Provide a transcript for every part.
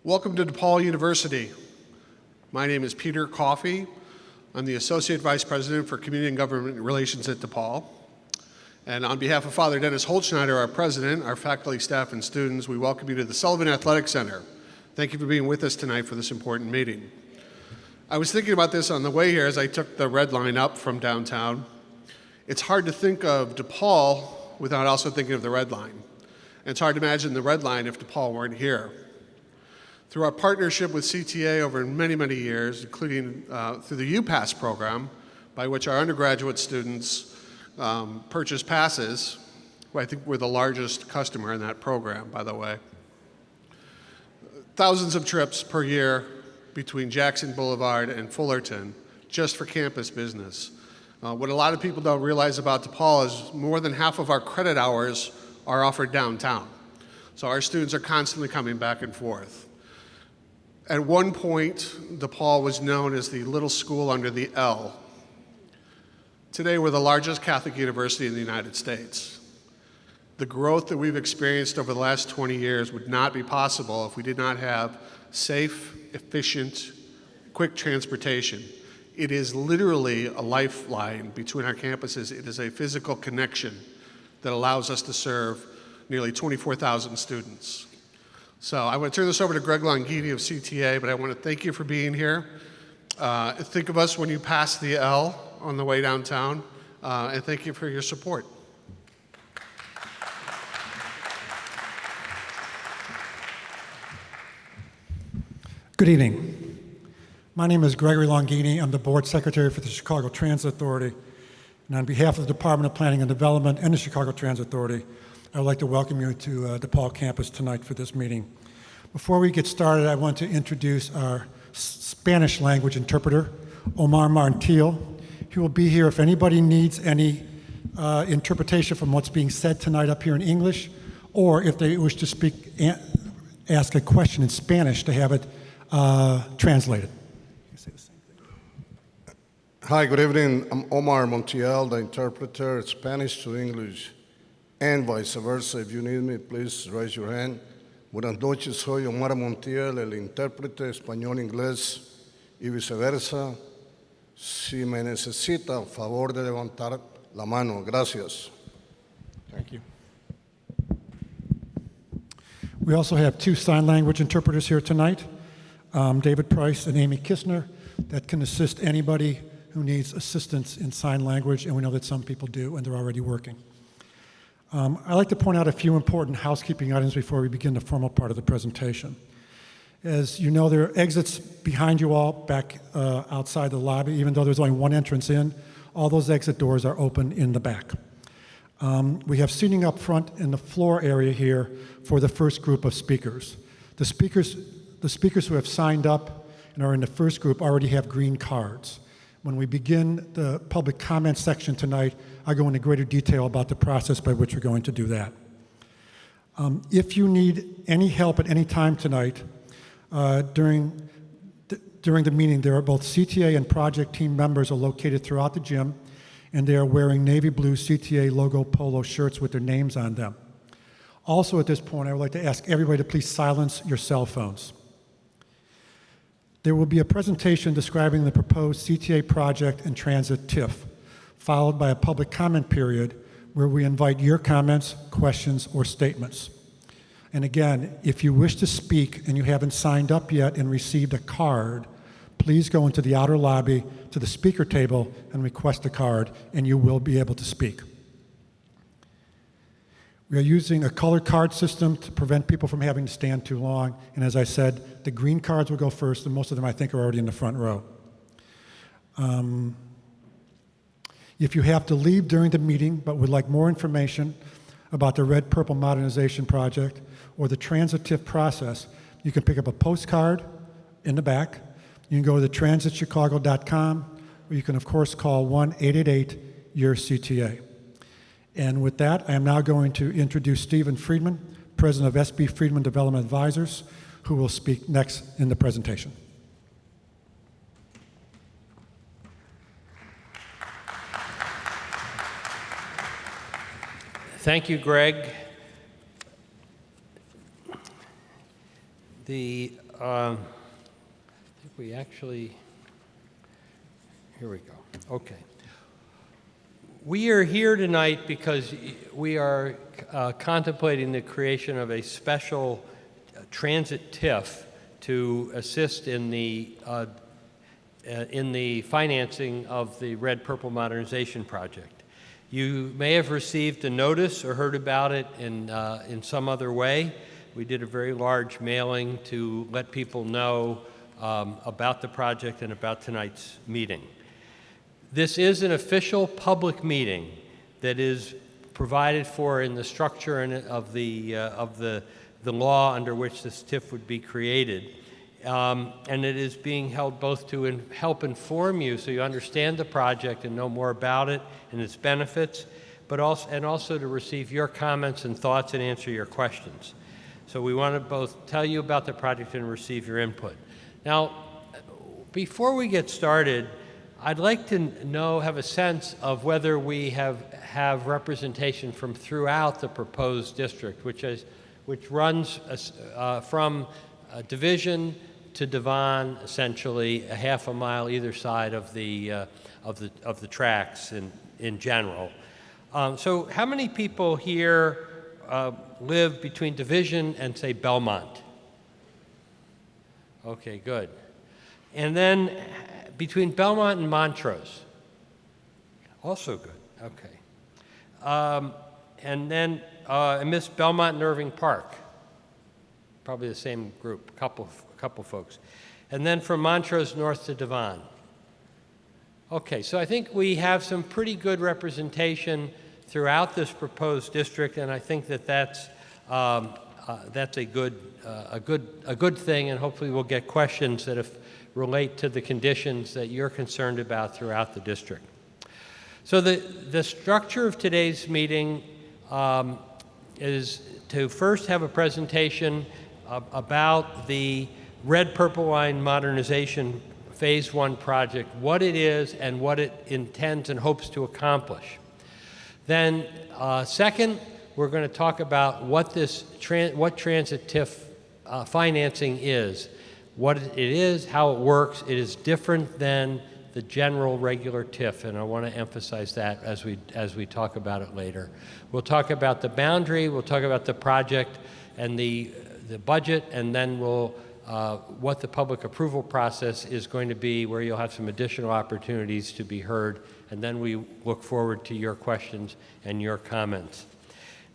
Welcome to DePaul University. My name is Peter Coffey. I'm the Associate Vice President for Community and Government Relations at DePaul. And on behalf of Father Dennis Holtschneider, our president, our faculty, staff, and students, we welcome you to the Sullivan Athletic Center. Thank you for being with us tonight for this important meeting. I was thinking about this on the way here as I took the red line up from downtown. It's hard to think of DePaul without also thinking of the red line. And it's hard to imagine the red line if DePaul weren't here. Through our partnership with CTA over many, many years, including through the UPass program, by which our undergraduate students purchase passes, who I think we're the largest customer in that program, by the way. Thousands of trips per year between Jackson Boulevard and Fullerton, just for campus business. What a lot of people don't realize about DePaul is more than half of our credit hours are offered downtown. So our students are constantly coming back and forth. At one point, DePaul was known as the little school under the L. Today, we're the largest Catholic university in the United States. The growth that we've experienced over the last 20 years would not be possible if we did not have safe, efficient, quick transportation. It is literally a lifeline between our campuses. It is a physical connection that allows us to serve nearly 24,000 students. So I want to turn this over to Greg Longini of CTA, but I want to thank you for being here. Think of us when you pass the L on the way downtown, and thank you for your support. Good evening. My name is Gregory Longini. I'm the Board Secretary for the Chicago Transit Authority. And on behalf of the Department of Planning and Development and the Chicago Transit Authority, I would like to welcome you to DePaul campus tonight for this meeting. Before we get started, I want to introduce our Spanish language interpreter, Omar Martiel. He will be here if anybody needs any interpretation from what's being said tonight up here in English, or if they wish to ask a question in Spanish to have it translated. Hi, good evening. I'm Omar Montiel, the interpreter, Spanish to English, and vice versa. If you need me, please raise your hand. Buenas noches, soy Omar Montiel, el intérprete español-inglés y viceversa. Si me necesita, favor de levantar la mano. Gracias. Thank you. We also have two sign language interpreters here tonight, David Price and Amy Kistner, that can assist anybody who needs assistance in sign language, and we know that some people do, and they're already working. I'd like to point out a few important housekeeping items before we begin the formal part of the presentation. As you know, there are exits behind you all back outside the lobby. Even though there's only one entrance in, all those exit doors are open in the back. We have seating up front in the floor area here for the first group of speakers. The speakers who have signed up and are in the first group already have green cards. When we begin the public comment section tonight, I go into greater detail about the process by which we're going to do that. If you need any help at any time tonight, during the meeting, there are both CTA and project team members are located throughout the gym, and they are wearing navy blue CTA logo polo shirts with their names on them. Also at this point, I would like to ask everybody to please silence your cell phones. There will be a presentation describing the proposed CTA project and Transit TIF, followed by a public comment period where we invite your comments, questions, or statements. And again, if you wish to speak and you haven't signed up yet and received a card, please go into the outer lobby to the speaker table and request a card, and you will be able to speak. We are using a colored card system to prevent people from having to stand too long. And as I said, the green cards will go first, and most of them I think are already in the front row. If you have to leave during the meeting but would like more information about the Red Purple Modernization Project or the Transit TIF process, you can pick up a postcard in the back. You can go to transitchicago.com, or you can, of course, call 1-888-YOUR-CTA. And with that, I am now going to introduce Stephen Friedman, President of SB Friedman Development Advisors, who will speak next in the presentation. Thank you, Greg. I think we actually, here we go. Okay. We are here tonight because we are contemplating the creation of a special Transit TIF to assist in the financing of the Red Purple Modernization Project. You may have received a notice or heard about it in some other way. We did a very large mailing to let people know about the project and about tonight's meeting. This is an official public meeting that is provided for in the structure of the law under which this TIF would be created. And it is being held both to help inform you so you understand the project and know more about it and its benefits, but also to receive your comments and thoughts and answer your questions. So we want to both tell you about the project and receive your input. Now, before we get started, I'd like to have a sense of whether we have representation from throughout the proposed district, which runs from Division to Devon, essentially a half a mile either side of the tracks in general. So how many people here live between Division and, say, Belmont? Okay, good. And then between Belmont and Montrose? Also good, okay. And then I missed Belmont and Irving Park. Probably the same group, a couple folks. And then from Montrose north to Devon. Okay, so I think we have some pretty good representation throughout this proposed district, and I think that's a good thing, and hopefully we'll get questions that relate to the conditions that you're concerned about throughout the district. So the structure of today's meeting is to first have a presentation about the Red Purple Line Modernization Phase 1 project, what it is and what it intends and hopes to accomplish. Then second, we're going to talk about what Transit TIF financing is, what it is, how it works. It is different than the general regular TIF, and I want to emphasize that as we talk about it later. We'll talk about the boundary, we'll talk about the project and the budget, and then what the public approval process is going to be, where you'll have some additional opportunities to be heard, and then we look forward to your questions and your comments.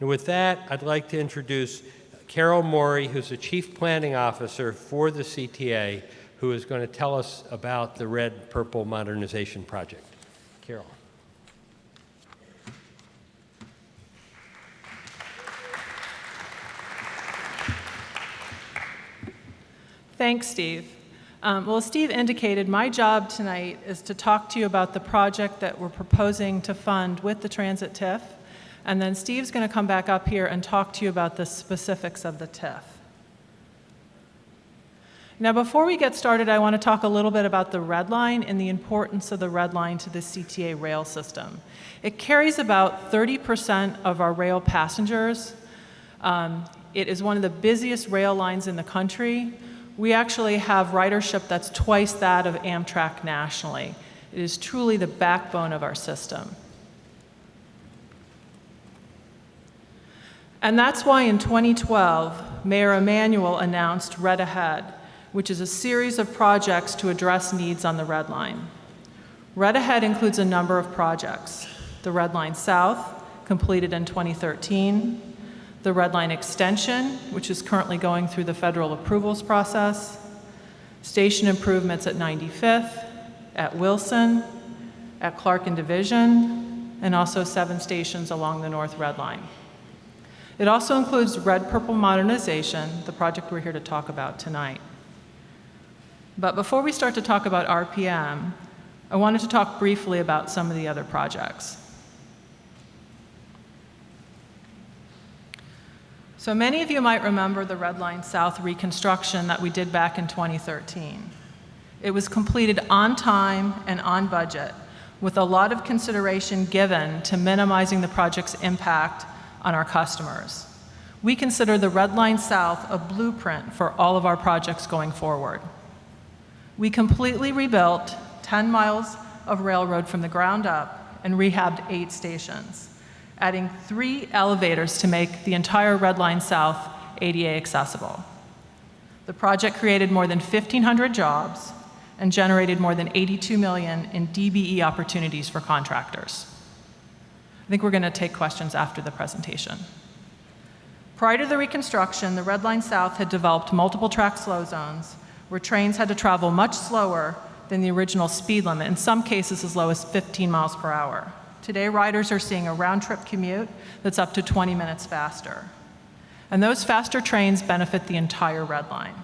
And with that, I'd like to introduce Carol Morey, who's the Chief Planning Officer for the CTA, who is going to tell us about the Red Purple Modernization Project. Carol. Thanks, Steve. Well, as Steve indicated, my job tonight is to talk to you about the project that we're proposing to fund with the Transit TIF, and then Steve's going to come back up here and talk to you about the specifics of the TIF. Now, before we get started, I want to talk a little bit about the Red Line and the importance of the Red Line to the CTA rail system. It carries about 30% of our rail passengers. It is one of the busiest rail lines in the country. We actually have ridership that's twice that of Amtrak nationally. It is truly the backbone of our system. And that's why in 2012, Mayor Emanuel announced Red Ahead, which is a series of projects to address needs on the Red Line. Red Ahead includes a number of projects. The Red Line South, completed in 2013, the Red Line Extension, which is currently going through the federal approvals process, station improvements at 95th, at Wilson, at Clark and Division, and also 7 stations along the North Red Line. It also includes Red Purple Modernization, the project we're here to talk about tonight. But before we start to talk about RPM, I wanted to talk briefly about some of the other projects. So many of you might remember the Red Line South reconstruction that we did back in 2013. It was completed on time and on budget, with a lot of consideration given to minimizing the project's impact on our customers. We consider the Red Line South a blueprint for all of our projects going forward. We completely rebuilt 10 miles of railroad from the ground up and rehabbed 8 stations, adding 3 elevators to make the entire Red Line South ADA accessible. The project created more than 1,500 jobs and generated more than $82 million in DBE opportunities for contractors. I think we're going to take questions after the presentation. Prior to the reconstruction, the Red Line South had developed multiple track slow zones where trains had to travel much slower than the original speed limit, in some cases as low as 15 miles per hour. Today, riders are seeing a round-trip commute that's up to 20 minutes faster. And those faster trains benefit the entire Red Line.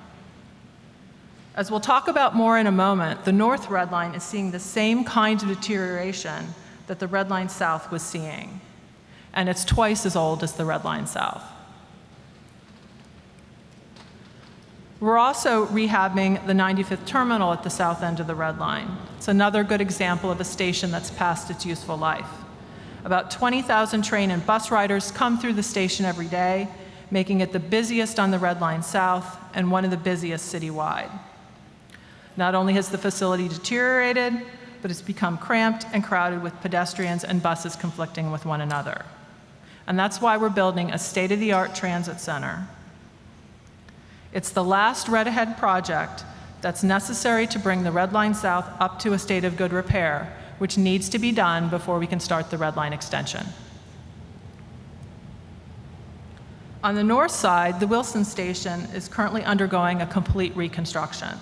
As we'll talk about more in a moment, the North Red Line is seeing the same kind of deterioration that the Red Line South was seeing. And it's twice as old as the Red Line South. We're also rehabbing the 95th terminal at the south end of the Red Line. It's another good example of a station that's past its useful life. About 20,000 train and bus riders come through the station every day, making it the busiest on the Red Line South and one of the busiest citywide. Not only has the facility deteriorated, but it's become cramped and crowded with pedestrians and buses conflicting with one another. And that's why we're building a state-of-the-art transit center. It's the last Red Ahead project that's necessary to bring the Red Line South up to a state of good repair, which needs to be done before we can start the Red Line extension. On the north side, the Wilson Station is currently undergoing a complete reconstruction.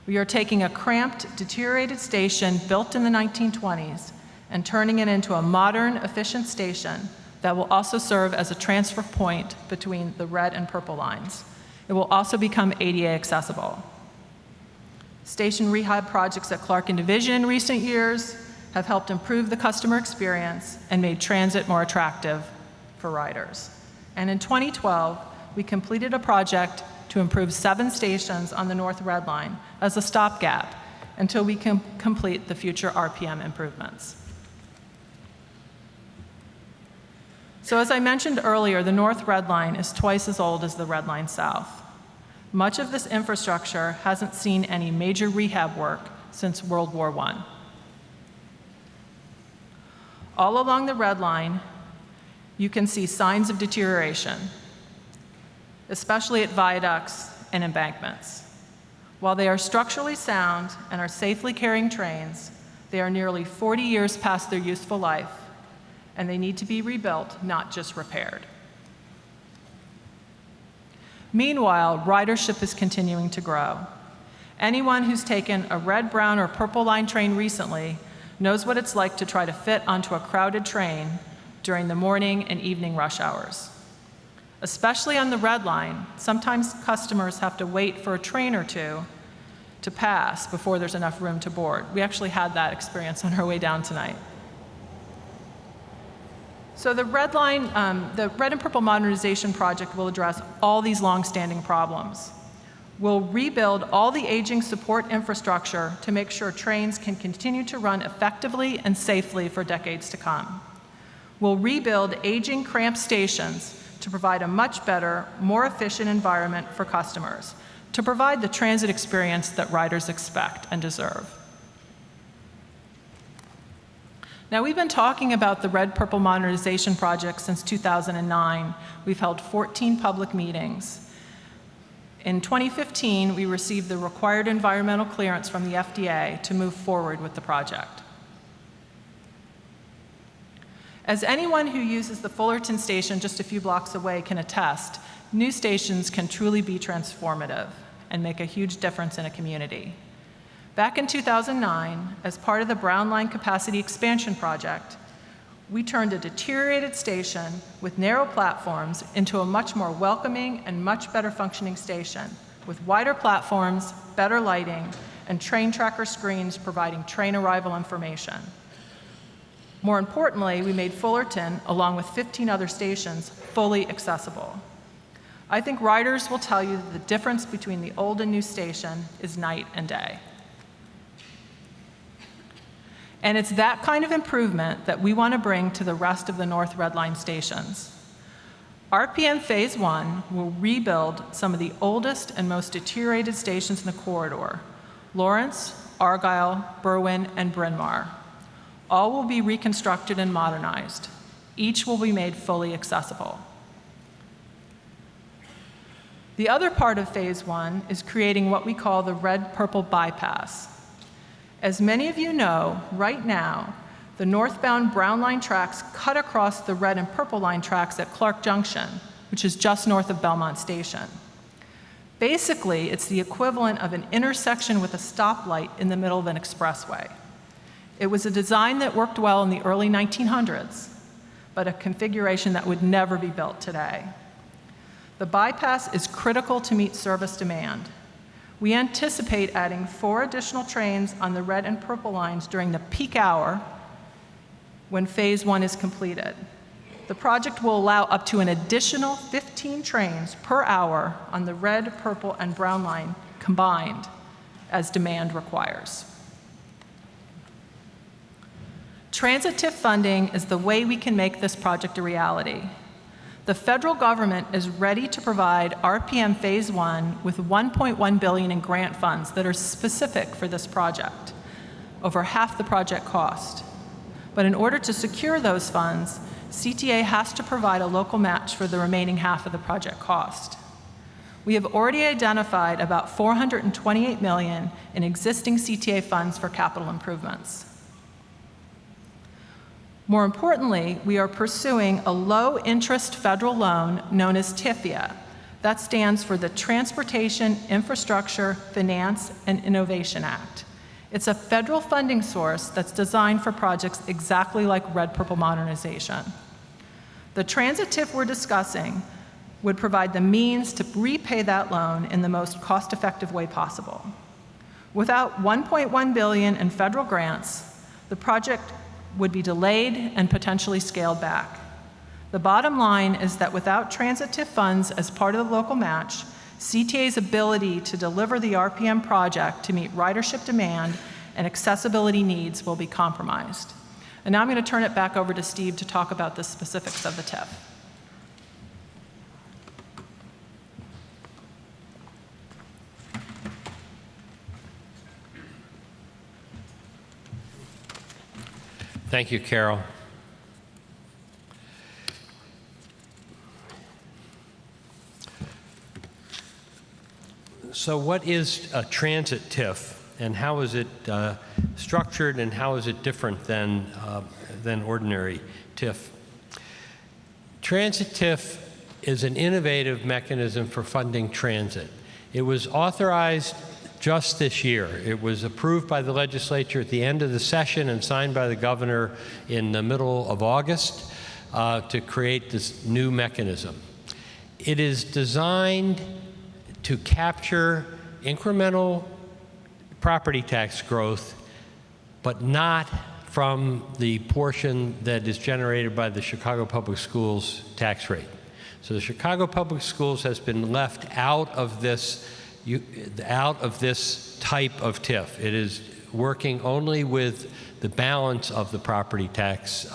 We are taking a cramped, deteriorated station built in the 1920s and turning it into a modern, efficient station that will also serve as a transfer point between the red and purple lines. It will also become ADA accessible. Station rehab projects at Clark and Division in recent years have helped improve the customer experience and made transit more attractive for riders. And in 2012, we completed a project to improve 7 stations on the North Red Line as a stopgap until we can complete the future RPM improvements. So as I mentioned earlier, the North Red Line is twice as old as the Red Line South. Much of this infrastructure hasn't seen any major rehab work since World War I. All along the Red Line, you can see signs of deterioration, especially at viaducts and embankments. While they are structurally sound and are safely carrying trains, they are nearly 40 years past their useful life, and they need to be rebuilt, not just repaired. Meanwhile, ridership is continuing to grow. Anyone who's taken a red, brown, or purple line train recently knows what it's like to try to fit onto a crowded train during the morning and evening rush hours. Especially on the Red Line, sometimes customers have to wait for a train or two to pass before there's enough room to board. We actually had that experience on our way down tonight. So the Red Line, the Red and Purple Modernization Project will address all these long-standing problems. We'll rebuild all the aging support infrastructure to make sure trains can continue to run effectively and safely for decades to come. We'll rebuild aging cramped stations to provide a much better, more efficient environment for customers, to provide the transit experience that riders expect and deserve. Now, we've been talking about the Red Purple Modernization Project since 2009. We've held 14 public meetings. In 2015, we received the required environmental clearance from the FDA to move forward with the project. As anyone who uses the Fullerton station just a few blocks away can attest, new stations can truly be transformative and make a huge difference in a community. Back in 2009, as part of the Brown Line Capacity Expansion Project, we turned a deteriorated station with narrow platforms into a much more welcoming and much better functioning station, with wider platforms, better lighting, and train tracker screens providing train arrival information. More importantly, we made Fullerton, along with 15 other stations, fully accessible. I think riders will tell you that the difference between the old and new station is night and day. And it's that kind of improvement that we want to bring to the rest of the North Red Line stations. RPM Phase 1 will rebuild some of the oldest and most deteriorated stations in the corridor: Lawrence, Argyle, Berwyn, and Bryn Mawr. All will be reconstructed and modernized. Each will be made fully accessible. The other part of Phase 1 is creating what we call the red-purple bypass. As many of you know, right now, the northbound Brown Line tracks cut across the red and purple line tracks at Clark Junction, which is just north of Belmont Station. Basically, it's the equivalent of an intersection with a stoplight in the middle of an expressway. It was a design that worked well in the early 1900s, but a configuration that would never be built today. The bypass is critical to meet service demand. We anticipate adding 4 additional trains on the red and purple lines during the peak hour when Phase 1 is completed. The project will allow up to an additional 15 trains per hour on the red, purple, and brown line combined as demand requires. Transit TIF funding is the way we can make this project a reality. The federal government is ready to provide RPM Phase 1 with $1.1 billion in grant funds that are specific for this project, over half the project cost. But in order to secure those funds, CTA has to provide a local match for the remaining half of the project cost. We have already identified about $428 million in existing CTA funds for capital improvements. More importantly, we are pursuing a low-interest federal loan known as TIFIA. That stands for the Transportation Infrastructure Finance and Innovation Act. It's a federal funding source that's designed for projects exactly like red-purple modernization. The transit TIF we're discussing would provide the means to repay that loan in the most cost-effective way possible. Without $1.1 billion in federal grants, the project would be delayed and potentially scaled back. The bottom line is that without transit TIF funds as part of the local match, CTA's ability to deliver the RPM project to meet ridership demand and accessibility needs will be compromised. And now I'm going to turn it back over to Steve to talk about the specifics of the TIF. Thank you, Carol. So what is a transit TIF, and how is it structured, and how is it different than ordinary TIF? Transit TIF is an innovative mechanism for funding transit. It was authorized just this year. It was approved by the legislature at the end of the session and signed by the governor in the middle of August to create this new mechanism. It is designed to capture incremental property tax growth, but not from the portion that is generated by the Chicago Public Schools tax rate. So the Chicago Public Schools has been left out of this type of TIF. It is working only with the balance of the property tax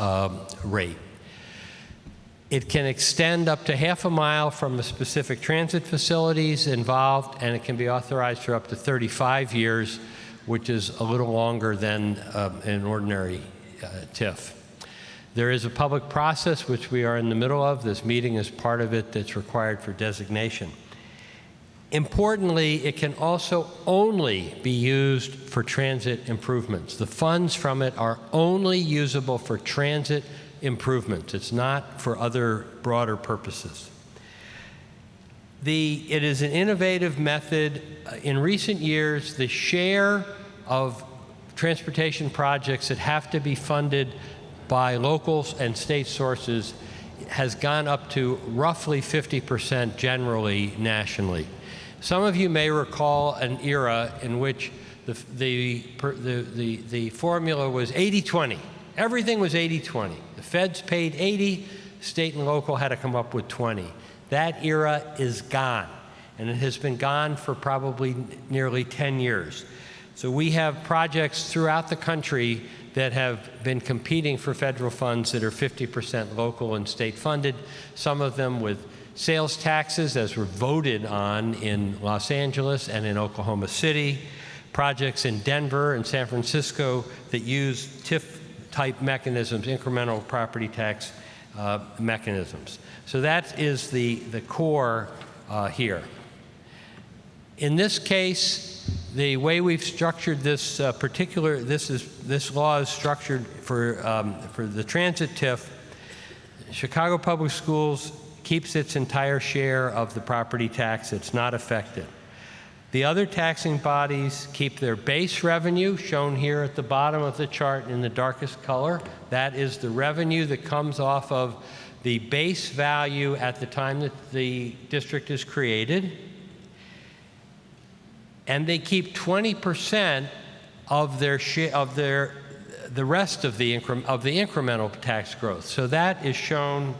rate. It can extend up to half a mile from the specific transit facilities involved, and it can be authorized for up to 35 years, which is a little longer than an ordinary TIF. There is a public process, which we are in the middle of. This meeting is part of it that's required for designation. Importantly, it can also only be used for transit improvements. The funds from it are only usable for transit improvements. It's not for other broader purposes. It is an innovative method. In recent years, the share of transportation projects that have to be funded by local and state sources has gone up to roughly 50% generally nationally. Some of you may recall an era in which the formula was 80-20. Everything was 80-20. The feds paid 80, state and local had to come up with 20. That era is gone, and it has been gone for probably nearly 10 years. So we have projects throughout the country that have been competing for federal funds that are 50% local and state funded, some of them with sales taxes as were voted on in Los Angeles and in Oklahoma City, projects in Denver and San Francisco that use TIF-type mechanisms, incremental property tax mechanisms. So that is the core here. In this case, the way we've structured this this law is structured for the transit TIF. Chicago Public Schools keeps its entire share of the property tax. It's not affected. The other taxing bodies keep their base revenue, shown here at the bottom of the chart in the darkest color. That is the revenue that comes off of the base value at the time that the district is created. And they keep 20% of their share of the rest of the incremental tax growth. So that is shown: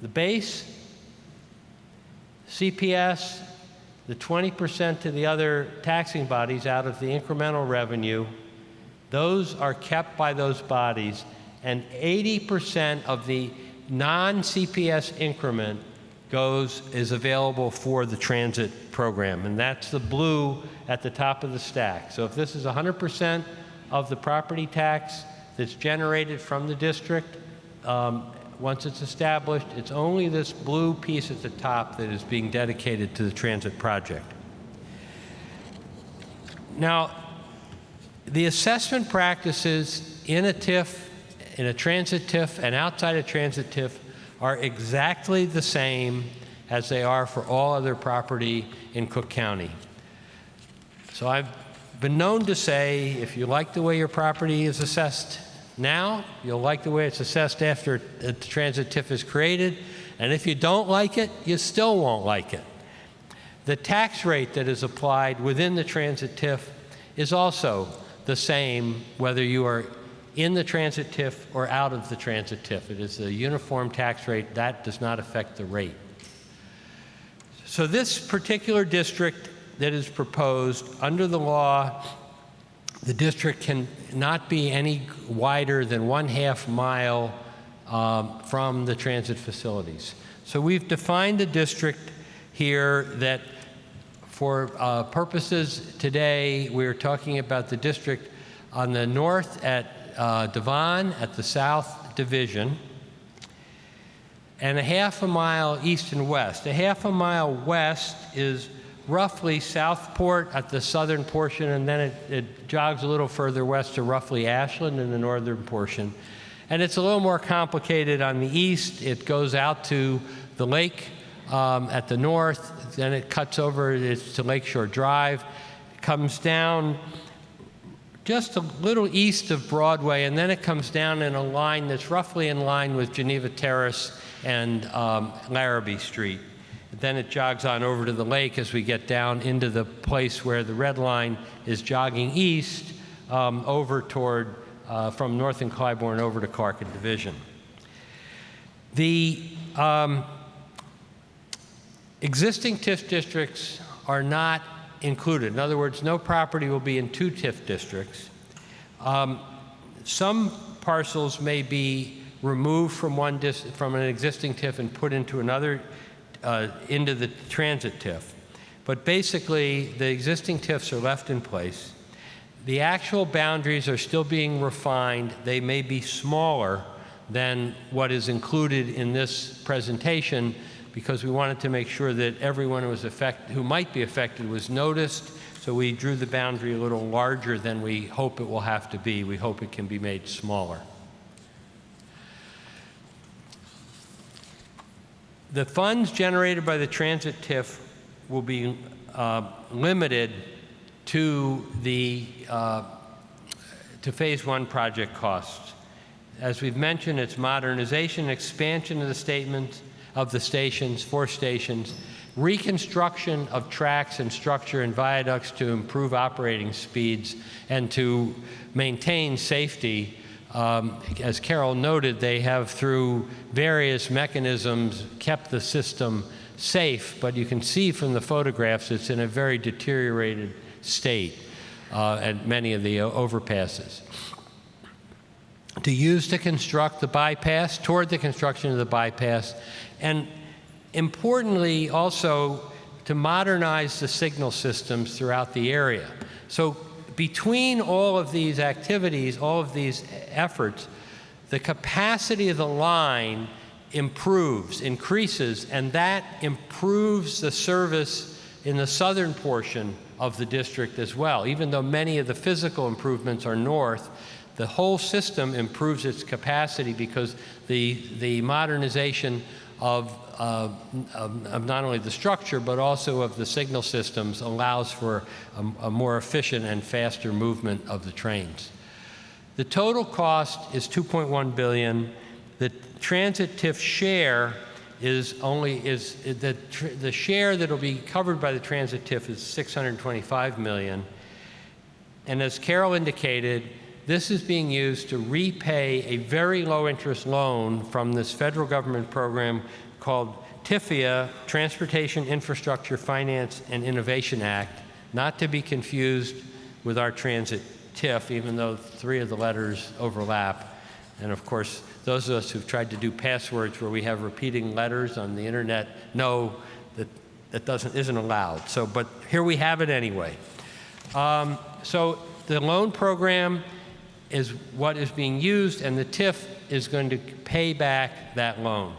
the base, CPS, the 20% to the other taxing bodies out of the incremental revenue. Those are kept by those bodies, and 80% of the non-CPS increment is available for the transit program, and that's the blue at the top of the stack. So if this is 100% of the property tax that's generated from the district, once it's established, it's only this blue piece at the top that is being dedicated to the transit project. Now, the assessment practices in a TIF, in a transit TIF, and outside a transit TIF are exactly the same as they are for all other property in Cook County. So I've been known to say, if you like the way your property is assessed now, you'll like the way it's assessed after the transit TIF is created, and if you don't like it, you still won't like it. The tax rate that is applied within the transit TIF is also the same whether you are in the transit TIF or out of the transit TIF. It is a uniform tax rate. That does not affect the rate. So this particular district that is proposed, under the law, the district can not be any wider than 1/2 mile from the transit facilities. So we've defined a district here that, for purposes today, we're talking about the district on the north at Devon, at the South Division, and 1/2 mile east and west. 1/2 mile west is roughly Southport at the southern portion, and then it jogs a little further west to roughly Ashland in the northern portion. And it's a little more complicated on the east. It goes out to the lake at the north, then it cuts over to Lakeshore Drive, comes down just a little east of Broadway, and then it comes down in a line that's roughly in line with Geneva Terrace and Larrabee Street. Then it jogs on over to the lake as we get down into the place where the red line is jogging east over toward, from North and Clybourne over to Clark and Division. The existing TIF districts are not included. In other words, no property will be in 2 TIF districts. Some parcels may be removed from from an existing TIF and put into another, into the transit TIF. But basically, the existing TIFs are left in place. The actual boundaries are still being refined. They may be smaller than what is included in this presentation, because we wanted to make sure that everyone who might be affected was noticed. So we drew the boundary a little larger than we hope it will have to be. We hope it can be made smaller. The funds generated by the transit TIF will be limited to phase 1 project costs. As we've mentioned, it's modernization, expansion of the stations, 4 stations, reconstruction of tracks and structure and viaducts to improve operating speeds and to maintain safety. As Carol noted, they have, through various mechanisms, kept the system safe, but you can see from the photographs it's in a very deteriorated state. at many of the overpasses. To use to construct the bypass, toward the construction of the bypass, and importantly also to modernize the signal systems throughout the area. So between all of these activities, all of these efforts, the capacity of the line increases, and that improves the service in the southern portion of the district as well. Even though many of the physical improvements are north, the whole system improves its capacity because the modernization of not only the structure but also of the signal systems allows for a more efficient and faster movement of the trains. The total cost is $2.1 billion. The Transit TIF share the share that will be covered by the Transit TIF is $625 million. And as Carol indicated, this is being used to repay a very low interest loan from this federal government program called TIFIA, Transportation Infrastructure Finance and Innovation Act, not to be confused with our Transit TIF, even though 3 of the letters overlap. And of course, those of us who've tried to do passwords where we have repeating letters on the internet know that that isn't allowed. So, but here we have it anyway. So the loan program is what is being used, and the TIF is going to pay back that loan.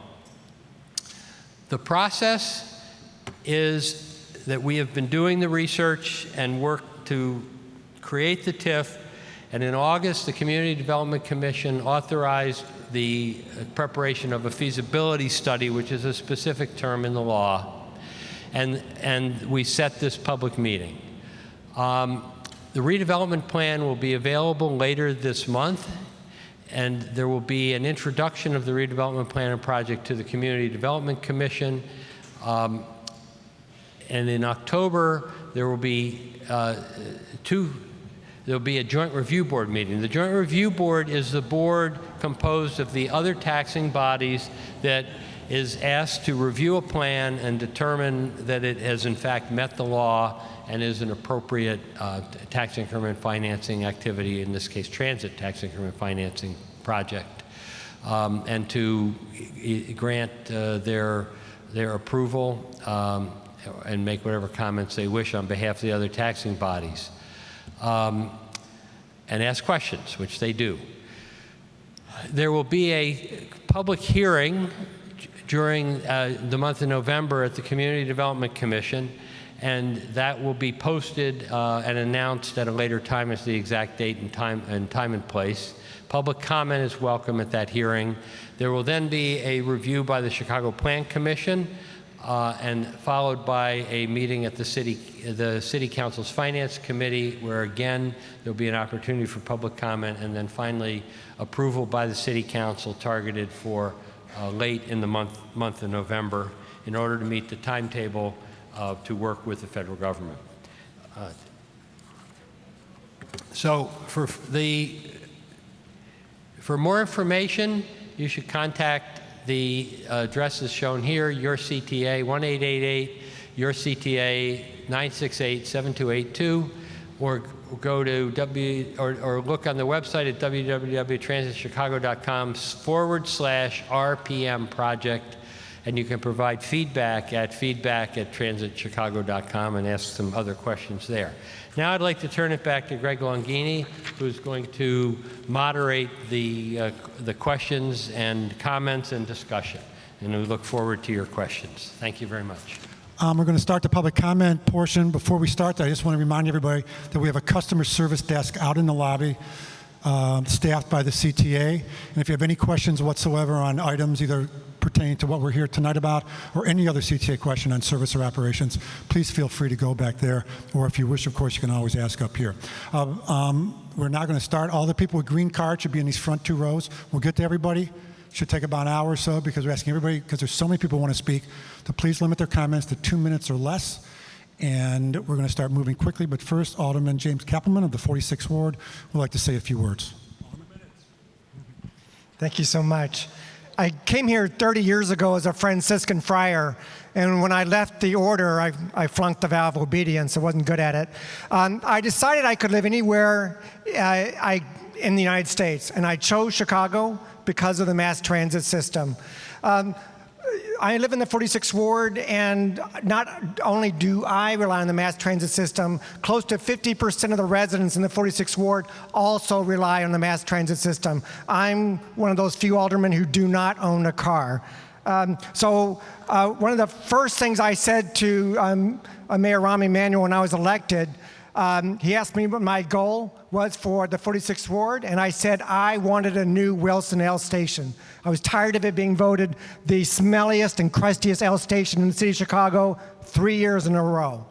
The process is that we have been doing the research and work to create the TIF, and in August, the Community Development Commission authorized the preparation of a feasibility study, which is a specific term in the law, and we set this public meeting. The redevelopment plan will be available later this month, and there will be an introduction of the redevelopment plan and project to the Community Development Commission. And in October, there will be there'll be a joint review board meeting. The joint review board is the board composed of the other taxing bodies that is asked to review a plan and determine that it has in fact met the law and is an appropriate tax increment financing activity, in this case transit tax increment financing project, and to grant their approval and make whatever comments they wish on behalf of the other taxing bodies. And ask questions, which they do. There will be a public hearing during the month of November at the Community Development Commission, and that will be posted and announced at a later time as the exact date and time and place. Public comment is welcome at that hearing. There will then be a review by the Chicago Plan Commission, and followed by a meeting at the City Council's Finance Committee, where again there'll be an opportunity for public comment, and then finally approval by the City Council targeted for late in the month of November, in order to meet the timetable to work with the federal government. So for more information, you should contact the addresses shown here, your CTA 1888, your CTA 968-7282, or go to or look on the website at www.transitchicago.com/RPM project, and you can provide feedback at feedback@transitchicago.com and ask some other questions there. Now I'd like to turn it back to Greg Longini, who's going to moderate the questions and comments and discussion. And we look forward to your questions. Thank you very much. We're going to start the public comment portion. Before we start that, I just want to remind everybody that we have a customer service desk out in the lobby, staffed by the CTA. And if you have any questions whatsoever on items either pertaining to what we're here tonight about or any other CTA question on service or operations, please feel free to go back there. Or if you wish, of course, you can always ask up here. We're now going to start. All the people with green cards should be in these front 2 rows. We'll get to everybody. Should take about an hour or so, because we're asking everybody, because there's so many people who want to speak, to please limit their comments to 2 minutes or less. And we're going to start moving quickly. But first, Alderman James Kappelman of the 46th Ward would like to say a few words. Thank you so much. I came here 30 years ago as a Franciscan friar, and when I left the order, I flunked the vow of obedience. I wasn't good at it. I decided I could live anywhere in the United States, and I chose Chicago because of the mass transit system. I live in the 46th Ward, and not only do I rely on the mass transit system, close to 50% of the residents in the 46th Ward also rely on the mass transit system. I'm one of those few aldermen who do not own a car. So one of the first things I said to Mayor Rahm Emanuel when I was elected, he asked me what my goal was for the 46th Ward, and I said I wanted a new Wilson L station. I was tired of it being voted the smelliest and crustiest L station in the city of Chicago 3 years in a row.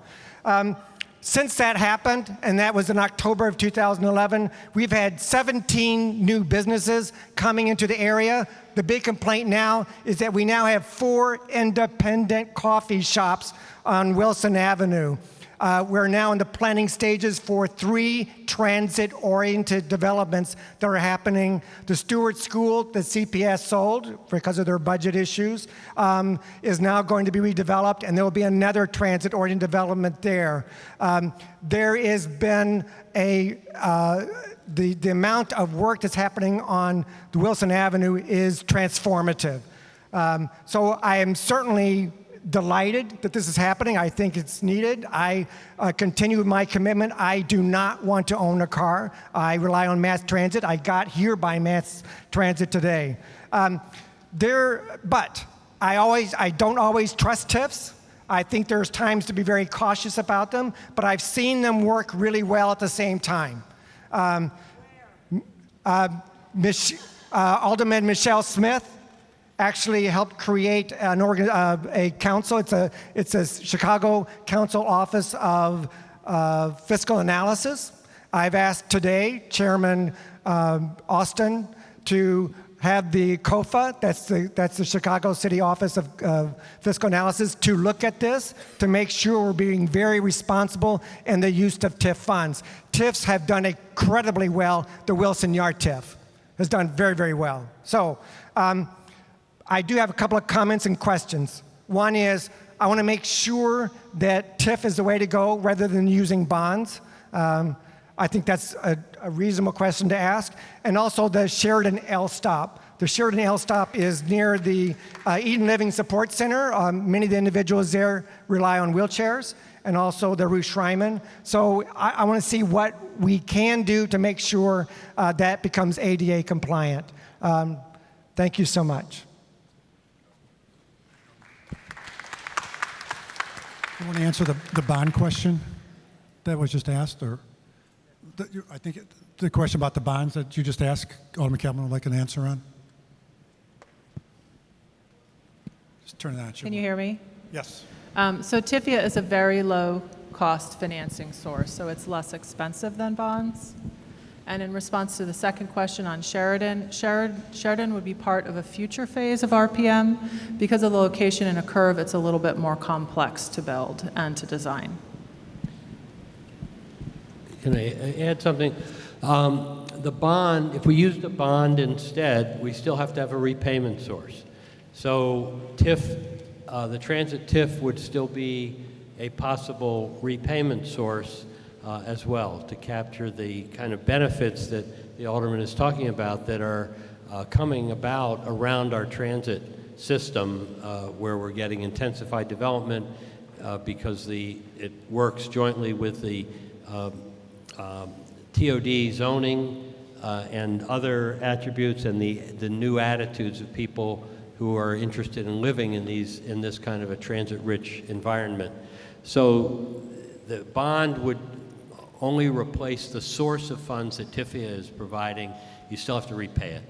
Since that happened, and that was in October of 2011, we've had 17 new businesses coming into the area. The big complaint now is that we now have 4 independent coffee shops on Wilson Avenue. We're now in the planning stages for 3 transit-oriented developments that are happening. The Stewart School that CPS sold because of their budget issues is now going to be redeveloped, and there will be another transit-oriented development there. There has been the amount of work that's happening on the Wilson Avenue is transformative. So I am certainly delighted that this is happening. I think it's needed. I continue with my commitment. I do not want to own a car. I rely on mass transit. I got here by mass transit today. But I don't always trust TIFs. I think there's times to be very cautious about them, but I've seen them work really well at the same time. Alderman Michelle Smith actually helped create a council. It's a Chicago Council Office of Fiscal Analysis. I've asked today Chairman Austin to have the COFA, that's the Chicago City Office of Fiscal Analysis, to look at this, to make sure we're being very responsible in the use of TIF funds. TIFs have done incredibly well. The Wilson Yard TIF has done very, very well. So, I do have a couple of comments and questions. One is, I want to make sure that TIF is the way to go rather than using bonds. I think that's a reasonable question to ask. And also the Sheridan L stop. The Sheridan L stop is near the Eden Living Support Center. Many of the individuals there rely on wheelchairs, and also the Ruth Schreiman. So I want to see what we can do to make sure that becomes ADA compliant. Thank you so much. You want to answer the bond question that was just asked, or I think the question about the bonds that you just asked, Alderman Kaplan would like an answer on? Just turn it on. Can you hear me? Yes. So TIFIA is a very low-cost financing source, so it's less expensive than bonds. And in response to the second question on Sheridan, Sheridan would be part of a future phase of RPM. Because of the location in a curve, it's a little bit more complex to build and to design. Can I add something? The bond, if we use the bond instead, we still have to have a repayment source. So TIF, the Transit TIF would still be a possible repayment source as well, to capture the kind of benefits that the Alderman is talking about that are coming about around our transit system, where we're getting intensified development because it works jointly with the TOD zoning and other attributes, and the new attitudes of people who are interested in living in this kind of a transit-rich environment. So the bond would only replace the source of funds that TIFIA is providing. You still have to repay it.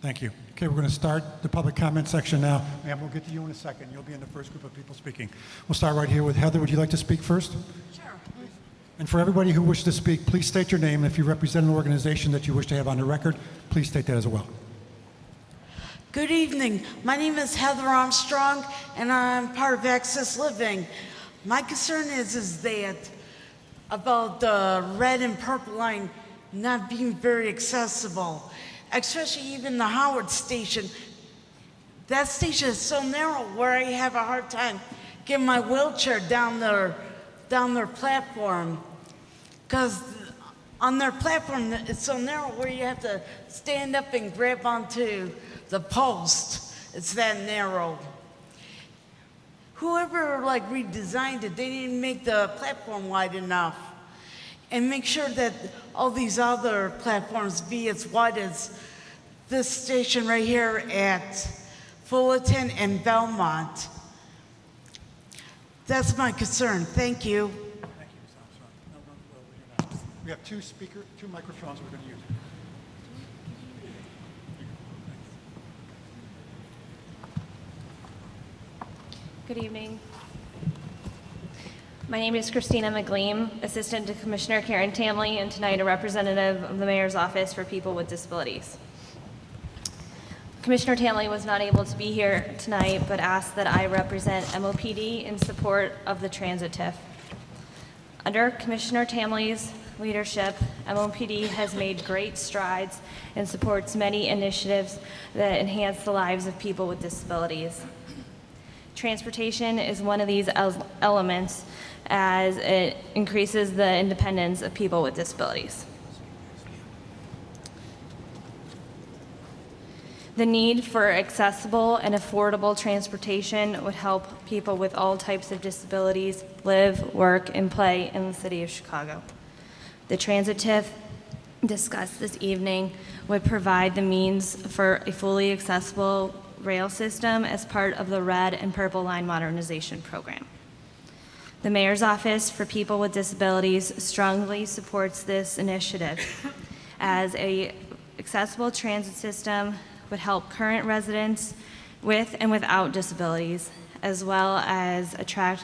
Thank you. Okay, we're going to start the public comment section now. Ma'am, we'll get to you in a second. You'll be in the first group of people speaking. We'll start right here with Heather. Would you like to speak first? Sure. And for everybody who wishes to speak, please state your name. And if you represent an organization that you wish to have on the record, please state that as well. Good evening. My name is Heather Armstrong, and I'm part of Access Living. My concern is that about the red and purple line not being very accessible. especially even the Howard station. That station is so narrow where I have a hard time getting my wheelchair down their platform. Because on their platform, it's so narrow where you have to stand up and grab onto the post. It's that narrow. Whoever like redesigned it, they didn't make the platform wide enough. And make sure that all these other platforms be as wide as this station right here at Fullerton and Belmont. That's my concern. Thank you. Thank you, Ms. Armstrong. We have two microphones we're going to use. Good evening. My name is Christina McLean, Assistant to Commissioner Karen Tamley, and tonight a representative of the Mayor's Office for People with Disabilities. Commissioner Tamley was not able to be here tonight, but asked that I represent MOPD in support of the Transit TIF. Under Commissioner Tamley's leadership, MOPD has made great strides and supports many initiatives that enhance the lives of people with disabilities. Transportation is one of these elements as it increases the independence of people with disabilities. The need for accessible and affordable transportation would help people with all types of disabilities live, work, and play in the city of Chicago. The Transit TIF discussed this evening would provide the means for a fully accessible rail system as part of the Red and Purple Line Modernization Program. The Mayor's Office for People with Disabilities strongly supports this initiative as an accessible transit system would help current residents with and without disabilities, as well as attract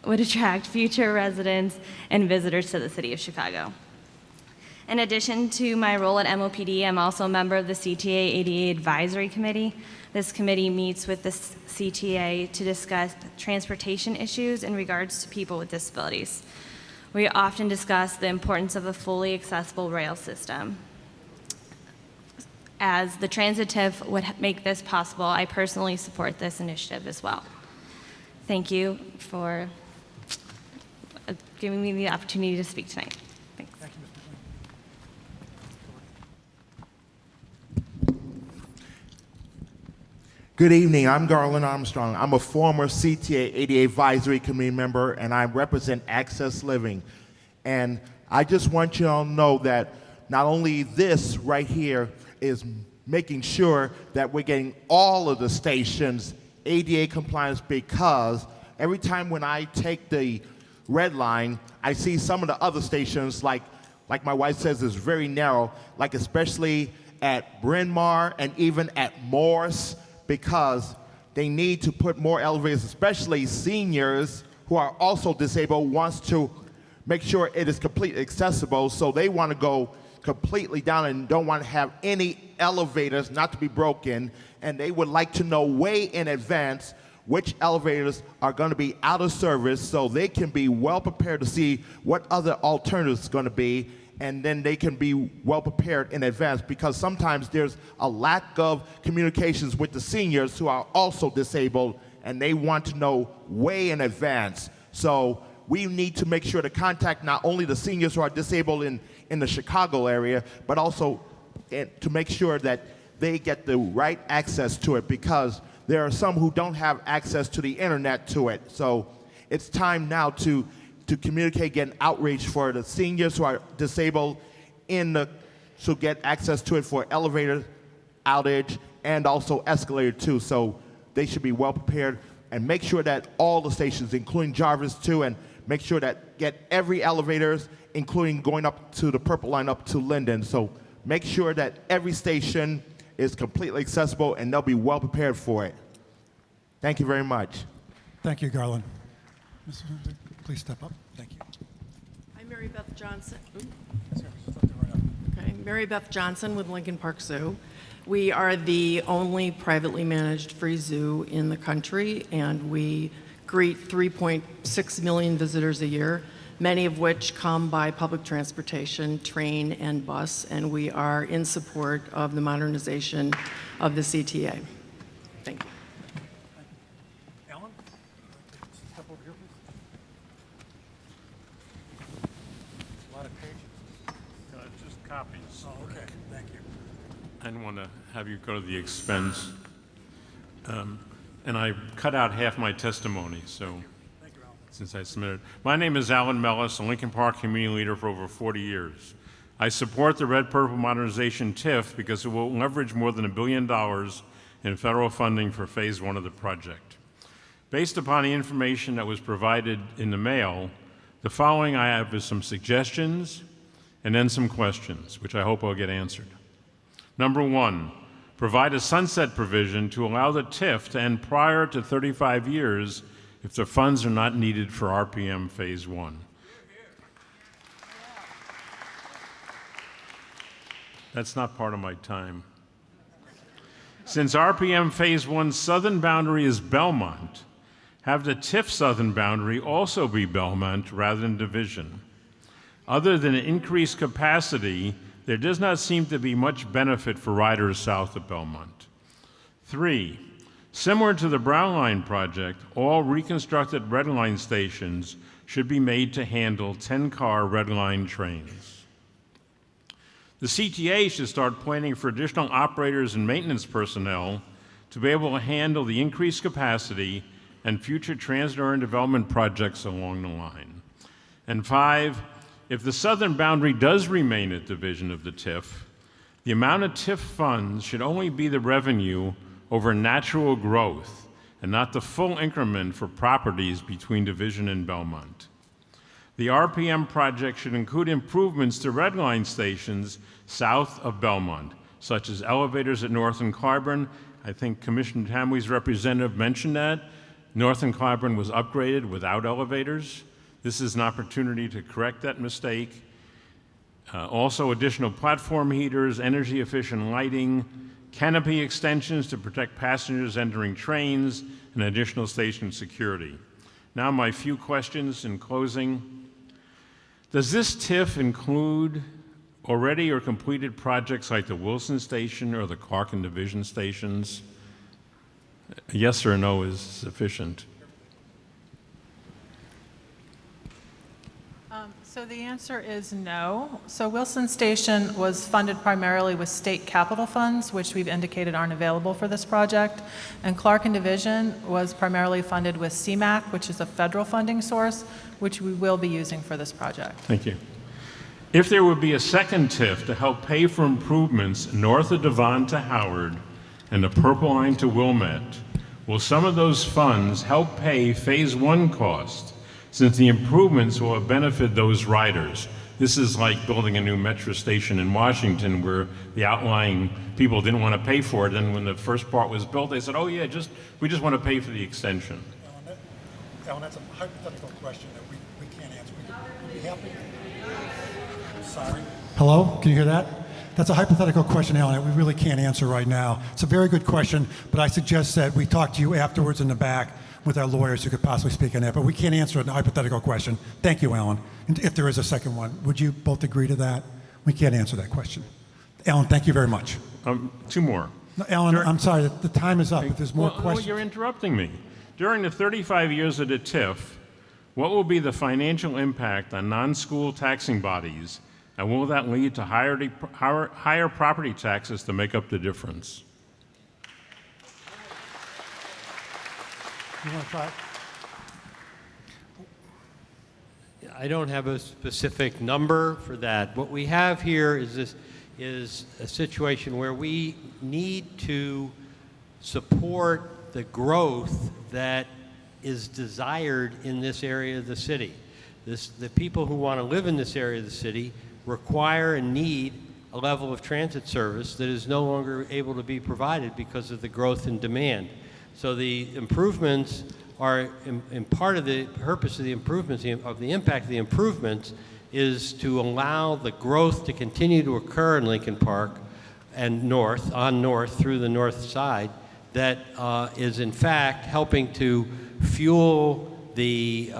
would attract future residents and visitors to the city of Chicago. In addition to my role at MOPD, I'm also a member of the CTA ADA Advisory Committee. This committee meets with the CTA to discuss transportation issues in regards to people with disabilities. We often discuss the importance of a fully accessible rail system. As the Transit TIF would make this possible, I personally support this initiative as well. Thank you for giving me the opportunity to speak tonight. Thanks. Thank you, Ms. Good evening. I'm Garland Armstrong. I'm a former CTA ADA Advisory Committee member, and I represent Access Living. And I just want you all to know that not only this right here is making sure that we're getting all of the stations ADA compliance, because every time when I take the red line, I see some of the other stations, like my wife says, is very narrow, like especially at Bryn Mawr and even at Morse, because they need to put more elevators, especially seniors who are also disabled wants to make sure it is completely accessible, so they want to go completely down and don't want to have any elevators not to be broken, and they would like to know way in advance which elevators are going to be out of service so they can be well prepared to see what other alternatives are going to be, and then they can be well prepared in advance, because sometimes there's a lack of communications with the seniors who are also disabled, and they want to know way in advance. So we need to make sure to contact not only the seniors who are disabled in the Chicago area, but also to make sure that they get the right access to it, because there are some who don't have access to the internet to it. So it's time now to communicate, get an outreach for the seniors who are disabled to get access to it for elevator outage and also escalator too. So they should be well prepared, and make sure that all the stations, including Jarvis too, and make sure that get every elevators, including going up to the Purple Line up to Linden. So make sure that every station is completely accessible and they'll be well prepared for it. Thank you very much. Thank you, Garland. Ms. Hunter, please step up. Thank you. I'm Mary Beth Johnson. Yes, sir. Just let them right up. Okay, Mary Beth Johnson with Lincoln Park Zoo. We are the only privately managed free zoo in the country, and we greet 3.6 million visitors a year. many of which come by public transportation, train and bus, and we are in support of the modernization of the CTA. Thank you. Alan? Step over here, please. A lot of pages. Just copies. Oh, okay, thank you. I didn't want to have you go to the expense. And I cut out half my testimony, so since I submitted. My name is Alan Mellis, a Lincoln Park community leader for over 40 years. I support the Red Purple Modernization TIF because it will leverage more than $1 billion in federal funding for phase 1 of the project. Based upon the information that was provided in the mail, the following I have is some suggestions and then some questions, which I hope will get answered. Number 1, provide a sunset provision to allow the TIF to end prior to 35 years if the funds are not needed for RPM Phase 1. That's not part of my time. Since RPM Phase 1's southern boundary is Belmont, have the TIF southern boundary also be Belmont rather than Division. Other than increased capacity, there does not seem to be much benefit for riders south of Belmont. 3, similar to the Brown Line project, all reconstructed Red Line stations should be made to handle 10-car Red Line trains. The CTA should start planning for additional operators and maintenance personnel to be able to handle the increased capacity and future transit urban development projects along the line. And 5, if the southern boundary does remain a division of the TIF, the amount of TIF funds should only be the revenue over natural growth and not the full increment for properties between Division and Belmont. The RPM project should include improvements to Red Line stations south of Belmont, such as elevators at North and Clybourne. I think Commissioner Tamwy's representative mentioned that. North and Clybourne was upgraded without elevators. This is an opportunity to correct that mistake. Also, additional platform heaters, energy-efficient lighting, canopy extensions to protect passengers entering trains, and additional station security. Now, my few questions in closing. Does this TIF include already or completed projects like the Wilson Station or the Clark and Division stations? A yes or a no is sufficient. So the answer is no. So Wilson Station was funded primarily with state capital funds, which we've indicated aren't available for this project. And Clark and Division was primarily funded with CMAQ, which is a federal funding source, which we will be using for this project. Thank you. If there would be a second TIF to help pay for improvements north of Devon to Howard and the Purple Line to Wilmette, will some of those funds help pay Phase 1 costs, since the improvements will have benefited those riders? This is like building a new metro station in Washington where the outlying people didn't want to pay for it, and when the first part was built, they said, oh yeah, we just want to pay for the extension. Alan, that's a hypothetical question that we can't answer. Would you be happy? Sorry. Hello, can you hear that? That's a hypothetical question, Alan, that we really can't answer right now. It's a very good question, but I suggest that we talk to you afterwards in the back with our lawyers who could possibly speak on that, but we can't answer a hypothetical question. Thank you, Alan. And if there is a second one, would you both agree to that? We can't answer that question. Alan, thank you very much. 2 more. No, Alan, I'm sorry, the time is up. If there's more questions. Well, you're interrupting me. During the 35 years of the TIF, what will be the financial impact on non-school taxing bodies, and will that lead to higher property taxes to make up the difference? You want to try it? I don't have a specific number for that. What we have here is a situation where we need to support the growth that is desired in this area of the city. The people who want to live in this area of the city require and need a level of transit service that is no longer able to be provided because of the growth in demand. So the improvements are, in part of the purpose of the improvements, of the impact of the improvements, is to allow the growth to continue to occur in Lincoln Park and north through the north side that is in fact helping to fuel the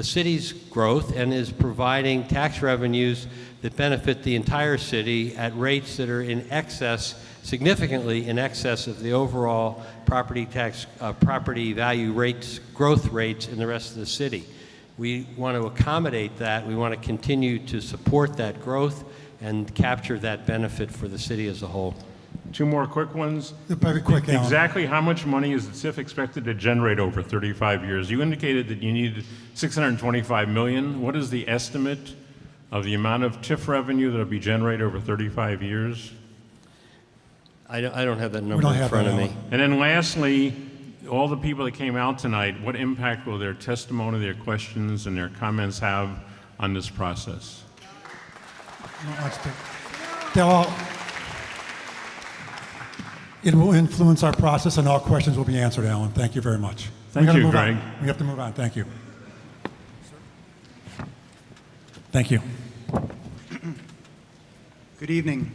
city's growth and is providing tax revenues that benefit the entire city at rates that are in excess, significantly in excess of the overall property tax, property value rates, growth rates in the rest of the city. We want to accommodate that. We want to continue to support that growth and capture that benefit for the city as a whole. Two more quick ones. Very quick, Alan. Exactly how much money is the TIF expected to generate over 35 years? You indicated that you needed $625 million. What is the estimate of the amount of TIF revenue that will be generated over 35 years? I don't have that number don't in have front that, of me. Alan. And then lastly, all the people that came out tonight, what impact will their testimony, their questions, and their comments have on this process? It will influence our process, and all questions will be answered, Alan. Thank you very much. Thank We gotta you, move on. Greg. We have to move on. Thank you. Thank you. Good evening.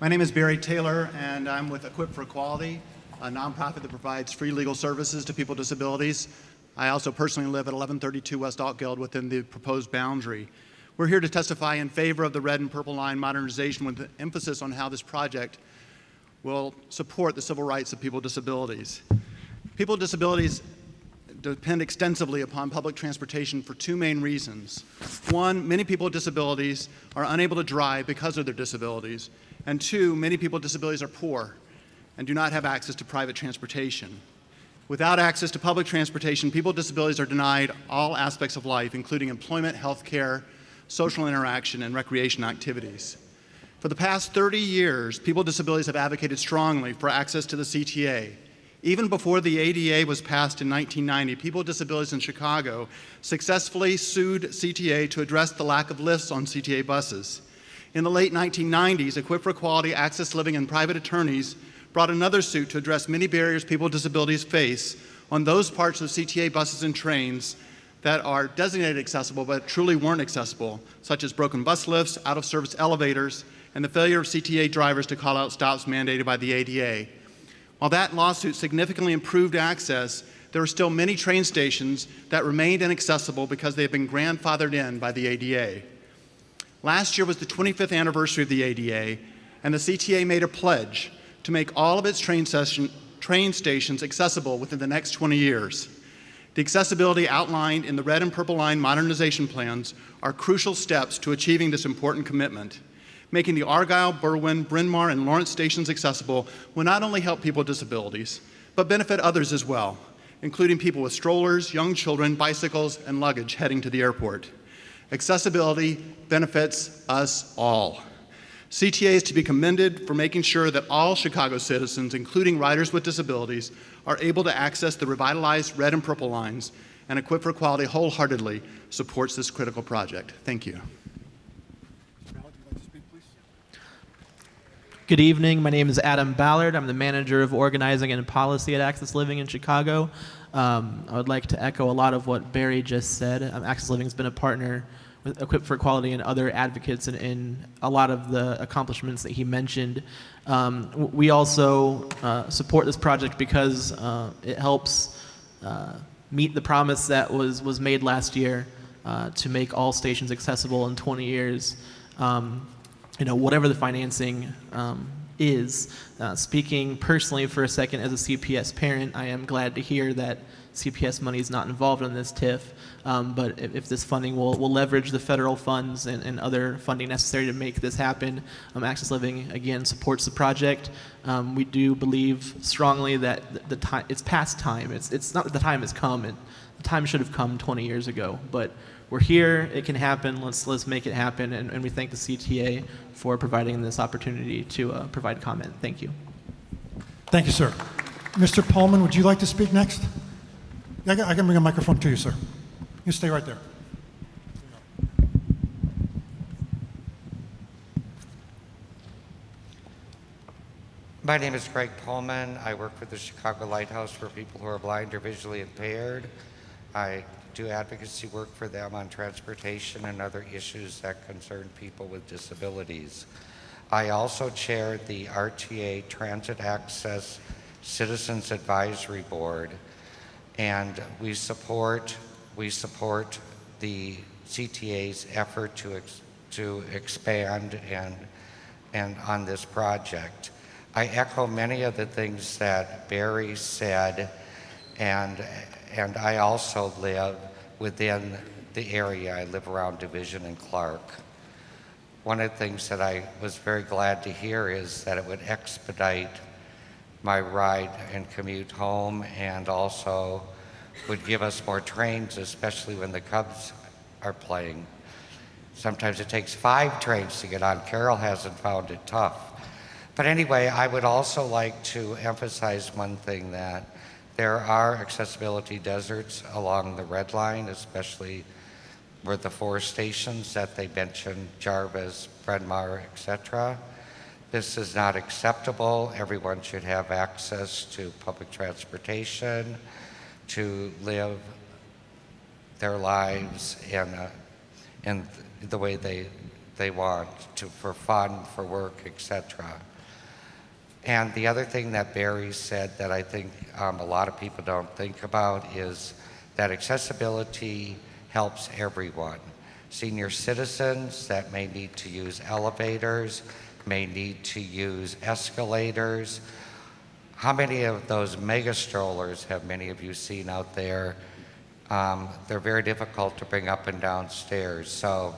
My name is Barry Taylor, and I'm with Equip for Equality, a nonprofit that provides free legal services to people with disabilities. I also personally live at 1132 West Altgeld within the proposed boundary. We're here to testify in favor of the red and purple line modernization with an emphasis on how this project will support the civil rights of people with disabilities. People with disabilities depend extensively upon public transportation for two main reasons. One, many people with disabilities are unable to drive because of their disabilities. And two, many people with disabilities are poor and do not have access to private transportation. Without access to public transportation, people with disabilities are denied all aspects of life, including employment, health care, social interaction, and recreation activities. For the past 30 years, people with disabilities have advocated strongly for access to the CTA. Even before the ADA was passed in 1990, people with disabilities in Chicago successfully sued CTA to address the lack of lifts on CTA buses. In the late 1990s, Equip for Equality, Access Living, and private attorneys brought another suit to address many barriers people with disabilities face on those parts of CTA buses and trains that are designated accessible but truly weren't accessible, such as broken bus lifts, out-of-service elevators, and the failure of CTA drivers to call out stops mandated by the ADA. While that lawsuit significantly improved access, there are still many train stations that remained inaccessible because they have been grandfathered in by the ADA. Last year was the 25th anniversary of the ADA, and the CTA made a pledge to make all of its train stations accessible within the next 20 years. The accessibility outlined in the red and purple line modernization plans are crucial steps to achieving this important commitment. Making the Argyle, Berwyn, Bryn Mawr, and Lawrence stations accessible will not only help people with disabilities, but benefit others as well, including people with strollers, young children, bicycles, and luggage heading to the airport. Accessibility benefits us all. CTA is to be commended for making sure that all Chicago citizens, including riders with disabilities, are able to access the revitalized red and purple lines, and Equip for Equality wholeheartedly supports this critical project. Thank you. Good evening. My name is Adam Ballard. I'm the manager of organizing and policy at Access Living in Chicago. I would like to echo a lot of what Barry just said. Access Living has been a partner with Equip for Equality and other advocates in a lot of the accomplishments that he mentioned. We also support this project because it helps meet the promise that was made last year to make all stations accessible in 20 years. Whatever the financing is. Speaking personally for a second as a CPS parent, I am glad to hear that CPS money is not involved in this TIF, but if this funding will leverage the federal funds and other funding necessary to make this happen, Access Living, again, supports the project. We do believe strongly that it's past time. It's not that the time has come, the time should have come 20 years ago, but we're here, it can happen, let's make it happen, and we thank the CTA for providing this opportunity to provide comment. Thank you. Thank you, sir. Mr. Pullman, would you like to speak next? I can bring a microphone to you, sir. You stay right there. My name is Greg Pullman. I work for the Chicago Lighthouse for people who are blind or visually impaired. I do advocacy work for them on transportation and other issues that concern people with disabilities. I also chair the RTA Transit Access Citizens Advisory Board, And we support the CTA's effort to expand and on this project. I echo many of the things that Barry said, and I also live within the area. I live around Division and Clark. One of the things that I was very glad to hear is that it would expedite my ride and commute home, and also would give us more trains, especially when the Cubs are playing. Sometimes it takes 5 trains to get on. Carol hasn't found it tough. But anyway, I would also like to emphasize one thing, that there are accessibility deserts along the Red Line, especially where the 4 stations that they mentioned, Jarvis, Bryn Mawr, etc. This is not acceptable. Everyone should have access to public transportation, to live their lives in the way they want to, for fun, for work, etc. And the other thing that Barry said that I think a lot of people don't think about is that accessibility helps everyone. Senior citizens that may need to use elevators, may need to use escalators. How many of those mega strollers have many of you seen out there? They're very difficult to bring up and down stairs. So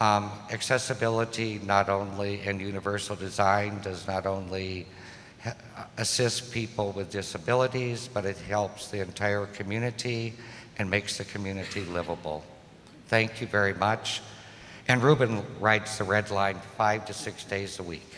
accessibility not only, and universal design does not only assist people with disabilities, but it helps the entire community and makes the community livable. Thank you very much. And Ruben rides the Red Line 5 to 6 days a week.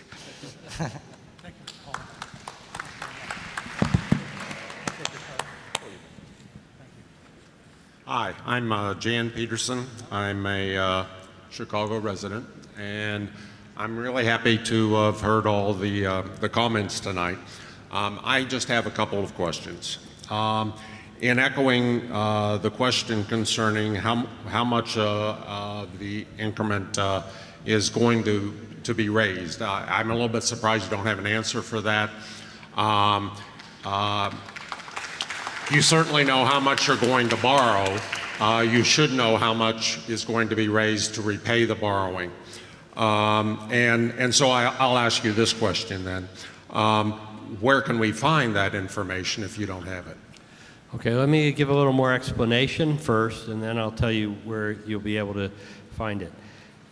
Hi, I'm Jan Peterson. I'm a Chicago resident, and I'm really happy to have heard all the comments tonight. I just have a couple of questions. In echoing the question concerning how much the increment is going to be raised, I'm a little bit surprised you don't have an answer for that. You certainly know how much you're going to borrow. You should know how much is going to be raised to repay the borrowing. And so I'll ask you this question then. Where can we find that information if you don't have it? Okay, let me give a little more explanation first, and then I'll tell you where you'll be able to find it.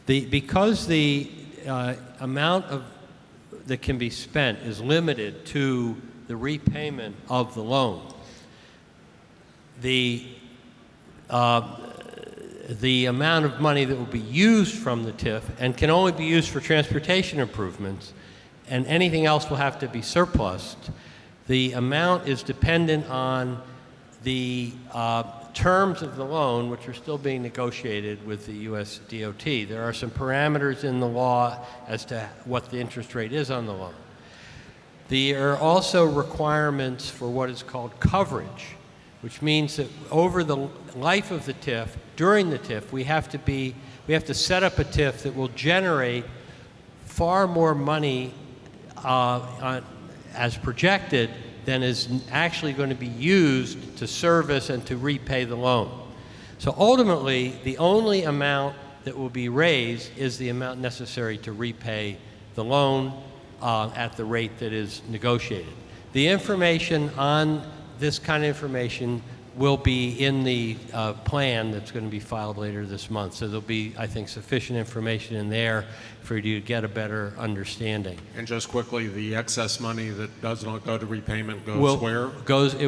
Because the amount that can be spent is limited to the repayment of the loan, the amount of money that will be used from the TIF and can only be used for transportation improvements, and anything else will have to be surplused. The amount is dependent on the terms of the loan, which are still being negotiated with the U.S. DOT. There are some parameters in the law as to what the interest rate is on the loan. There are also requirements for what is called coverage, which means that over the life of the TIF, during the TIF, we have to set up a TIF that will generate far more money as projected than is actually going to be used to service and to repay the loan. So ultimately, the only amount that will be raised is the amount necessary to repay the loan at the rate that is negotiated. The information on this kind of information will be in the plan that's going to be filed later this month. So there'll be, I think, sufficient information in there for you to get a better understanding. And just quickly, the excess money that does not go to repayment goes where? It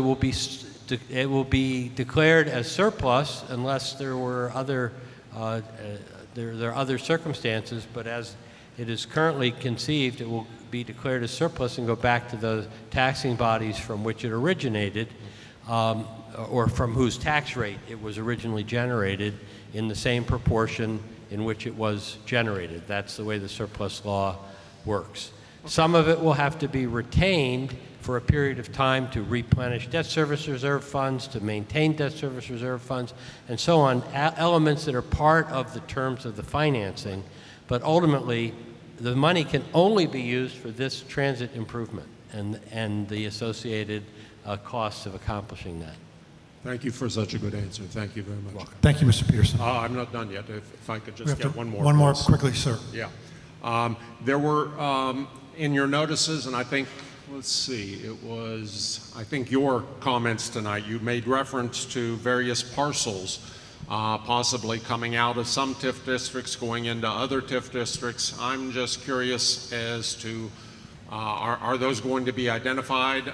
will be declared as surplus unless there were other there are other circumstances. But as it is currently conceived, it will be declared as surplus and go back to the taxing bodies from which it originated, or from whose tax rate it was originally generated, in the same proportion in which it was generated. That's the way the surplus law works. Some of it will have to be retained for a period of time to replenish debt service reserve funds, to maintain debt service reserve funds, and so on, elements that are part of the terms of the financing. But ultimately, the money can only be used for this transit improvement and the associated costs of accomplishing that. Thank you for such a good answer. Thank you very much. Thank you, Mr. Peterson. I'm not done yet. If I could We just have get to- one more. One more please. quickly, sir. Yeah. There were, in your notices, and I think, let's see, it was, I think your comments tonight, you made reference to various parcels possibly coming out of some TIF districts, going into other TIF districts. I'm just curious as to, are those going to be identified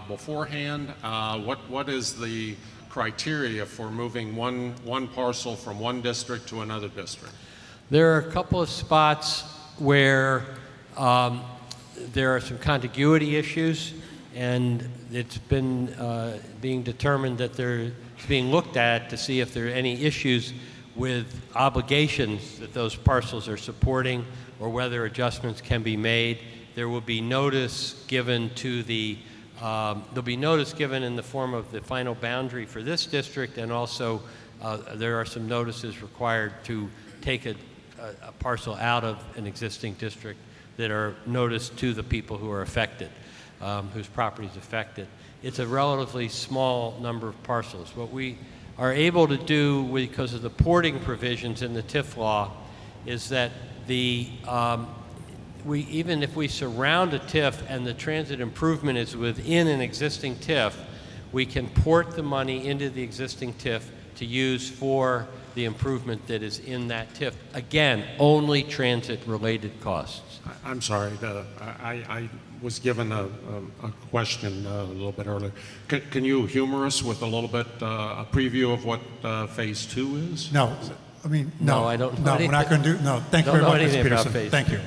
beforehand? What is the criteria for moving one parcel from one district to another district? There are a couple of spots where there are some contiguity issues, and it's been being determined that they're being looked at to see if there are any issues with obligations that those parcels are supporting or whether adjustments can be made. There will be notice given to the, there'll be notice given in the form of the final boundary for this district, and also there are some notices required to take a parcel out of an existing district that are noticed to the people who are affected, whose property is affected. It's a relatively small number of parcels. What we are able to do, because of the porting provisions in the TIF law, is that the even if we surround a TIF and the transit improvement is within an existing TIF, we can port the money into the existing TIF to use for the improvement that is in that TIF. Again, only transit-related costs. I'm sorry, I was given a question a little bit earlier. Can you humor us with a little bit, a preview of what Phase 2 is? No, I mean, no. No, I don't know No, we're not going to do, no. Thank you very much, Mr. Peterson. Thank you.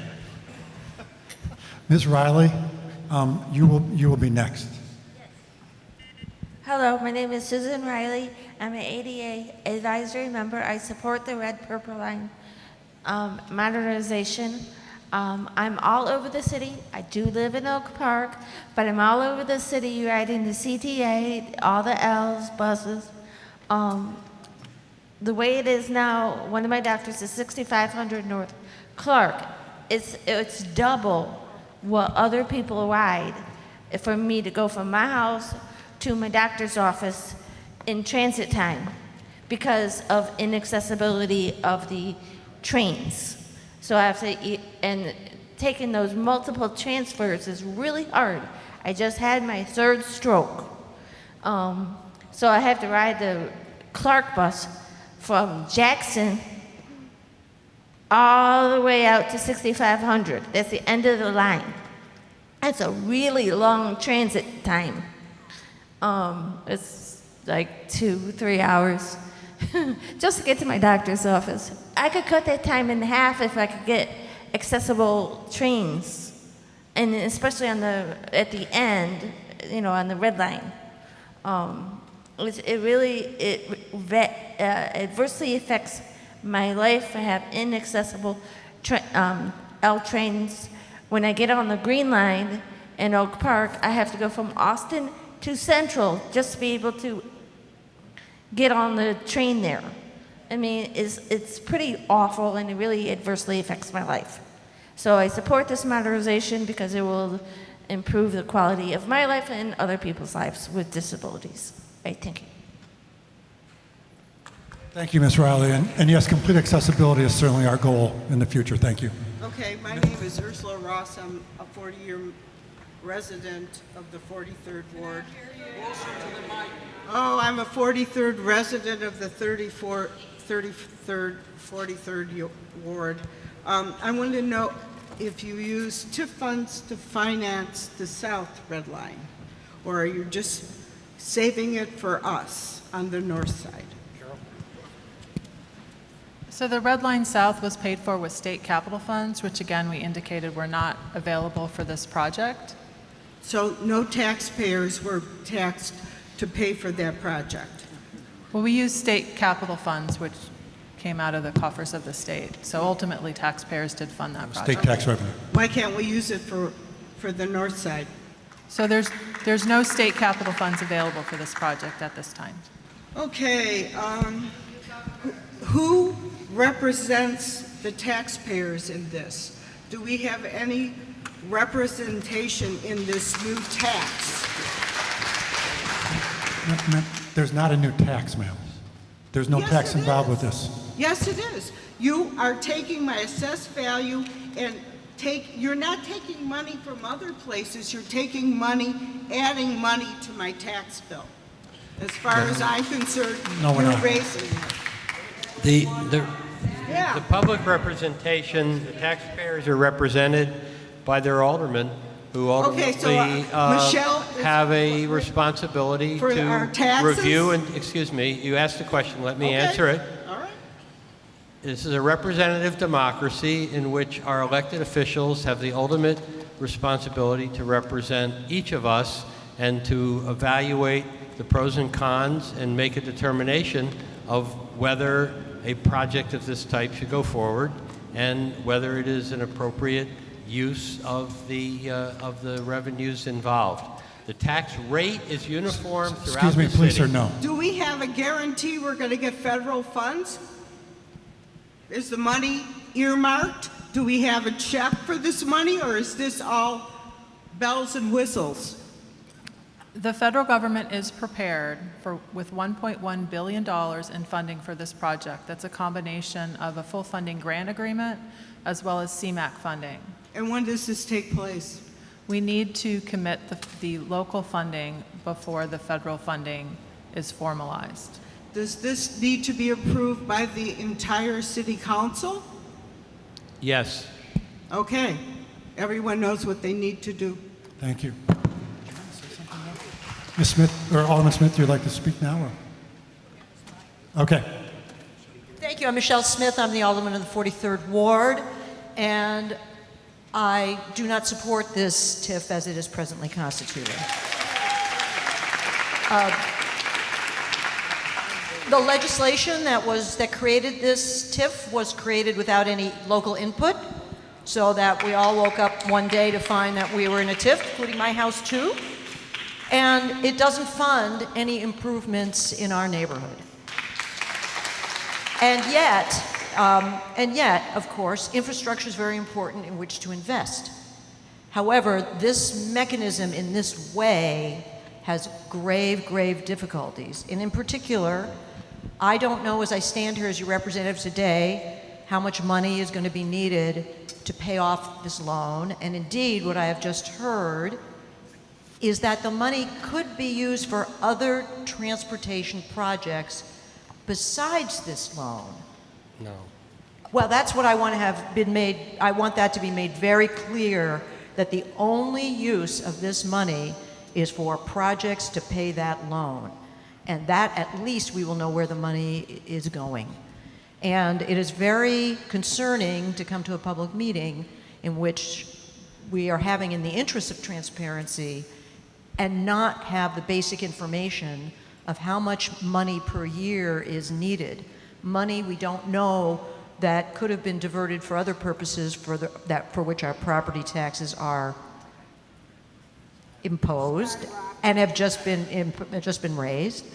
Ms. Riley, you will be next. Hello, my name is Susan Riley. I'm an ADA advisory member. I support the Red Purple Line modernization. I'm all over the city. I do live in Oak Park, but I'm all over the city riding the CTA, all the L's, buses. The way it is now, one of my doctors is 6500 North Clark. It's double what other people ride for me to go from my house to my doctor's office in transit time because of inaccessibility of the trains. So I have to, and taking those multiple transfers is really hard. I just had my third stroke. So I have to ride the Clark bus from Jackson all the way out to 6500. That's the end of the line. That's a really long transit time. It's like 2-3 hours just to get to my doctor's office. I could cut that time in half if I could get accessible trains, and especially at the end, on the red line. It adversely affects my life. I have inaccessible L trains. When I get on the Green Line in Oak Park, I have to go from Austin to Central just to be able to get on the train there. I mean, it's pretty awful, and it really adversely affects my life. So I support this modernization because it will improve the quality of my life and other people's lives with disabilities. Thank you. Thank you, Ms. Riley. And yes, complete accessibility is certainly our goal in the future. Thank you. Okay, my name is Ursula Ross. I'm a 40-year resident of the 43rd Ward. Oh, I'm a 43rd resident of the 43rd Ward. I wanted to know if you use TIF funds to finance the South Red Line, or are you just saving it for us on the north side? So the Red Line South was paid for with state capital funds, which again we indicated were not available for this project. So no taxpayers were taxed to pay for that project? Well, we used state capital funds, which came out of the coffers of the state. So ultimately, taxpayers did fund that project. State tax revenue. Why can't we use it for the north side? So there's no state capital funds available for this project at this time. Okay, who represents the taxpayers in this? Do we have any representation in this new tax? There's not a new tax, ma'am. There's no Yes, tax it involved with is. this. Yes, it is. You are taking my assessed value and you're not taking money from other places, you're taking money, adding money to my tax bill. As far as I'm concerned, No, we're you're not. raising it. The Yeah. public representation, the taxpayers are represented by their aldermen, who Okay, so, ultimately Michelle is- have a responsibility For our to taxes? review and, excuse me, you asked a question, let me Okay. answer it. All right. This is a representative democracy in which our elected officials have the ultimate responsibility to represent each of us and to evaluate the pros and cons and make a determination of whether a project of this type should go forward and whether it is an appropriate use of the revenues involved. The tax rate is uniform throughout Excuse me, the city. please, or no? Do we have a guarantee we're going to get federal funds? Is the money earmarked? Do we have a check for this money, or is this all bells and whistles? The federal government is prepared with $1.1 billion in funding for this project. That's a combination of a full funding grant agreement as well as CMAQ funding. And when does this take place? We need to commit the local funding before the federal funding is formalized. Does this need to be approved by the entire city council? Yes. Okay. Everyone knows what they need to do. Thank you. Ms. Smith, or Alderman Smith, do you like to speak now? Or? Okay. Thank you. I'm Michelle Smith. I'm the Alderman of the 43rd Ward, and I do not support this TIF as it is presently constituted. The legislation that created this TIF was created without any local input, so that we all woke up one day to find that we were in a TIF, including my house too, and it doesn't fund any improvements in our neighborhood. And yet, of course, infrastructure is very important in which to invest. However, this mechanism in this way has grave, grave difficulties. And in particular, I don't know, as I stand here as your representative today, how much money is going to be needed to pay off this loan. And indeed, what I have just heard is that the money could be used for other transportation projects besides this loan. No. Well, that's what I want to have been made, I want that to be made very clear, that the only use of this money is for projects to pay that loan. And that, at least, we will know where the money is going. And it is very concerning to come to a public meeting in which we are having, in the interest of transparency, and not have the basic information of how much money per year is needed. Money we don't know that could have been diverted for other purposes for which our property taxes are imposed and have just been raised,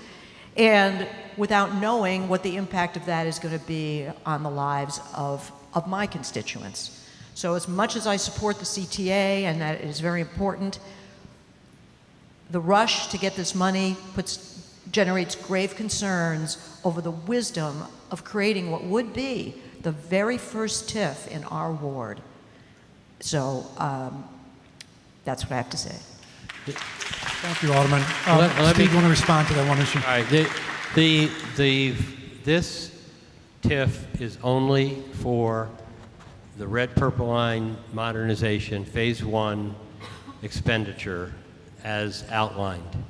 and without knowing what the impact of that is going to be on the lives of my constituents. So as much as I support the CTA, and that is very important, the rush to get this money generates grave concerns over the wisdom of creating what would be the very first TIF in our ward. So that's what I have to say. Thank you, Alderman. Let Steve, me- you want to respond to that one issue? All right. This TIF is only for the red purple line modernization phase 1 expenditure as outlined.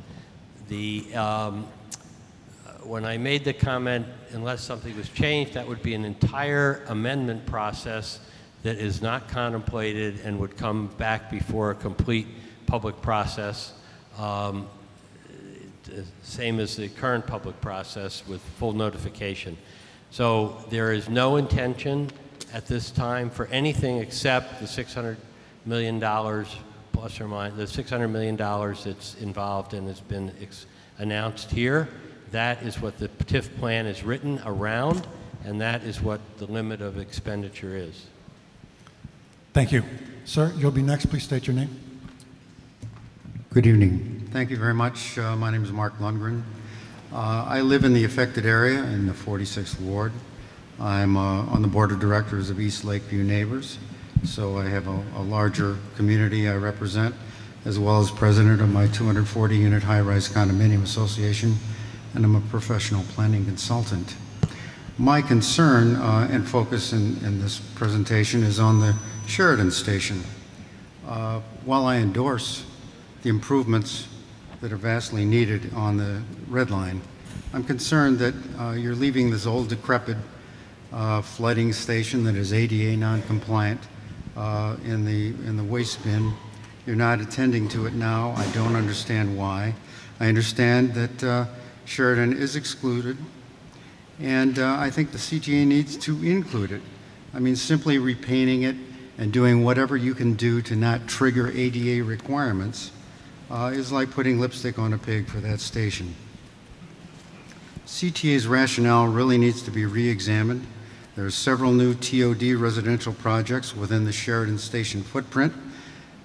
When I made the comment, unless something was changed, that would be an entire amendment process that is not contemplated and would come back before a complete public process, same as the current public process with full notification. So there is no intention at this time for anything except the $600 million plus or minus, the $600 million that's involved and has been announced here. That is what the TIF plan is written around, and that is what the limit of expenditure is. Thank you. Sir, you'll be next. Please state your name. Good evening. Thank you very much. My name is Mark Lundgren. I live in the affected area in the 46th Ward. I'm on the board of directors of East Lakeview Neighbors, so I have a larger community I represent, as well as president of my 240-unit high-rise condominium association, and I'm a professional planning consultant. My concern and focus in this presentation is on the Sheridan Station. While I endorse the improvements that are vastly needed on the Red Line, I'm concerned that you're leaving this old decrepit flooding station that is ADA non-compliant in the waste bin. You're not attending to it now. I don't understand why. I understand that Sheridan is excluded, and I think the CTA needs to include it. I mean, simply repainting it and doing whatever you can do to not trigger ADA requirements is like putting lipstick on a pig for that station. CTA's rationale really needs to be re-examined. There are several new TOD residential projects within the Sheridan Station footprint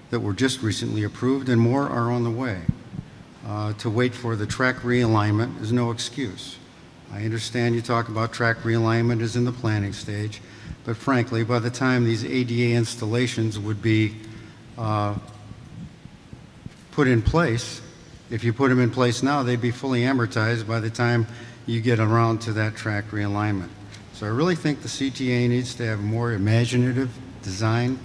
that were just recently approved, and more are on the way. To wait for the track realignment is no excuse. I understand you talk about track realignment is in the planning stage, but frankly, by the time these ADA installations would be put in place, if you put them in place now, they'd be fully amortized by the time you get around to that track realignment. So I really think the CTA needs to have a more imaginative design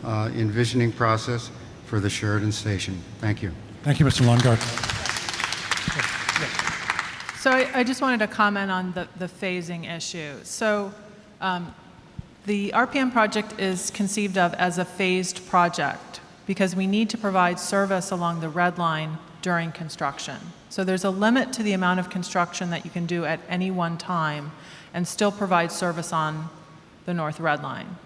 envisioning process for the Sheridan Station. Thank you. Thank you, Mr. Lundgaard. So I just wanted to comment on the phasing issue. So the RPM project is conceived of as a phased project because we need to provide service along the Red Line during construction. So there's a limit to the amount of construction that you can do at any one time and still provide service on the North Red Line.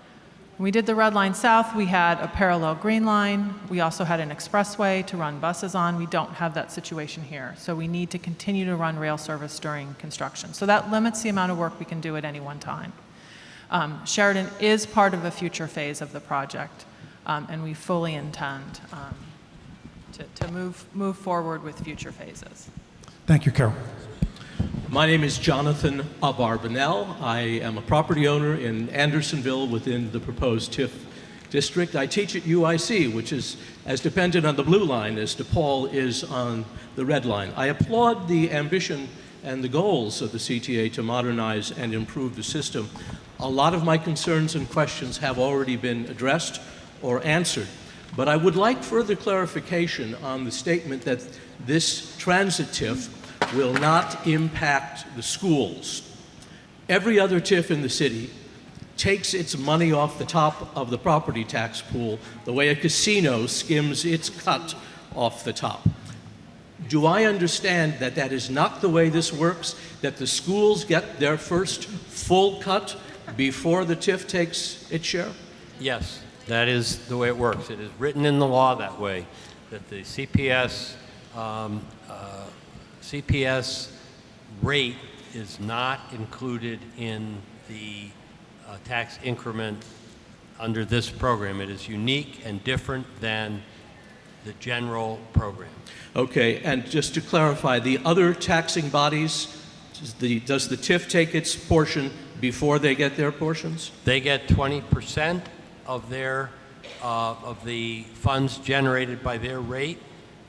When we did the Red Line South, we had a parallel green line. We also had an expressway to run buses on. We don't have that situation here. So we need to continue to run rail service during construction. So that limits the amount of work we can do at any one time. Sheridan is part of a future phase of the project, and we fully intend to move forward with future phases. Thank you, Carol. My name is Jonathan Abarbanel. I am a property owner in Andersonville within the proposed TIF district. I teach at UIC, which is as dependent on the blue line as DePaul is on the red line. I applaud the ambition and the goals of the CTA to modernize and improve the system. A lot of my concerns and questions have already been addressed or answered, but I would like further clarification on the statement that this transit TIF will not impact the schools. Every other TIF in the city takes its money off the top of the property tax pool the way a casino skims its cut off the top. Do I understand that that is not the way this works, that the schools get their first full cut before the TIF takes its share? Yes, that is the way it works. It is written in the law that way, that the CPS rate is not included in the tax increment under this program. It is unique and different than the general program. Okay, and just to clarify, the other taxing bodies, does the TIF take its portion before they get their portions? They get 20% of their of the funds generated by their rate,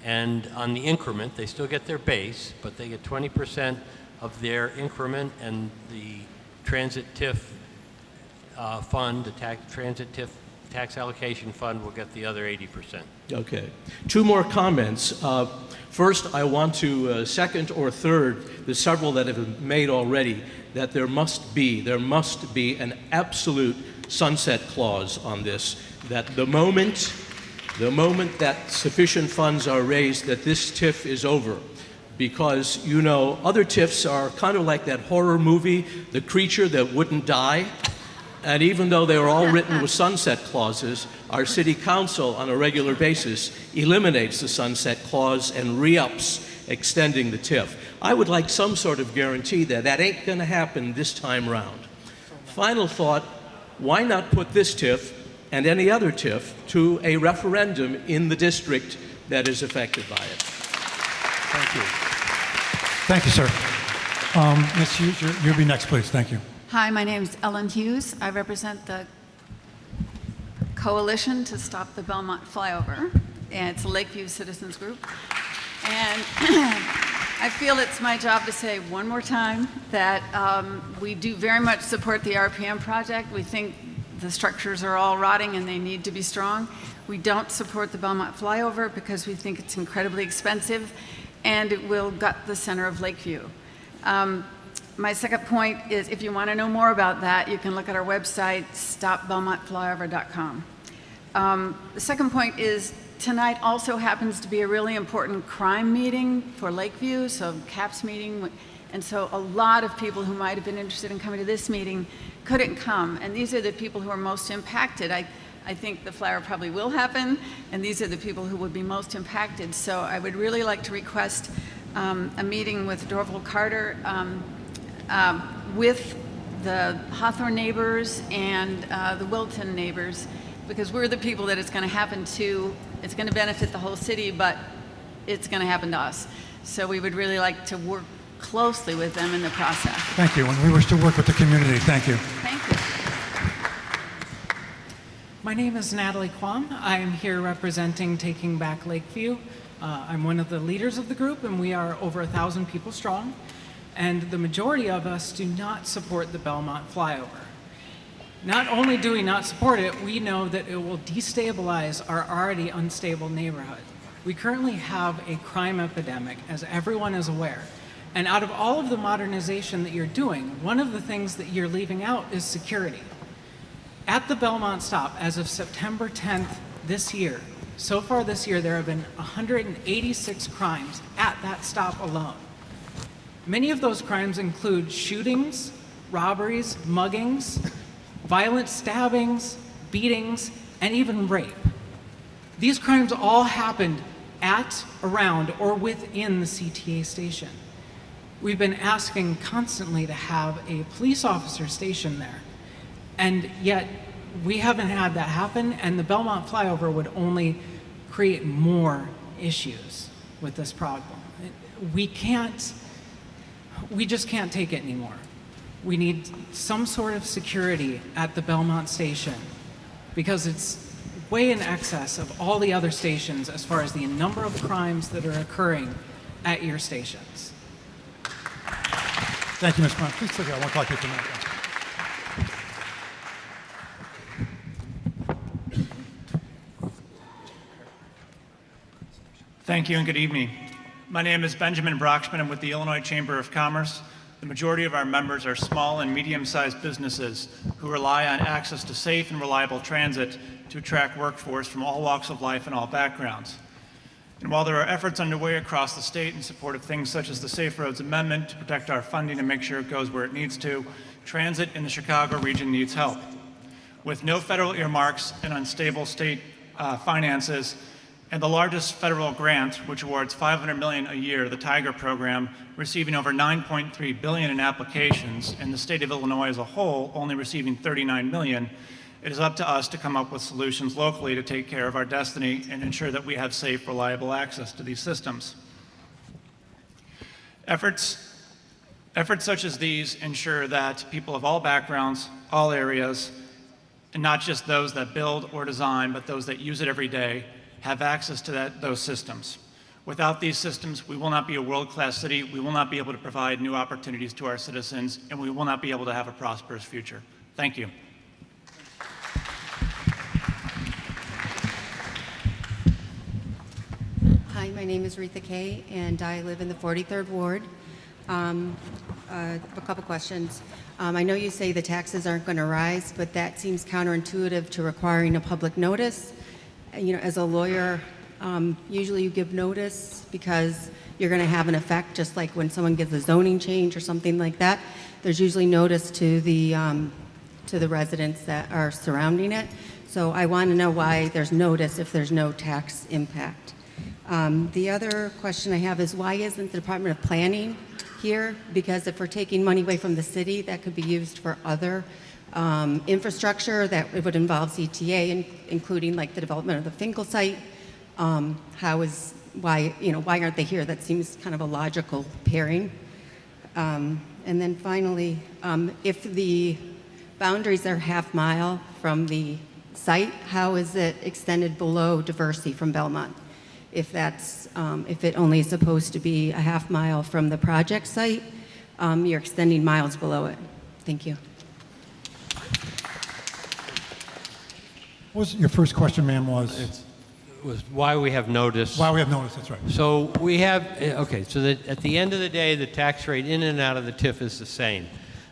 and on the increment, they still get their base, but they get 20% of their increment, and the Transit TIF fund, the Transit TIF tax allocation fund, will get the other 80%. Okay. Two more comments. First, I want to second or third the several that have been made already, that there must be an absolute sunset clause on this, that the moment that sufficient funds are raised, that this TIF is over. Because, you know, other TIFs are kind of like that horror movie, The Creature That Wouldn't Die. And even though they were all written with sunset clauses, our city council on a regular basis eliminates the sunset clause and re-ups extending the TIF. I would like some sort of guarantee that that ain't going to happen this time round. Final thought, why not put this TIF and any other TIF to a referendum in the district that is affected by it? Thank you. Thank you, sir. Ms. Hughes, you'll be next, please. Thank you. Hi, my name is Ellen Hughes. I represent the Coalition to Stop the Belmont Flyover, and it's a Lakeview Citizens Group. And I feel it's my job to say one more time that we do very much support the RPM project. We think the structures are all rotting and they need to be strong. We don't support the Belmont Flyover because we think it's incredibly expensive and it will gut the center of Lakeview. My second point is if you want to know more about that, you can look at our website, stopbelmontflyover.com. The second point is tonight also happens to be a really important crime meeting for Lakeview, so CAPS meeting, and so a lot of people who might have been interested in coming to this meeting couldn't come, and these are the people who are most impacted. I think the flyover probably will happen, and these are the people who would be most impacted, so I would really like to request a meeting with Dorval Carter, with the Hawthorne neighbors and the Wilton neighbors, because we're the people that it's going to happen to. It's going to benefit the whole city, but it's going to happen to us. So we would really like to work closely with them in the process. Thank you. And we wish to work with the community. Thank you. Thank you. My name is Natalie Kwam. I am here representing Taking Back Lakeview. I'm one of the leaders of the group, and we are over 1,000 people strong. And the majority of us do not support the Belmont flyover. Not only do we not support it, we know that it will destabilize our already unstable neighborhood. We currently have a crime epidemic, as everyone is aware. And out of all of the modernization that you're doing, one of the things that you're leaving out is security. At the Belmont stop, as of September 10th this year, so far this year, there have been 186 crimes at that stop alone. Many of those crimes include shootings, robberies, muggings, violent stabbings, beatings, and even rape. These crimes all happened at, around, or within the CTA station. We've been asking constantly to have a police officer stationed there, and yet we haven't had that happen, and the Belmont flyover would only create more issues with this problem. We just can't take it anymore. We need some sort of security at the Belmont station because it's way in excess of all the other stations as far as the number of crimes that are occurring at your stations. Thank you, Ms. Brown. Please click. I won't talk to you for a minute. Thank you and good evening. My name is Benjamin Brockschmidt. I'm with the Illinois Chamber of Commerce. The majority of our members are small and medium-sized businesses who rely on access to safe and reliable transit to attract workforce from all walks of life and all backgrounds. And while there are efforts underway across the state in support of things such as the Safe Roads Amendment to protect our funding and make sure it goes where it needs to, transit in the Chicago region needs help. With no federal earmarks and unstable state finances, and the largest federal grant, which awards $500 million a year, the Tiger program, receiving over $9.3 billion in applications, and the state of Illinois as a whole only receiving $39 million, it is up to us to come up with solutions locally to take care of our destiny and ensure that we have safe, reliable access to these systems. Efforts such as these ensure that people of all backgrounds, all areas, and not just those that build or design, but those that use it every day, have access to those systems. Without these systems, we will not be a world-class city, we will not be able to provide new opportunities to our citizens, and we will not be able to have a prosperous future. Thank you. Hi, my name is Retha Kay, and I live in the 43rd Ward. A couple questions. I know you say the taxes aren't going to rise, but that seems counterintuitive to requiring a public notice. You know, as a lawyer, usually you give notice because you're going to have an effect, just like when someone gives a zoning change or something like that. There's usually notice to the residents that are surrounding it. So I want to know why there's notice if there's no tax impact. The other question I have is why isn't the Department of Planning here? Because if we're taking money away from the city, that could be used for other infrastructure that it would involve CTA, including like the development of the Finkel site. Why aren't they here? That seems kind of a logical pairing. And then finally, if the boundaries are half mile from the site, how is it extended below Diversey from Belmont? If that's, if it only is supposed to be a half mile from the project site, you're extending miles below it. Thank you. What was your first question, ma'am, was? Was why we have notice. Why we have notice, that's right. So we have, okay, so that at the end of the day, the tax rate in and out of the TIF is the same.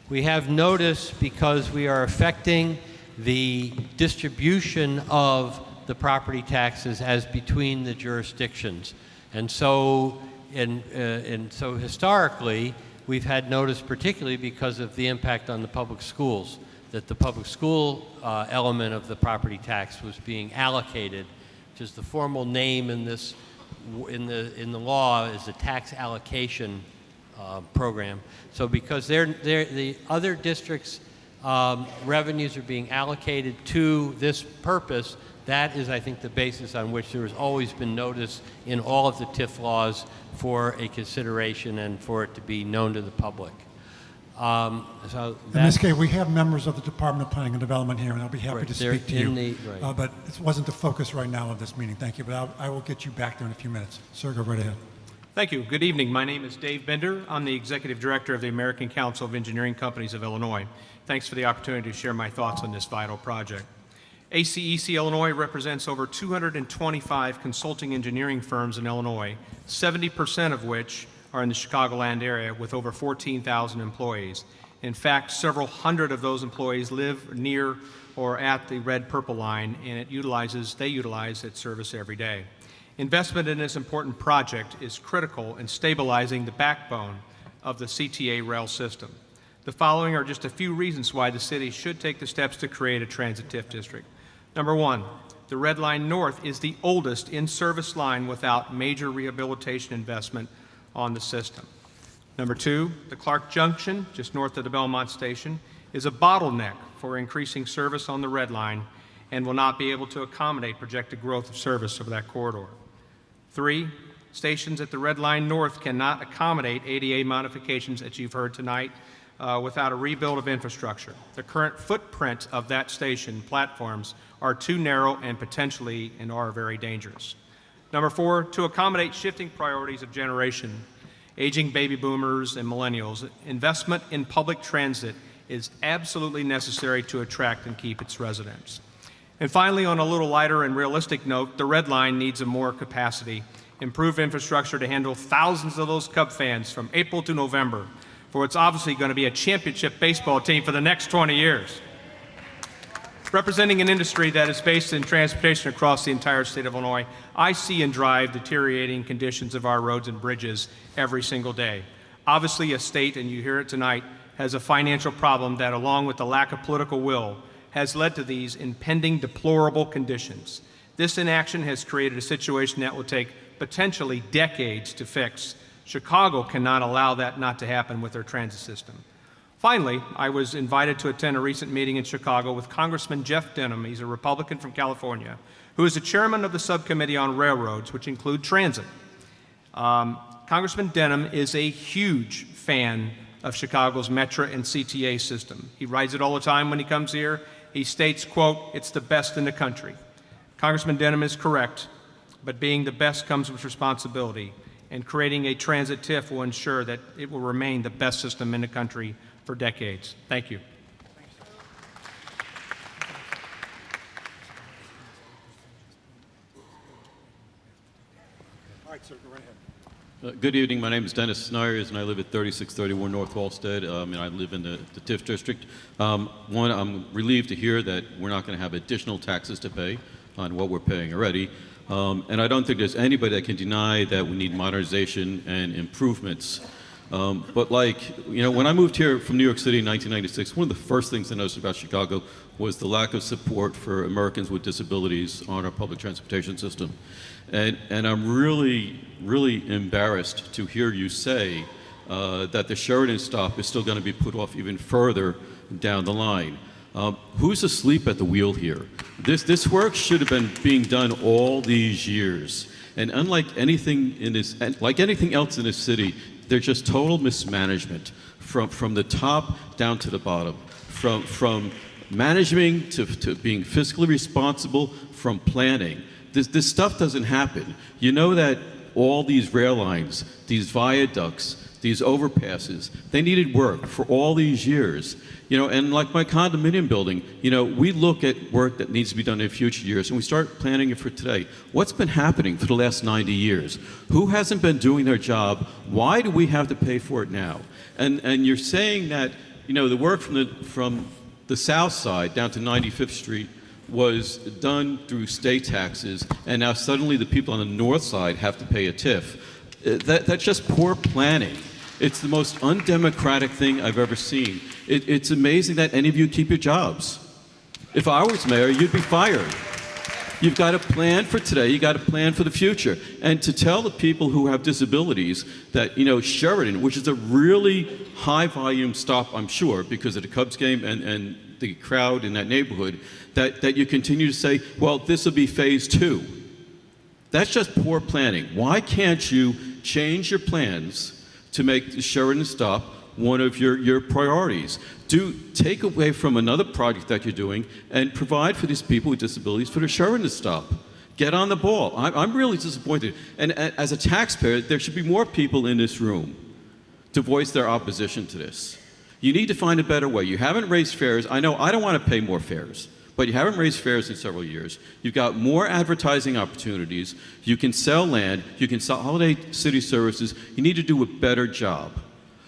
We have notice because we are affecting the distribution of the property taxes as between the jurisdictions. And so historically, we've had notice particularly because of the impact on the public schools, that the public school element of the property tax was being allocated, which is the formal name in this in the law is the tax allocation program. So because the other districts' revenues are being allocated to this purpose, that is, I think, the basis on which there has always been notice in all of the TIF laws for a consideration and for it to be known to the public. So in this case, we have members of the Department of Planning and Development here, and I'll be happy to speak to you. But it wasn't the focus right now of this meeting. Thank you. But I will get you back there in a few minutes. Sir, go right ahead. Thank you. Good evening. My name is Dave Bender. I'm the Executive Director of the American Council of Engineering Companies of Illinois. Thanks for the opportunity to share my thoughts on this vital project. ACEC Illinois represents over 225 consulting engineering firms in Illinois, 70% of which are in the Chicagoland area with over 14,000 employees. In fact, several hundred of those employees live near or at the red-purple line, and they utilize its service every day. Investment in this important project is critical in stabilizing the backbone of the CTA rail system. The following are just a few reasons why the city should take the steps to create a transit TIF district. Number one, the Red Line North is the oldest in-service line without major rehabilitation investment on the system. Number two, the Clark Junction, just north of the Belmont station, is a bottleneck for increasing service on the Red Line and will not be able to accommodate projected growth of service over that corridor. Three, stations at the Red Line North cannot accommodate ADA modifications, as you've heard tonight, without a rebuild of infrastructure. The current footprint of that station platforms are too narrow and potentially and are very dangerous. Number four, to accommodate shifting priorities of generation, aging baby boomers and millennials, investment in public transit is absolutely necessary to attract and keep its residents. And finally, on a little lighter and realistic note, the Red Line needs more capacity, improved infrastructure to handle thousands of those Cub fans from April to November, for it's obviously going to be a championship baseball team for the next 20 years. Representing an industry that is based in transportation across the entire state of Illinois, I see and drive deteriorating conditions of our roads and bridges every single day. Obviously, a state, and you hear it tonight, has a financial problem that, along with the lack of political will, has led to these impending deplorable conditions. This inaction has created a situation that will take potentially decades to fix. Chicago cannot allow that not to happen with their transit system. Finally, I was invited to attend a recent meeting in Chicago with Congressman Jeff Denham. He's a Republican from California, who is the chairman of the subcommittee on railroads, which include transit. Congressman Denham is a huge fan of Chicago's Metra and CTA system. He rides it all the time when he comes here. He states, quote, "It's the best in the country." Congressman Denham is correct, but being the best comes with responsibility, and creating a transit TIF will ensure that it will remain the best system in the country for decades. Thank you. All right, sir, go right ahead. Good evening. My name is Dennis Snyers, and I live at 3631 North Halsted, and I live in the TIF district. One, I'm relieved to hear that we're not going to have additional taxes to pay on what we're paying already. And I don't think there's anybody that can deny that we need modernization and improvements. But when I moved here from New York City in 1996, one of the first things I noticed about Chicago was the lack of support for Americans with disabilities on our public transportation system. And I'm really, really embarrassed to hear you say that the Sheridan stop is still going to be put off even further down the line. Who's asleep at the wheel here? This work should have been being done all these years. And unlike anything else in this city, They're just total mismanagement from the top down to the bottom, from managing to being fiscally responsible, from planning. This stuff doesn't happen. You know that all these rail lines, these viaducts, these overpasses, they needed work for all these years. And like my condominium building, we look at work that needs to be done in future years, and we start planning it for today. What's been happening for the last 90 years? Who hasn't been doing their job? Why do we have to pay for it now? And you're saying that, the work from the south side down to 95th Street was done through state taxes, and now suddenly the people on the north side have to pay a TIF. That's just poor planning. It's the most undemocratic thing I've ever seen. It's amazing that any of you keep your jobs. If I was mayor, you'd be fired. You've got to plan for today, you got to plan for the future. And to tell the people who have disabilities that, Sheridan, which is a really high volume stop, I'm sure, because of the Cubs game and the crowd in that neighborhood, that you continue to say, well, this will be phase 2. That's just poor planning. Why can't you change your plans to make the Sheridan stop one of your priorities? Take away from another project that you're doing and provide for these people with disabilities for the Sheridan stop. Get on the ball. I'm really disappointed. And as a taxpayer, there should be more people in this room to voice their opposition to this. You need to find a better way. You haven't raised fares. I know I don't want to pay more fares, but you haven't raised fares in several years. You've got more advertising opportunities. You can sell land. You can sell holiday city services. You need to do a better job.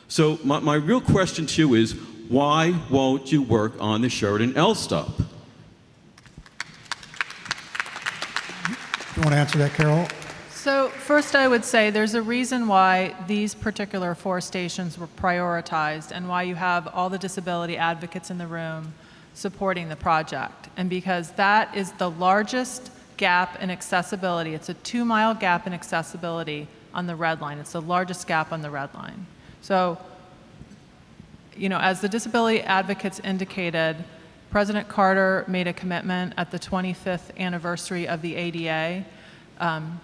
So my real question to you is, why won't you work on the Sheridan L stop? You want to answer that, Carol? So first I would say there's a reason why these particular 4 stations were prioritized and why you have all the disability advocates in the room supporting the project. And because that is the largest gap in accessibility. It's a 2-mile gap in accessibility on the red line. It's the largest gap on the red line. So, as the disability advocates indicated, President Carter made a commitment at the 25th anniversary of the ADA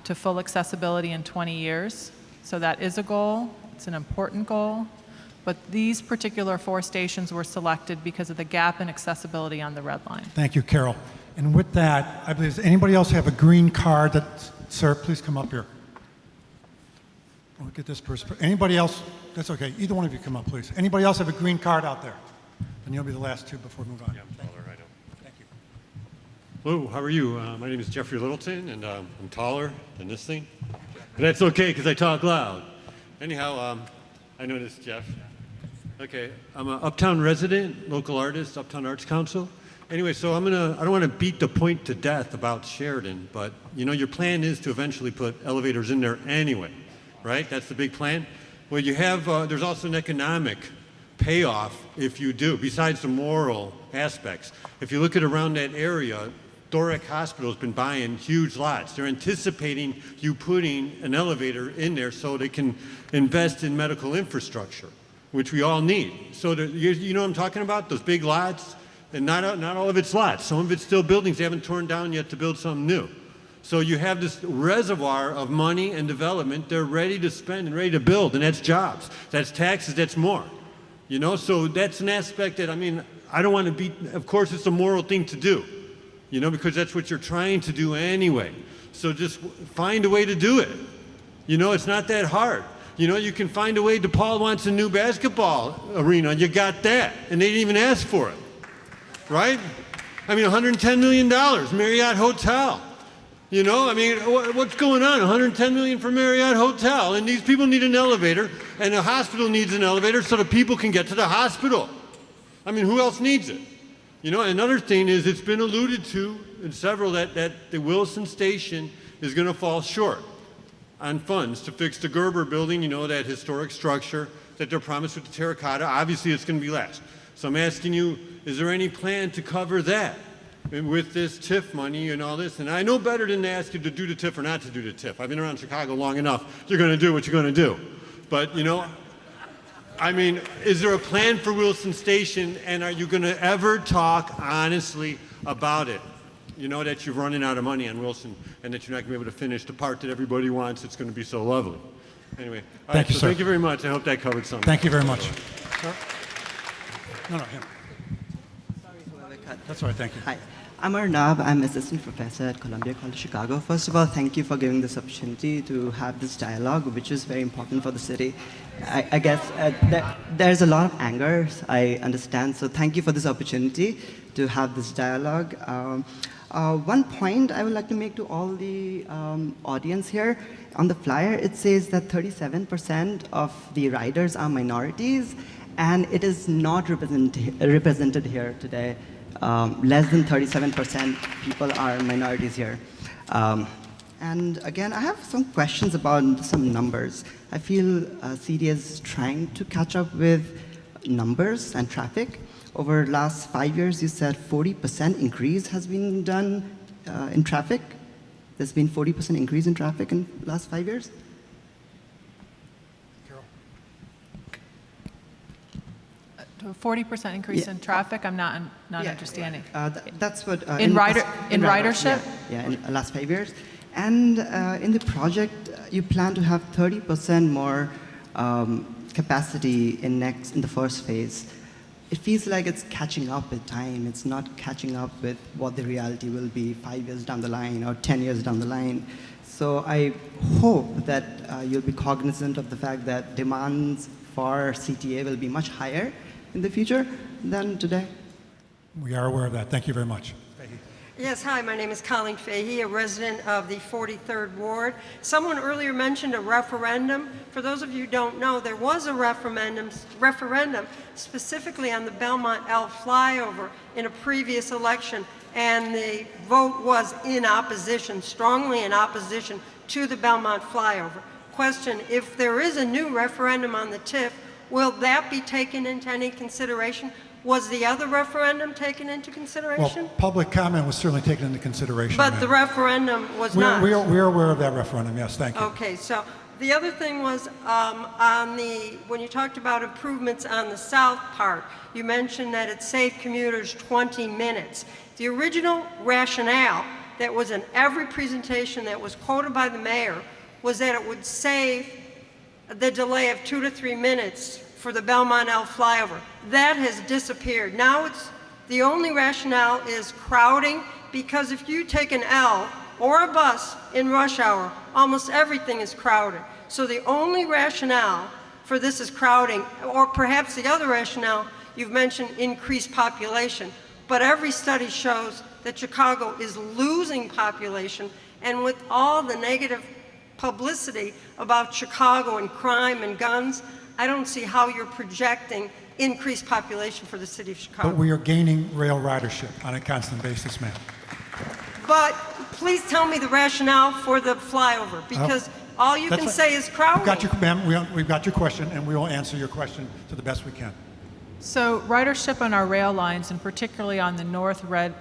to full accessibility in 20 years. So that is a goal. It's an important goal. But these particular 4 stations were selected because of the gap in accessibility on the red line. Thank you, Carol. And with that, I believe, does anybody else have a green card that, sir, please come up here. We'll get this person. Anybody else? That's okay. Either one of you come up, please. Anybody else have a green card out there? And you'll be the last 2 before we move on. Yeah, I'm taller, I know. Thank you. Hello, how are you? My name is Jeffrey Littleton, and I'm taller than this thing. But that's okay, because I talk loud. Anyhow, I know this, Jeff. Okay, I'm an Uptown resident, local artist, Uptown Arts Council. Anyway, so I don't want to beat the point to death about Sheridan, but your plan is to eventually put elevators in there anyway, right? That's the big plan. Well, you have, there's also an economic payoff if you do, besides the moral aspects. If you look at around that area, Doric Hospital has been buying huge lots. They're anticipating you putting an elevator in there so they can invest in medical infrastructure, which we all need. So you know what I'm talking about? Those big lots, and not all of it's lots. Some of it's still buildings they haven't torn down yet to build something new. So you have this reservoir of money and development they're ready to spend and ready to build, and that's jobs, that's taxes, that's more. So that's an aspect that, I don't want to be, of course it's a moral thing to do, because that's what you're trying to do anyway. So just find a way to do it. It's not that hard. You can find a way. DePaul wants a new basketball arena. You got that. And they didn't even ask for it. Right? $110 million, Marriott Hotel. What's going on? $110 million for Marriott Hotel. And these people need an elevator. And the hospital needs an elevator so the people can get to the hospital. Who else needs it? Another thing is it's been alluded to in several that the Wilson Station is going to fall short on funds to fix the Gerber building, that historic structure that they're promised with the terracotta. Obviously, it's going to be last. So I'm asking you, is there any plan to cover that with this TIF money and all this? And I know better than to ask you to do the TIF or not to do the TIF. I've been around Chicago long enough. You're going to do what you're going to do. But, is there a plan for Wilson Station, and are you going to ever talk honestly about it? That you're running out of money on Wilson and that you're not going to be able to finish the part that everybody wants. It's going to be so lovely. Anyway, Thank you, sir. Thank you very much. I hope that covered something. Thank you very much. Sir? No, him. That's all right, thank you. Hi, I'm Arnav. I'm assistant professor at Columbia College Chicago. First of all, thank you for giving this opportunity to have this dialogue, which is very important for the city. I guess there's a lot of anger, I understand, so thank you for this opportunity to have this dialogue. One point I would like to make to all the audience here, on the flyer it says that 37% of the riders are minorities, and it is not represented here today. Less than 37% people are minorities here. And again, I have some questions about some numbers. I feel CD is trying to catch up with numbers and traffic. Over the last 5 years, you said 40% increase has been done in traffic. There's been 40% increase in traffic in the last 5 years? 40% increase in traffic? I'm not understanding. That's what in ridership? Yeah, in the last 5 years. And in the project, you plan to have 30% more capacity in the first phase. It feels like it's catching up with time. It's not catching up with what the reality will be 5 years down the line or 10 years down the line. So I hope that you'll be cognizant of the fact that demands for CTA will be much higher in the future than today. We are aware of that. Thank you very much. Yes, hi, my name is Colleen Fahey, a resident of the 43rd Ward. Someone earlier mentioned a referendum. For those of you who don't know, there was a referendum specifically on the Belmont L flyover in a previous election, and the vote was in opposition, strongly in opposition to the Belmont flyover. Question, if there is a new referendum on the TIF, will that be taken into any consideration? Was the other referendum taken into consideration? Well, public comment was certainly taken into consideration. But ma'am. the referendum was not. We are aware of that referendum, yes, thank you. Okay, so the other thing was when you talked about improvements on the south part, you mentioned that it saved commuters 20 minutes. The original rationale that was in every presentation that was quoted by the mayor was that it would save the delay of 2 to 3 minutes for the Belmont L flyover. That has disappeared. Now the only rationale is crowding, because if you take an L or a bus in rush hour, almost everything is crowded. So the only rationale for this is crowding, or perhaps the other rationale, you've mentioned increased population. But every study shows that Chicago is losing population, and with all the negative publicity about Chicago and crime and guns, I don't see how you're projecting increased population for the city of Chicago. But we are gaining rail ridership on a constant basis, ma'am. But please tell me the rationale for the flyover, because all you can say is crowding. We've got your question, and we will answer your question to the best we can. So ridership on our rail lines, and particularly on the north, red,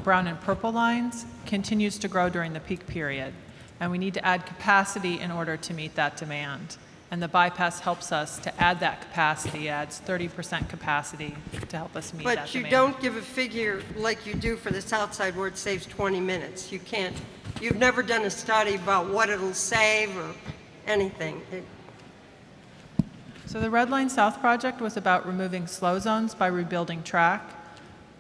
brown, and purple lines, continues to grow during the peak period. And we need to add capacity in order to meet that demand. And the bypass helps us to add that capacity, adds 30% capacity to help us meet that demand. But you don't give a figure like you do for the south side where it saves 20 minutes. You can't, you've never done a study about what it'll save or anything. So the Red Line South project was about removing slow zones by rebuilding track.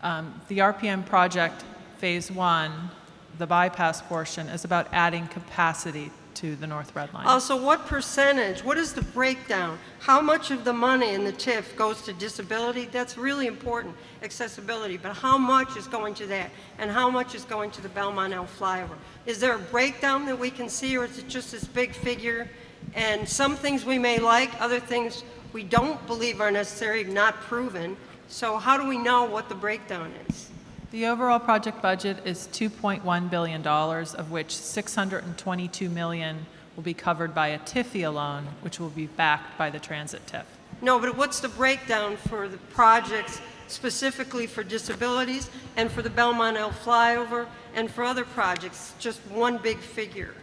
The RPM project, phase 1, the bypass portion, is about adding capacity to the North Red Line. Also, what percentage, what is the breakdown? How much of the money in the TIF goes to disability? That's really important, accessibility, but how much is going to that? And how much is going to the Belmont L flyover? Is there a breakdown that we can see, or is it just this big figure? And some things we may like, other things we don't believe are necessary, not proven. So how do we know what the breakdown is? The overall project budget is $2.1 billion, of which $622 million will be covered by a TIFIA loan, which will be backed by the Transit TIF. No, but what's the breakdown for the projects specifically for disabilities and for the Belmont L flyover and for other projects? Just one big figure.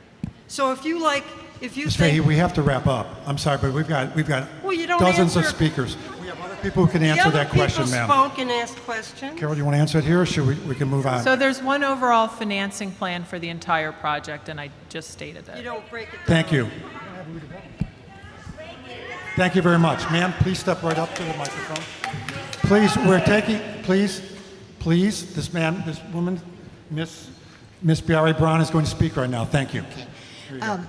So if you Ms. Fahey, we have to wrap up. I'm sorry, but we've got well, you don't dozens of answer, speakers. We have other people who can answer that question, ma'am. The other people spoke and asked questions. Carol, do you want to answer it here, or should we can move on? So there's one overall financing plan for the entire project, and I just stated it. You don't break it down. Thank you. Thank you very much. Ma'am, please step right up to the microphone. Please, please, this woman, Miss Barry Brown is going to speak right now. Thank you. Here you go.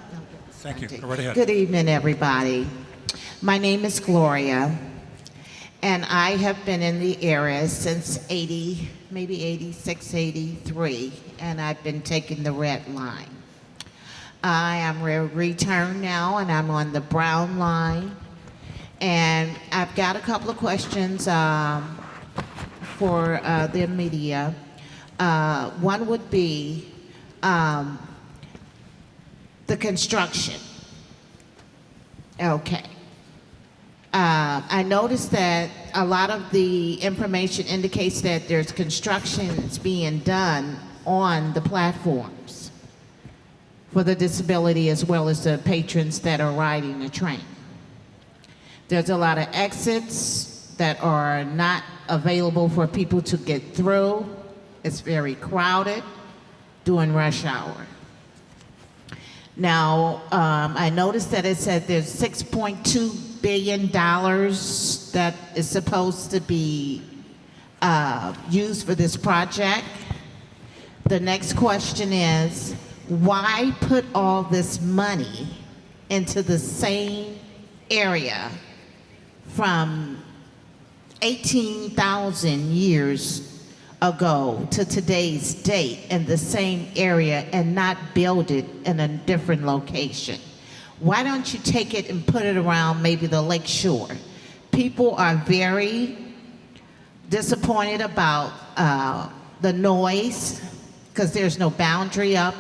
Thank you. Go right ahead. Good evening, everybody. My name is Gloria, and I have been in the area since 80, maybe 86, 83, and I've been taking the red line. I am returned now, and I'm on the brown line, and I've got a couple of questions for the media. One would be the construction. Okay. I noticed that a lot of the information indicates that there's constructions being done on the platforms for the disability as well as the patrons that are riding the train. There's a lot of exits that are not available for people to get through. It's very crowded during rush hour. Now, I noticed that it said there's $6.2 billion that is supposed to be used for this project. The next question is, why put all this money into the same area from 18,000 years ago to today's date in the same area and not build it in a different location? Why don't you take it and put it around maybe the lake shore? People are very disappointed about the noise because there's no boundary up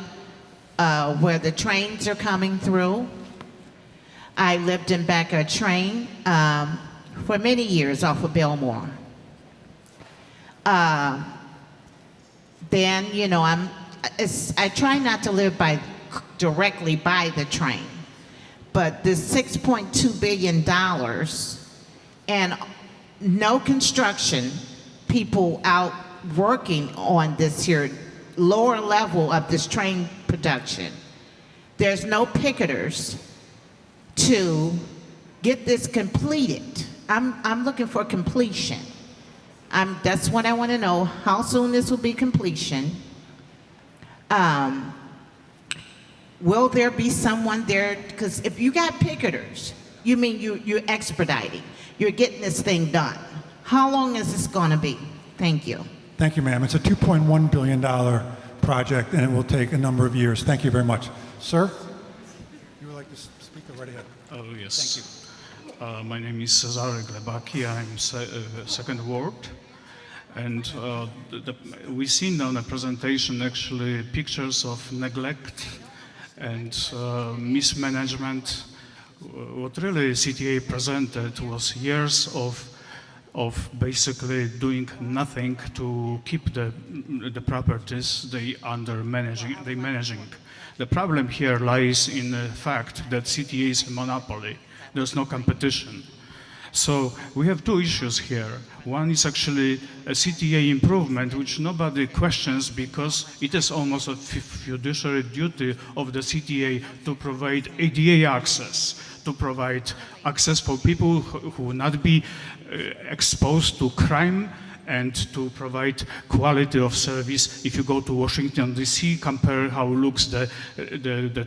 where the trains are coming through. I lived in back a train for many years off of Belmore. Then, you know, I try not to live directly by the train, but this $6.2 billion and no construction, people out working on this here lower level of this train production. There's no picketers to get this completed. I'm looking for completion. That's what I want to know, how soon this will be completion. Will there be someone there? Because if you got picketers, you mean you're expediting. You're getting this thing done. How long is this going to be? Thank you. Thank you, ma'am. It's a $2.1 billion project, and it will take a number of years. Thank you very much. Sir? You would like to speak right ahead. Oh, yes. Thank you. My name is Cezary Glebaki. I'm second ward. And we've seen on the presentation actually pictures of neglect and mismanagement. What really CTA presented was years of basically doing nothing to keep the properties they managing. The problem here lies in the fact that CTA is a monopoly. There's no competition. So we have two issues here. One is actually a CTA improvement, which nobody questions because it is almost a fiduciary duty of the CTA to provide ADA access, to provide access for people who will not be exposed to crime, and to provide quality of service. If you go to Washington, D.C., compare how looks the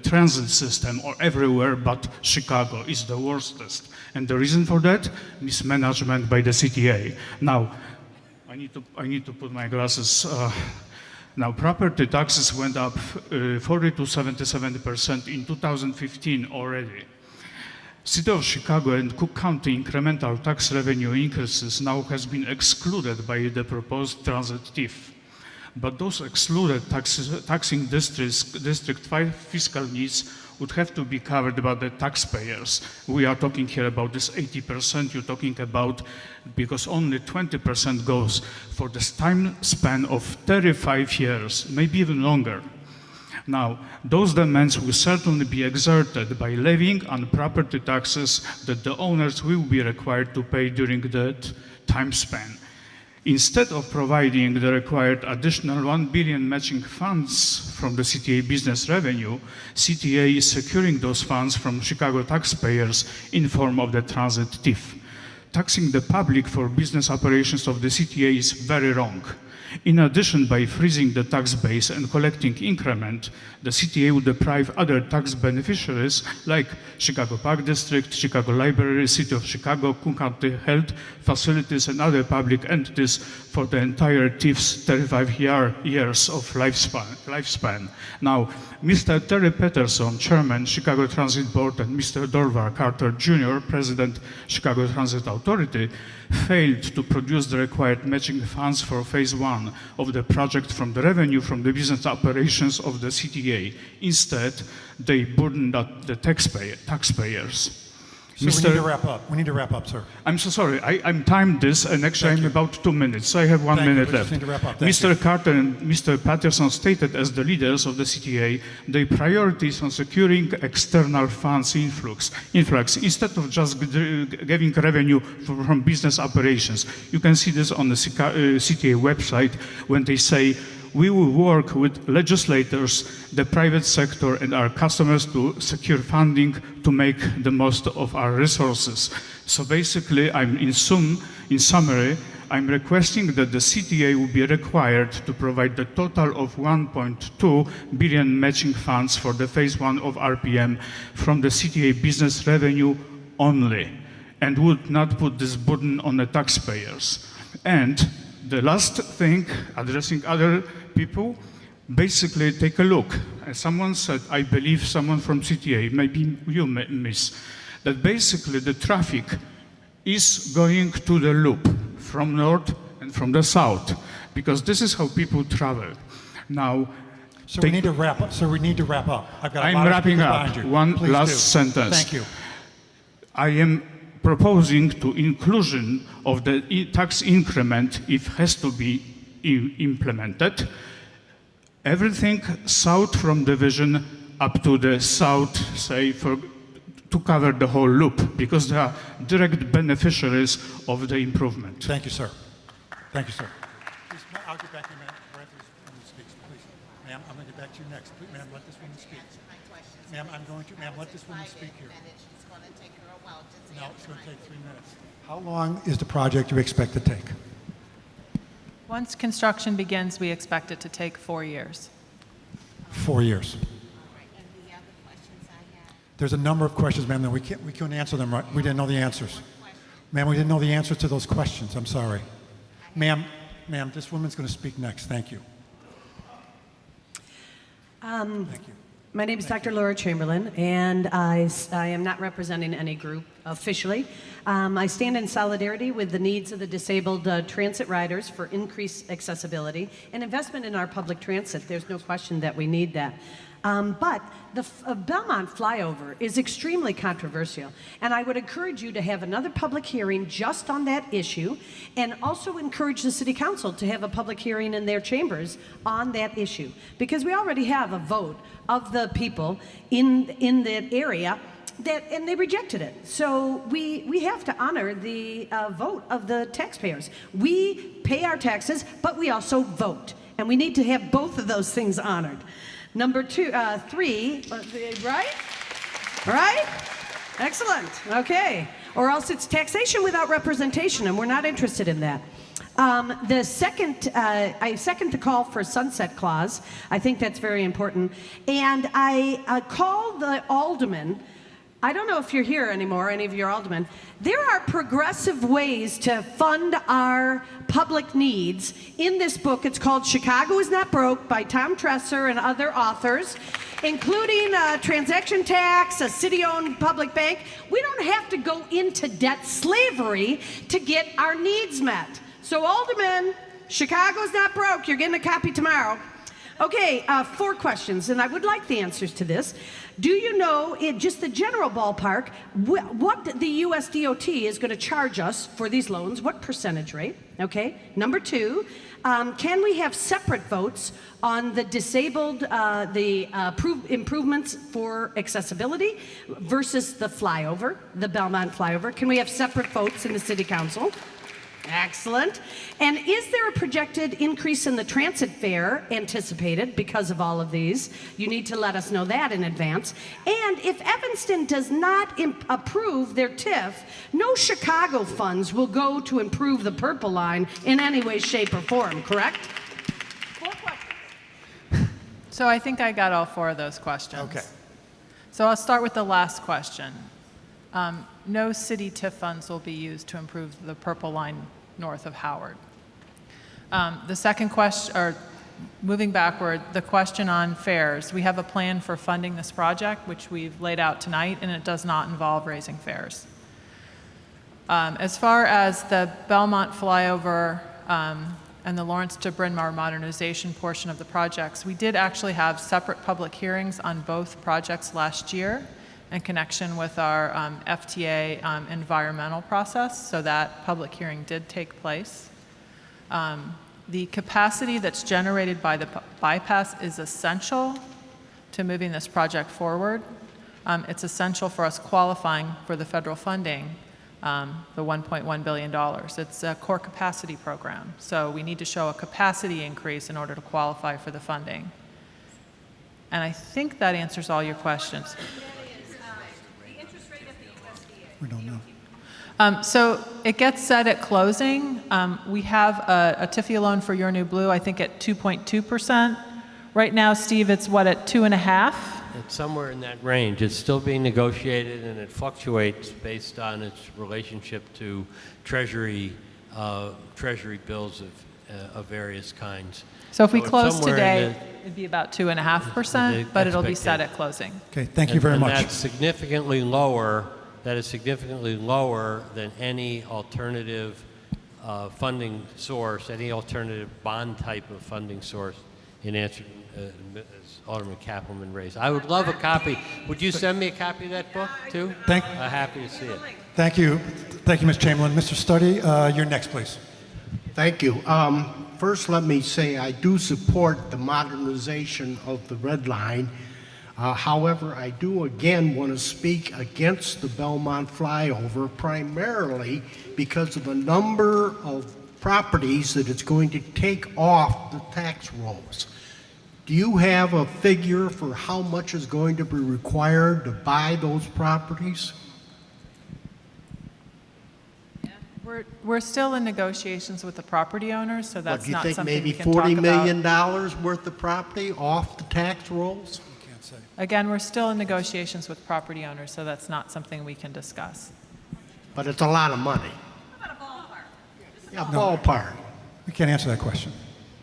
transit system or everywhere but Chicago is the worstest. And the reason for that, mismanagement by the CTA. Now, I need to put my glasses. Now, property taxes went up 40 to 77% in 2015 already. City of Chicago and Cook County incremental tax revenue increases now has been excluded by the proposed Transit TIF. But those excluded taxing district fiscal needs would have to be covered by the taxpayers. We are talking here about this 80% you're talking about, because only 20% goes for this time span of 35 years, maybe even longer. Now, those demands will certainly be exerted by levying on property taxes that the owners will be required to pay during that time span. Instead of providing the required additional 1 billion matching funds from the CTA business revenue, CTA is securing those funds from Chicago taxpayers in form of the Transit TIF. Taxing the public for business operations of the CTA is very wrong. In addition, by freezing the tax base and collecting increment, the CTA would deprive other tax beneficiaries like Chicago Park District, Chicago Library, City of Chicago, Cook County Health Facilities, and other public entities for the entire TIF's 35 years of lifespan. Now, Mr. Terry Peterson, Chairman, Chicago Transit Board, and Mr. Dorvar Carter Jr., President, Chicago Transit Authority, failed to produce the required matching funds for phase 1 of the project from the revenue from the business operations of the CTA. Instead, they burdened up the taxpayers. So we need to wrap up. We need to wrap up, sir. I'm so sorry. I'm timed this, and actually I'm about 2 minutes, so I have 1 minute left. Need to wrap up. Thank Mr. you. Carter and Mr. Patterson stated as the leaders of the CTA, their priorities on securing external funds influx instead of just giving revenue from business operations. You can see this on the CTA website when they say, we will work with legislators, the private sector, and our customers to secure funding to make the most of our resources. So basically, in summary, I'm requesting that the CTA will be required to provide the total of 1.2 billion matching funds for the phase 1 of RPM from the CTA business revenue only, and would not put this burden on the taxpayers. And the last thing, addressing other people, basically take a look. As someone said, I believe someone from CTA, maybe you, miss, that basically the traffic is going to the loop from north and from the south, because this is how people travel. Now, So we need to wrap up. So we need to wrap up. I've got a I'm lot of wrapping speakers up. behind you. One Please last do. sentence. Thank you. I am proposing to inclusion of the tax increment, if has to be implemented, everything south from division up to the south, say, to cover the whole loop, because they are direct beneficiaries of the improvement. Thank you, sir. Thank you, sir. Please, I'll get back to you, ma'am. Right, this woman speaks, please. Ma'am, I'm going to get back to you next. Please, ma'am, let this woman speak. Ma'am, I'm going to. Ma'am, let this woman speak here. No, it's going to take 3 minutes. How long is the project you expect to take? Once construction begins, we expect it to take 4 years. 4 years. There's a number of questions, ma'am, that we couldn't answer them right. We didn't know the answers. Ma'am, we didn't know the answers to those questions. I'm sorry. Ma'am, this woman's going to speak next. Thank you. Thank you. My name is Dr. Laura Chamberlain, and I am not representing any group officially. I stand in solidarity with the needs of the disabled transit riders for increased accessibility and investment in our public transit. There's no question that we need that. But the Belmont flyover is extremely controversial, and I would encourage you to have another public hearing just on that issue, and also encourage the City Council to have a public hearing in their chambers on that issue, because we already have a vote of the people in that area and they rejected it. So we have to honor the vote of the taxpayers. We pay our taxes, but we also vote, and we need to have both of those things honored. Number 3, right? Right? Excellent. Okay. Or else it's taxation without representation, and we're not interested in that. I second the call for a sunset clause. I think that's very important. And I call the aldermen. I don't know if you're here anymore, any of your aldermen. There are progressive ways to fund our public needs. In this book, it's called Chicago is Not Broke by Tom Tresser and other authors, including a transaction tax, a city-owned public bank. We don't have to go into debt slavery to get our needs met. So aldermen, Chicago's not broke. You're getting a copy tomorrow. Okay, 4 questions, and I would like the answers to this. Do you know, in just the general ballpark, what the U.S. DOT is going to charge us for these loans? What percentage rate? Okay. Number 2, can we have separate votes on the disabled, improvements for accessibility versus the flyover, the Belmont flyover? Can we have separate votes in the City Council? Excellent. And is there a projected increase in the transit fare anticipated because of all of these? You need to let us know that in advance. And if Evanston does not approve their TIF, no Chicago funds will go to improve the Purple Line in any way, shape, or form, correct? So I think I got all 4 of those questions. Okay. So I'll start with the last question. No city TIF funds will be used to improve the Purple Line north of Howard. The second question, or moving backward, the question on fares. We have a plan for funding this project, which we've laid out tonight, and it does not involve raising fares. As far as the Belmont flyover and the Lawrence to Bryn Mawr modernization portion of the projects, we did actually have separate public hearings on both projects last year in connection with our FTA environmental process, so that public hearing did take place. The capacity that's generated by the bypass is essential to moving this project forward. It's essential for us qualifying for the federal funding, the $1.1 billion. It's a core capacity program, so we need to show a capacity increase in order to qualify for the funding. And I think that answers all your questions. We don't know. So it gets set at closing. We have a TIFIA loan for Your New Blue, I think at 2.2%. Right now, Steve, it's what, at 2.5%? It's somewhere in that range. It's still being negotiated, and it fluctuates based on its relationship to Treasury bills of various kinds. So if we it's close somewhere in today, it'd be about 2.5%, but it'll be set at closing. Okay, thank you very much. That's significantly lower. That is significantly lower than any alternative funding source, any alternative bond type of funding source, in answer to as Alderman Kappelman raised. I would love a copy. Would you send me a copy of that book, too? I'm happy to see it. Thank you. Thank you, Ms. Chamberlain. Mr. Studdy, you're next, please. Thank you. First, let me say I do support the modernization of the Red Line. However, I do again want to speak against the Belmont flyover, primarily because of the number of properties that it's going to take off the tax rolls. Do you have a figure for how much is going to be required to buy those properties? We're still in negotiations with the property owners, so that's not something we can talk about. Do you think maybe $40 million worth of property off the tax rolls? Again, we're still in negotiations with property owners, so that's not something we can discuss. But it's a lot of money. Yeah, ballpark. We can't answer that question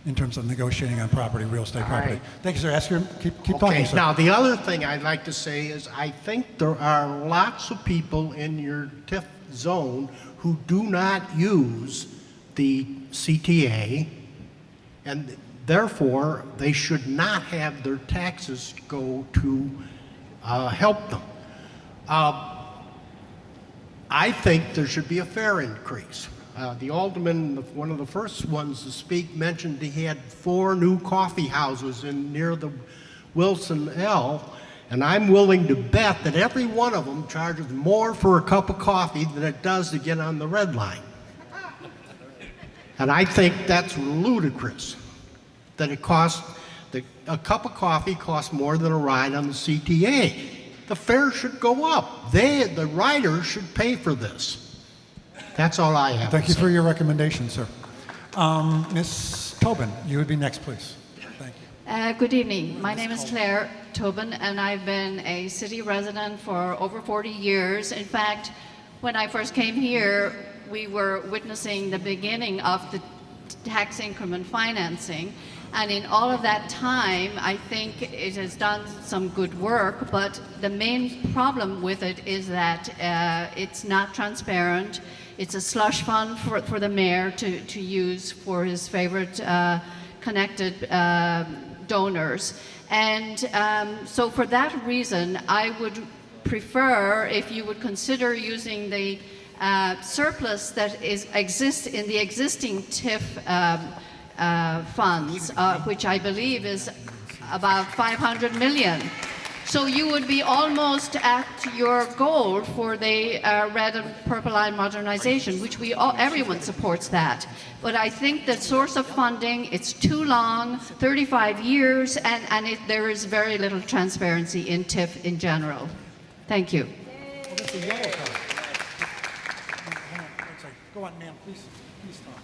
in terms of negotiating on property, real estate property. right. Thank you, sir. Ask your, keep Okay, talking, sir. now the other thing I'd like to say is I think there are lots of people in your TIF zone who do not use the CTA, and therefore they should not have their taxes go to help them. I think there should be a fare increase. The alderman, one of the first ones to speak, mentioned he had 4 new coffee houses near the Wilson L, and I'm willing to bet that every one of them charges more for a cup of coffee than it does to get on the Red Line. And I think that's ludicrous, that it costs, a cup of coffee costs more than a ride on the CTA. The fare should go up. The riders should pay for this. That's all I have. Thank you for your recommendation, sir. Ms. Tobin, you would be next, please. Thank you. Good evening. My name is Claire Tobin, and I've been a city resident for over 40 years. In fact, when I first came here, we were witnessing the beginning of the tax increment financing. And in all of that time, I think it has done some good work, but the main problem with it is that it's not transparent. It's a slush fund for the mayor to use for his favorite connected donors. And so for that reason, I would prefer if you would consider using the surplus that exists in the existing TIF funds, which I believe is about $500 million. So you would be almost at your goal for the red and purple line modernization, which everyone supports that. But I think the source of funding, it's too long, 35 years, and there is very little transparency in TIF in general. Thank you. Go on, ma'am, please talk.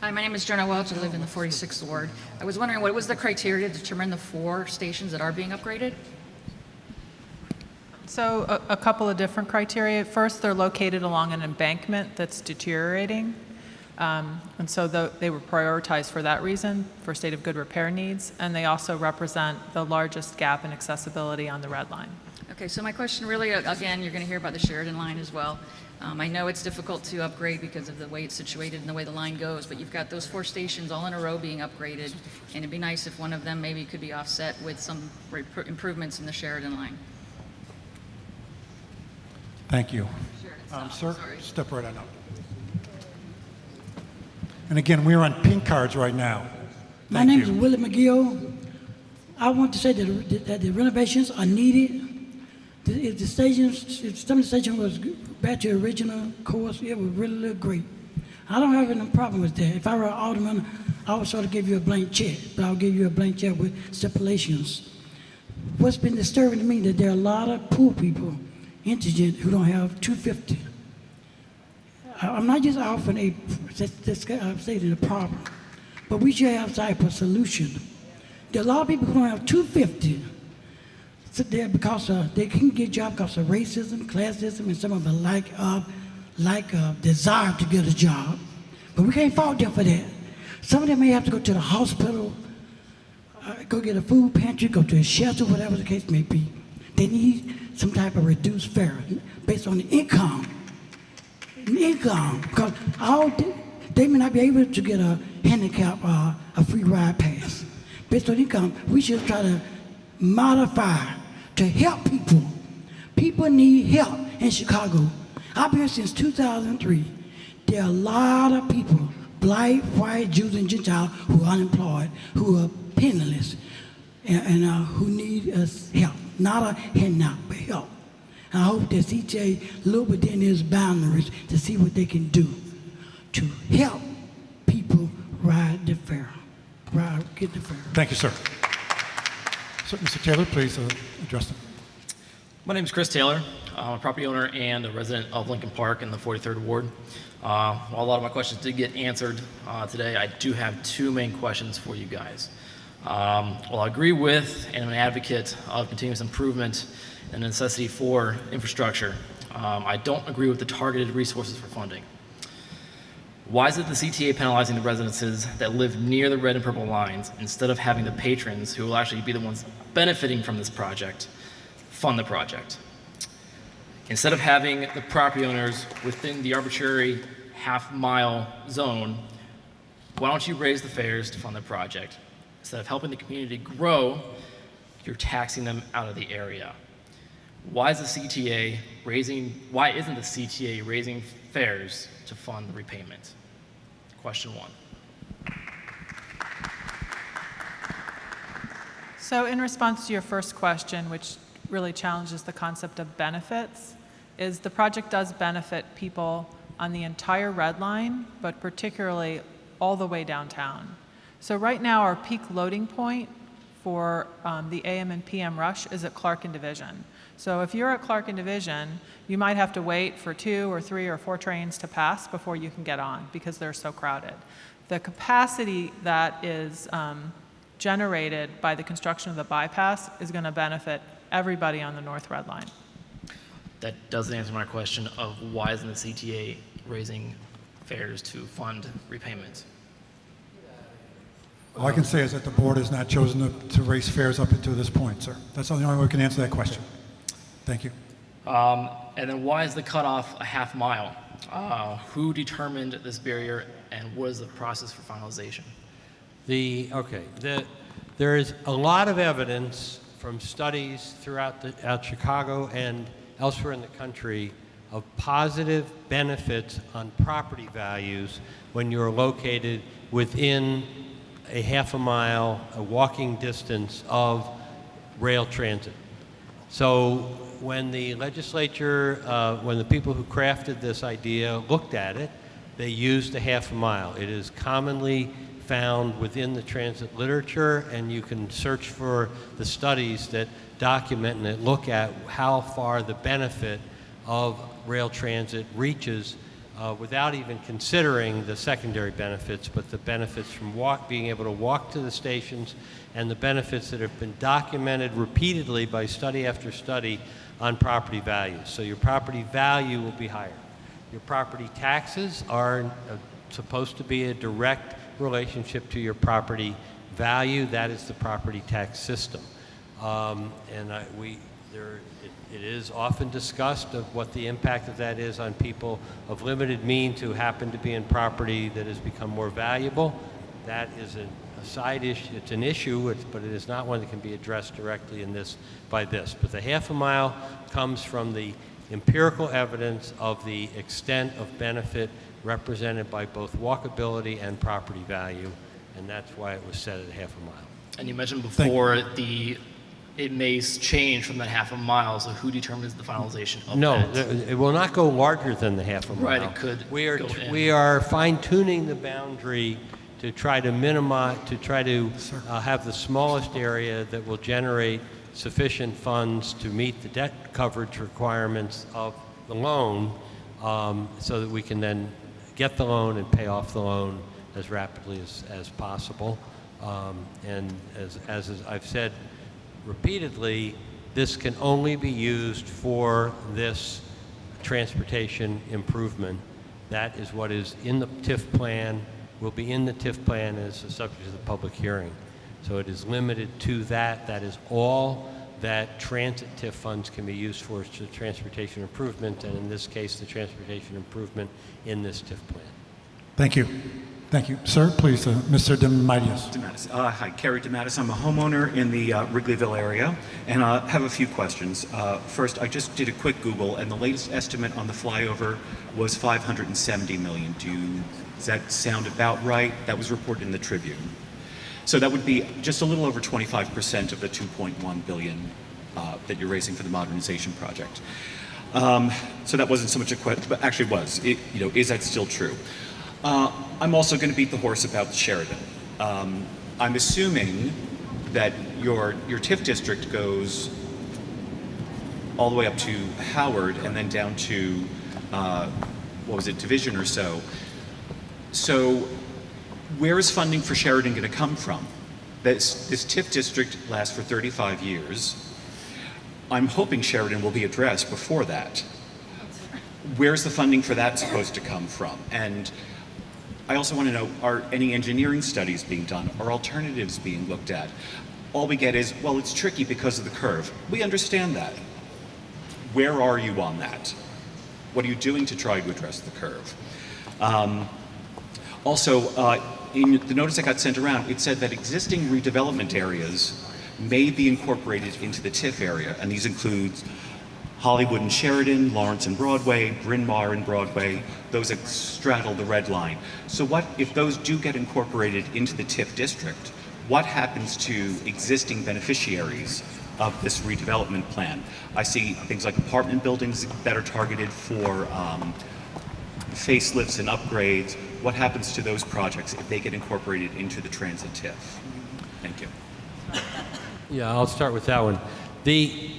Hi, my name is Jenna Welch. I live in the 46th Ward. I was wondering, what was the criteria to determine the 4 stations that are being upgraded? So a couple of different criteria. First, they're located along an embankment that's deteriorating. And so they were prioritized for that reason, for state of good repair needs. And they also represent the largest gap in accessibility on the red line. Okay, so my question really, again, you're going to hear about the Sheridan line as well. I know it's difficult to upgrade because of the way it's situated and the way the line goes, but you've got those 4 stations all in a row being upgraded, and it'd be nice if one of them maybe could be offset with some improvements in the Sheridan line. Thank you. Sir, step right on up. And again, we're on pink cards right now. My name is Willie McGill. I want to say that the renovations are needed. If some of the station was back to the original course, it would really look great. I don't have any problem with that. If I were an alderman, I would sort of give you a blank check, but I'll give you a blank check with stipulations. What's been disturbing to me that there are a lot of poor people, indigent, who don't have $250. I'm not just offering stating a problem, but we should have type of solution. There are a lot of people who don't have $250. Sit there because they can't get jobs because of racism, classism, and some of the lack of desire to get a job. But we can't fault them for that. Some of them may have to go to the hospital, go get a food pantry, go to a shelter, whatever the case may be. They need some type of reduced fare based on the income. Because they may not be able to get a handicap, a free ride pass. Based on income, we should try to modify to help people. People need help in Chicago. I've been here since 2003. There are a lot of people, black, white, Jews, and Gentiles, who are unemployed, who are penniless, and who need us help. Not a handout, but help. And I hope that CTA look within his boundaries to see what they can do to help people get the fare. Thank you, sir. So, Mr. Taylor, please address them. My name is Chris Taylor. I'm a property owner and a resident of Lincoln Park in the 43rd Ward. While a lot of my questions did get answered today, I do have 2 main questions for you guys. While I agree with and I'm an advocate of continuous improvement and the necessity for infrastructure, I don't agree with the targeted resources for funding. Why is it the CTA penalizing the residences that live near the red and purple lines instead of having the patrons, who will actually be the ones benefiting from this project, fund the project? Instead of having the property owners within the arbitrary half-mile zone, why don't you raise the fares to fund the project? Instead of helping the community grow, you're taxing them out of the area. Why isn't the CTA raising fares to fund the repayment? Question 1. So in response to your first question, which really challenges the concept of benefits, is the project does benefit people on the entire red line, but particularly all the way downtown. So right now, our peak loading point for the AM and PM rush is at Clark and Division. So if you're at Clark and Division, you might have to wait for 2 or 3 or 4 trains to pass before you can get on because they're so crowded. The capacity that is generated by the construction of the bypass is going to benefit everybody on the North Red Line. That doesn't answer my question of why isn't the CTA raising fares to fund repayment? All I can say is that the board has not chosen to raise fares up until this point, sir. That's the only way we can answer that question. Thank you. And then why is the cutoff a half mile? Who determined this barrier, and what is the process for finalization? There is a lot of evidence from studies throughout Chicago and elsewhere in the country of positive benefits on property values when you're located within a half a mile, a walking distance of rail transit. So when the legislature, when the people who crafted this idea looked at it, they used a half a mile. It is commonly found within the transit literature, and you can search for the studies that document and that look at how far the benefit of rail transit reaches without even considering the secondary benefits, but the benefits from being able to walk to the stations and the benefits that have been documented repeatedly by study after study on property values. So your property value will be higher. Your property taxes are supposed to be a direct relationship to your property value. That is the property tax system. It is often discussed of what the impact of that is on people of limited means who happen to be in property that has become more valuable. That is a side issue. It's an issue, but it is not one that can be addressed directly by this. But the half a mile comes from the empirical evidence of the extent of benefit represented by both walkability and property value, and that's why it was set at half a mile. And you mentioned before it may change from that half a mile, so who determines the finalization of that? It will not go larger than the half a mile. Right, it could We are fine-tuning the boundary to try to minimize, to try to have the smallest area that will generate sufficient funds to meet the debt coverage requirements of the loan, so that we can then get the loan and pay off the loan as rapidly as possible. And as I've said repeatedly, this can only be used for this transportation improvement. That is what is in the TIF plan, will be in the TIF plan as a subject of the public hearing. So it is limited to that. That is all that transit TIF funds can be used for, is the transportation improvement, and in this case, the transportation improvement in this TIF plan. Thank you. Thank you. Sir, please, Mr. DeMattis. Hi, Kerry DeMattis. I'm a homeowner in the Wrigleyville area, and I have a few questions. First, I just did a quick Google, and the latest estimate on the flyover was $570 million. Does that sound about right? That was reported in the Tribune. So that would be just a little over 25% of the $2.1 billion that you're raising for the modernization project. So that wasn't so much a question, but actually was. Is that still true? I'm also going to beat the horse about Sheridan. I'm assuming that your TIF district goes all the way up to Howard and then down to, Division or so. So where is funding for Sheridan going to come from? This TIF district lasts for 35 years. I'm hoping Sheridan will be addressed before that. Where's the funding for that supposed to come from? And I also want to know, are any engineering studies being done? Are alternatives being looked at? All we get is, well, it's tricky because of the curve. We understand that. Where are you on that? What are you doing to try to address the curve? In the notice that got sent around, it said that existing redevelopment areas may be incorporated into the TIF area, and these include Hollywood and Sheridan, Lawrence and Broadway, Bryn Mawr and Broadway, those that straddle the red line. So what if those do get incorporated into the TIF district? What happens to existing beneficiaries of this redevelopment plan? I see things like apartment buildings that are targeted for facelifts and upgrades. What happens to those projects if they get incorporated into the Transit TIF? Thank you. Yeah, I'll start with that one. The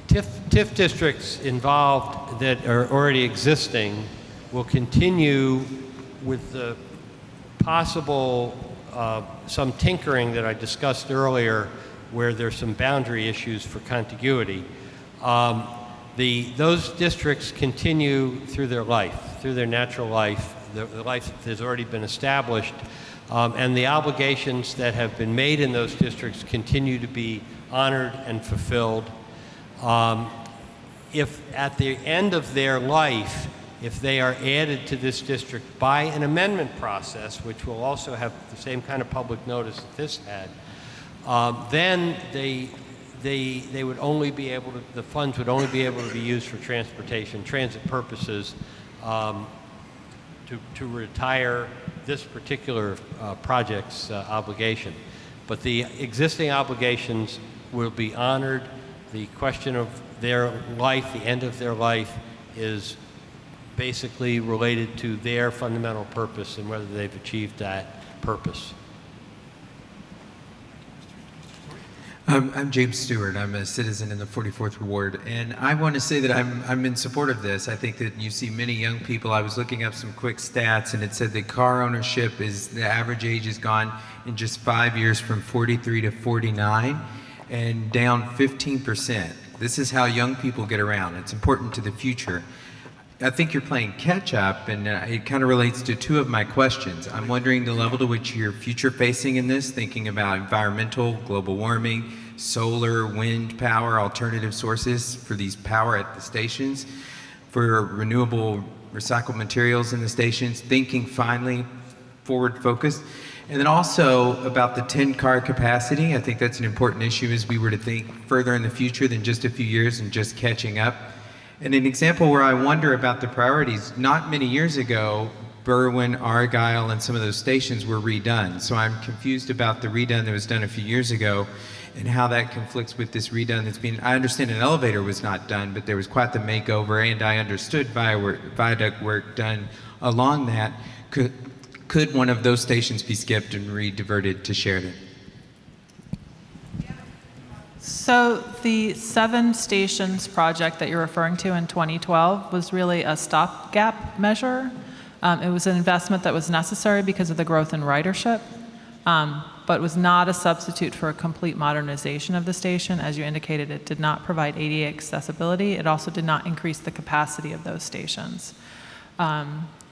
TIF districts involved that are already existing will continue with the possible some tinkering that I discussed earlier, where there's some boundary issues for contiguity. Those districts continue through their life, through their natural life, the life that has already been established, and the obligations that have been made in those districts continue to be honored and fulfilled. If at the end of their life, if they are added to this district by an amendment process, which will also have the same kind of public notice that this had, then they would only be able to, the funds would only be able to be used for transit purposes to retire this particular project's obligation. But the existing obligations will be honored the question of their life, the end of their life, is basically related to their fundamental purpose and whether they've achieved that purpose. I'm James Stewart. I'm a citizen in the 44th Ward, and I want to say that I'm in support of this. I think that you see many young people. I was looking up some quick stats, and it said that car ownership is, the average age has gone in just 5 years from 43 to 49, and down 15%. This is how young people get around. It's important to the future. I think you're playing catch up, and it kind of relates to two of my questions. I'm wondering the level to which you're future facing in this, thinking about environmental, global warming, solar, wind power, alternative sources for these power at the stations, for renewable recycled materials in the stations, thinking finally forward focused. And then also about the 10-car capacity. I think that's an important issue as we were to think further in the future than just a few years and just catching up. And an example where I wonder about the priorities, not many years ago, Berwyn, Argyle, and some of those stations were redone. So I'm confused about the redone that was done a few years ago and how that conflicts with this redone that's been, I understand an elevator was not done, but there was quite the makeover, and I understood viaduct work done along that. Could one of those stations be skipped and re-diverted to Sheridan? So the 7 stations project that you're referring to in 2012 was really a stopgap measure. It was an investment that was necessary because of the growth in ridership, but was not a substitute for a complete modernization of the station. As you indicated, it did not provide ADA accessibility. It also did not increase the capacity of those stations.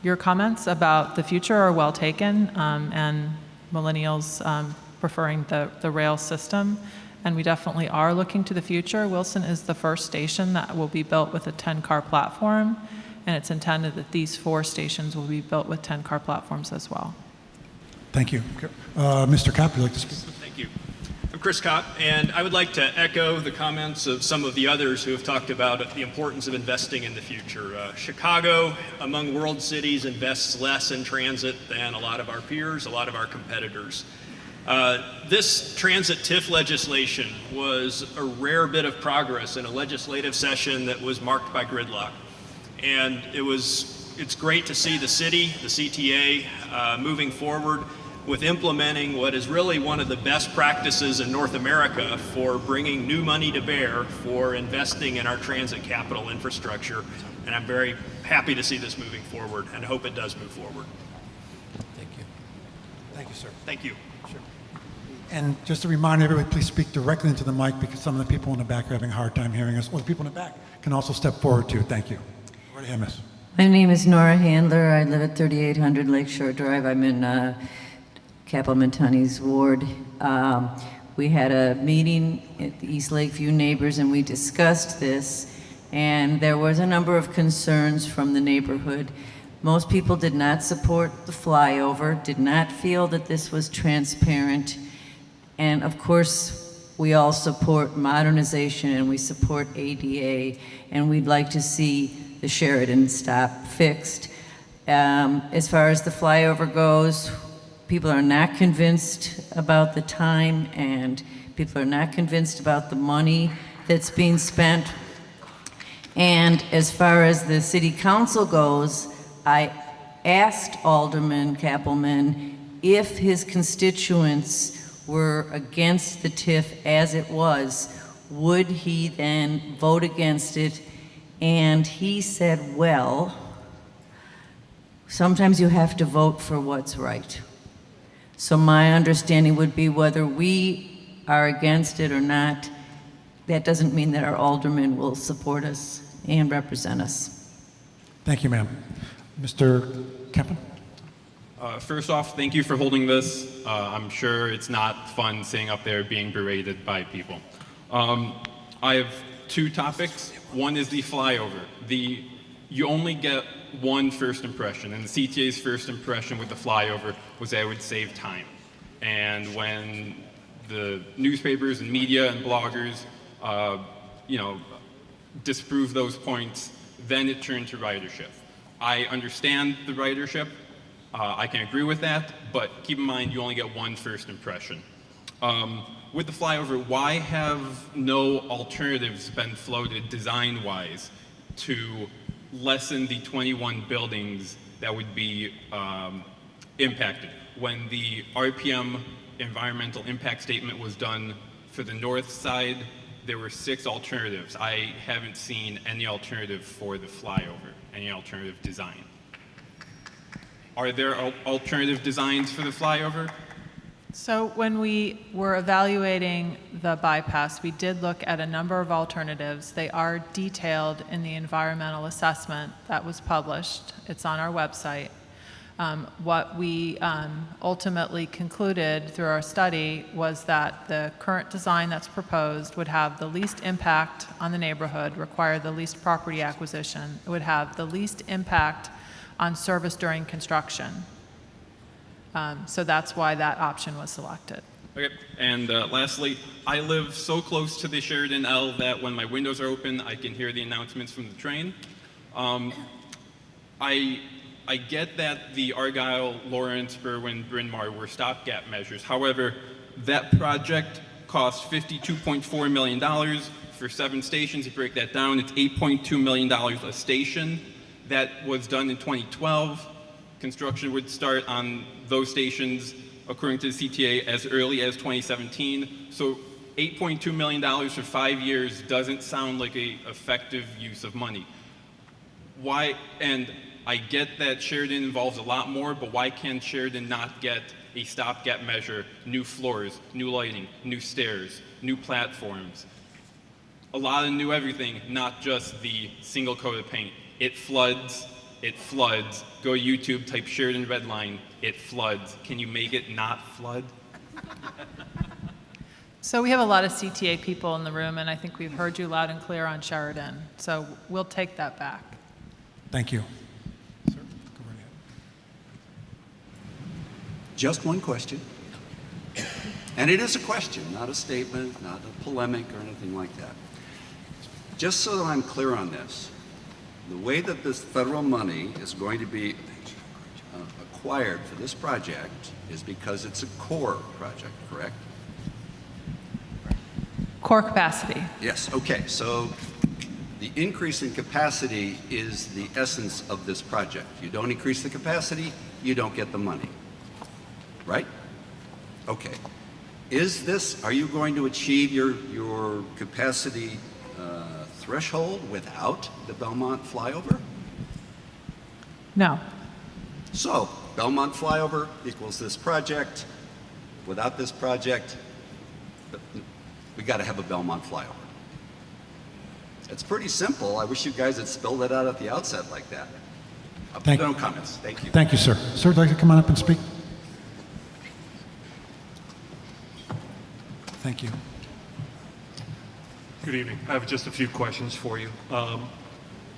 Your comments about the future are well taken, and millennials preferring the rail system. And we definitely are looking to the future. Wilson is the first station that will be built with a 10-car platform, and it's intended that these 4 stations will be built with 10-car platforms as well. Thank you. Mr. Kopp, would you like to speak? Thank you. I'm Chris Kopp, and I would like to echo the comments of some of the others who have talked about the importance of investing in the future. Chicago, among world cities, invests less in transit than a lot of our peers, a lot of our competitors. This Transit TIF legislation was a rare bit of progress in a legislative session that was marked by gridlock. And it's great to see the city, the CTA, moving forward with implementing what is really one of the best practices in North America for bringing new money to bear for investing in our transit capital infrastructure. And I'm very happy to see this moving forward and hope it does move forward. Thank you. Thank you, sir. Thank you. And just to remind everybody, please speak directly into the mic because some of the people in the back are having a hard time hearing us. Or the people in the back can also step forward too. Thank you. Go right ahead, miss. My name is Nora Handler. I live at 3800 Lakeshore Drive. I'm in Capilmentani's ward. We had a meeting at the East Lakeview neighbors and we discussed this, and there was a number of concerns from the neighborhood. Most people did not support the flyover, did not feel that this was transparent, and of course we all support modernization and we support ADA, and we'd like to see the Sheridan stop fixed. As far as the flyover goes, people are not convinced about the time, and people are not convinced about the money that's being spent. And as far as the city council goes, I asked Alderman Kappelman if his constituents were against the TIF as it was, would he then vote against it? And he said, well, sometimes you have to vote for what's right. So my understanding would be whether we are against it or not, that doesn't mean that our aldermen will support us and represent us. Thank you, ma'am. Mr. Kempen? First off, thank you for holding this. I'm sure it's not fun sitting up there being berated by people. I have 2 topics. One is the flyover. You only get one first impression, and the CTA's first impression with the flyover was that it would save time. And when the newspapers and media and bloggers, disprove those points, then it turned to ridership. I understand the ridership. I can agree with that, but keep in mind you only get one first impression. With the flyover, why have no alternatives been floated design-wise to lessen the 21 buildings that would be impacted? When the RPM environmental impact statement was done for the north side, there were 6 alternatives. I haven't seen any alternative for the flyover, any alternative design. Are there alternative designs for the flyover? So when we were evaluating the bypass, we did look at a number of alternatives. They are detailed in the environmental assessment that was published. It's on our website. What we ultimately concluded through our study was that the current design that's proposed would have the least impact on the neighborhood, require the least property acquisition, it would have the least impact on service during construction. So that's why that option was selected. Okay, and lastly, I live so close to the Sheridan L that when my windows are open, I can hear the announcements from the train. I get that the Argyle, Lawrence, Berwyn, Bryn Mawr were stopgap measures. However, that project cost $52.4 million for 7 stations. If you break that down, it's $8.2 million a station. That was done in 2012. Construction would start on those stations, according to the CTA, as early as 2017. So $8.2 million for 5 years doesn't sound like an effective use of money. Why? And I get that Sheridan involves a lot more, but why can Sheridan not get a stopgap measure, new floors, new lighting, new stairs, new platforms? A lot of new everything, not just the single coat of paint. It floods, it floods. Go to YouTube, type Sheridan red line, it floods. Can you make it not flood? So we have a lot of CTA people in the room, and I think we've heard you loud and clear on Sheridan. So we'll take that back. Thank you. Just one question. And it is a question, not a statement, not a polemic or anything like that. Just so that I'm clear on this, the way that this federal money is going to be acquired for this project is because it's a core project, correct? Core capacity. Yes, okay. So the increase in capacity is the essence of this project. You don't increase the capacity, you don't get the money. Right? Okay. Are you going to achieve your capacity threshold without the Belmont flyover? No. So, Belmont flyover equals this project. Without this project, we got to have a Belmont flyover. It's pretty simple. I wish you guys had spelled it out at the outset like that. No comments. Thank you. Thank you, sir. Sir, would you like to come on up and speak? Thank you. Good evening. I have just a few questions for you.